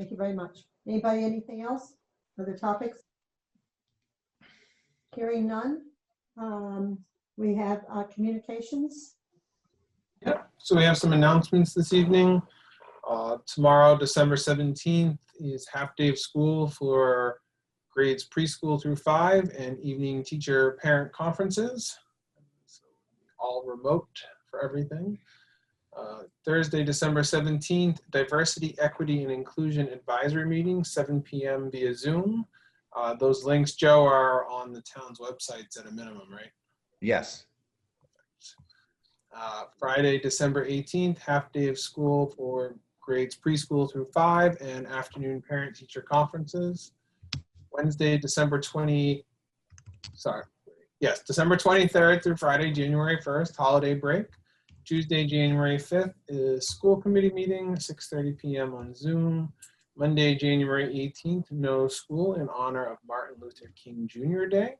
Thank you very much. Anybody, anything else? Other topics? Hearing none. We have communications. Yep. So we have some announcements this evening. Tomorrow, December 17th, is half day of school for grades preschool through 5 and evening teacher parent conferences. So all remote for everything. Thursday, December 17th, Diversity, Equity, and Inclusion Advisory Meeting, 7 p.m. via Zoom. Those links, Joe, are on the town's websites at a minimum, right? Yes. Friday, December 18th, half day of school for grades preschool through 5 and afternoon parent-teacher conferences. Wednesday, December 23rd through Friday, January 1st, holiday break. Tuesday, January 5th is school committee meeting, 6:30 p.m. on Zoom. Monday, January 18th, no school in honor of Martin Luther King Jr. Day.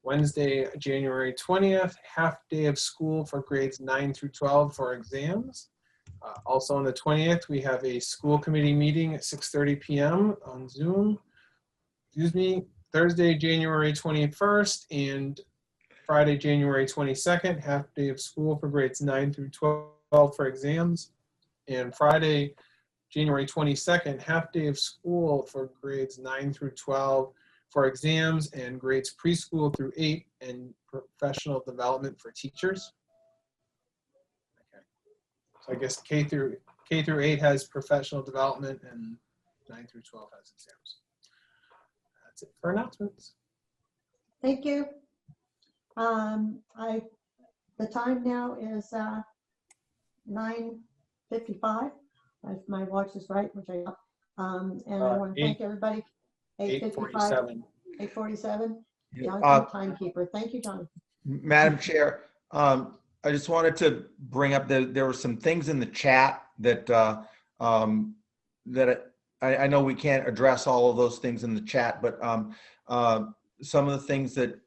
Wednesday, January 20th, half day of school for grades 9 through 12 for exams. Also on the 20th, we have a school committee meeting at 6:30 p.m. on Zoom. Thursday, January 21st and Friday, January 22nd, half day of school for grades 9 through 12 for exams. And Friday, January 22nd, half day of school for grades 9 through 12 for exams and grades preschool through 8 and professional development for teachers. Okay. So I guess K through 8 has professional development and 9 through 12 has exams. That's it for announcements. Thank you. The time now is 9:55, if my watch is right, which I and I want to thank everybody. 8:55, 8:47. Jonathan, timekeeper. Thank you, Jonathan. Madam Chair, I just wanted to bring up there were some things in the chat that I know we can't address all of those things in the chat, but some of the things that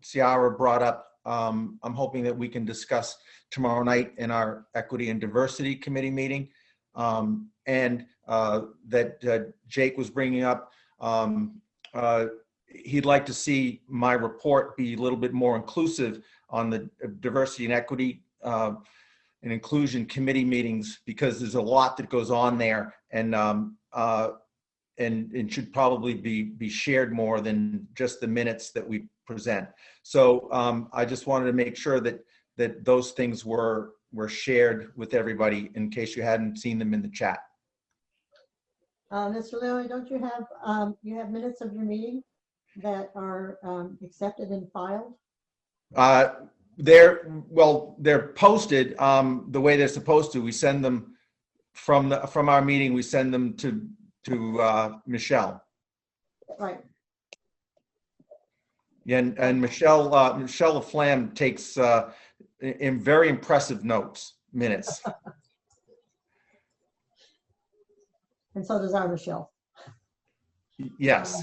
Ciara brought up, I'm hoping that we can discuss tomorrow night in our Equity and Diversity Committee meeting, and that Jake was bringing up. He'd like to see my report be a little bit more inclusive on the Diversity and Equity and Inclusion Committee meetings, because there's a lot that goes on there, and should probably be shared more than just the minutes that we present. So I just wanted to make sure that those things were shared with everybody in case you hadn't seen them in the chat. Mr. Leone, don't you have minutes of your meeting that are accepted and filed? They're posted the way they're supposed to. We send them from our meeting. We send them to Michelle. Right. Yeah, and Michelle LaFlamme takes in very impressive minutes. And so does our Michelle. Yes.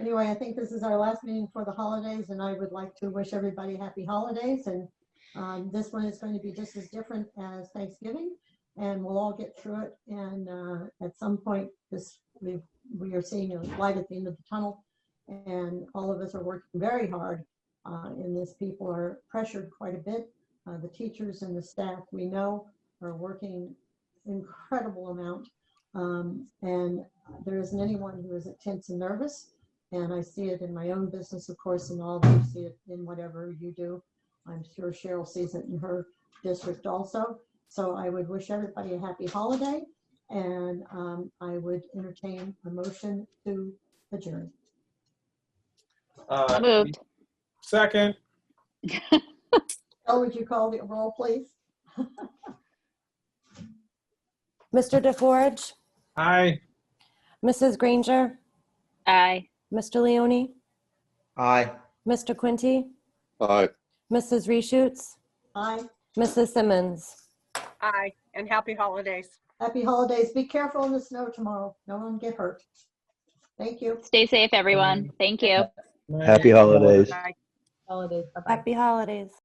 Anyway, I think this is our last meeting for the holidays, and I would like to wish everybody happy holidays. And this one is going to be just as different as Thanksgiving, and we'll all get through it. And at some point, we are seeing a light at the end of the tunnel, and all of us are working very hard in this. People are pressured quite a bit. The teachers and the staff, we know, are working incredible amount. And there isn't anyone who isn't tense and nervous. And I see it in my own business, of course, and all of you see it in whatever you do. I'm sure Cheryl sees it in her district also. So I would wish everybody a happy holiday, and I would entertain a motion to adjourn. Moved. Second. Would you call the roll, please? Mr. DeForge? Aye. Mrs. Granger? Aye. Mr. Leone? Aye. Mr. Quinty? Aye. Mrs. Reshoots? Aye. Mrs. Simmons? Aye, and happy holidays. Happy holidays. Be careful in the snow tomorrow. No one get hurt. Thank you. Stay safe, everyone. Thank you. Happy holidays. Holidays. Bye-bye. Happy holidays.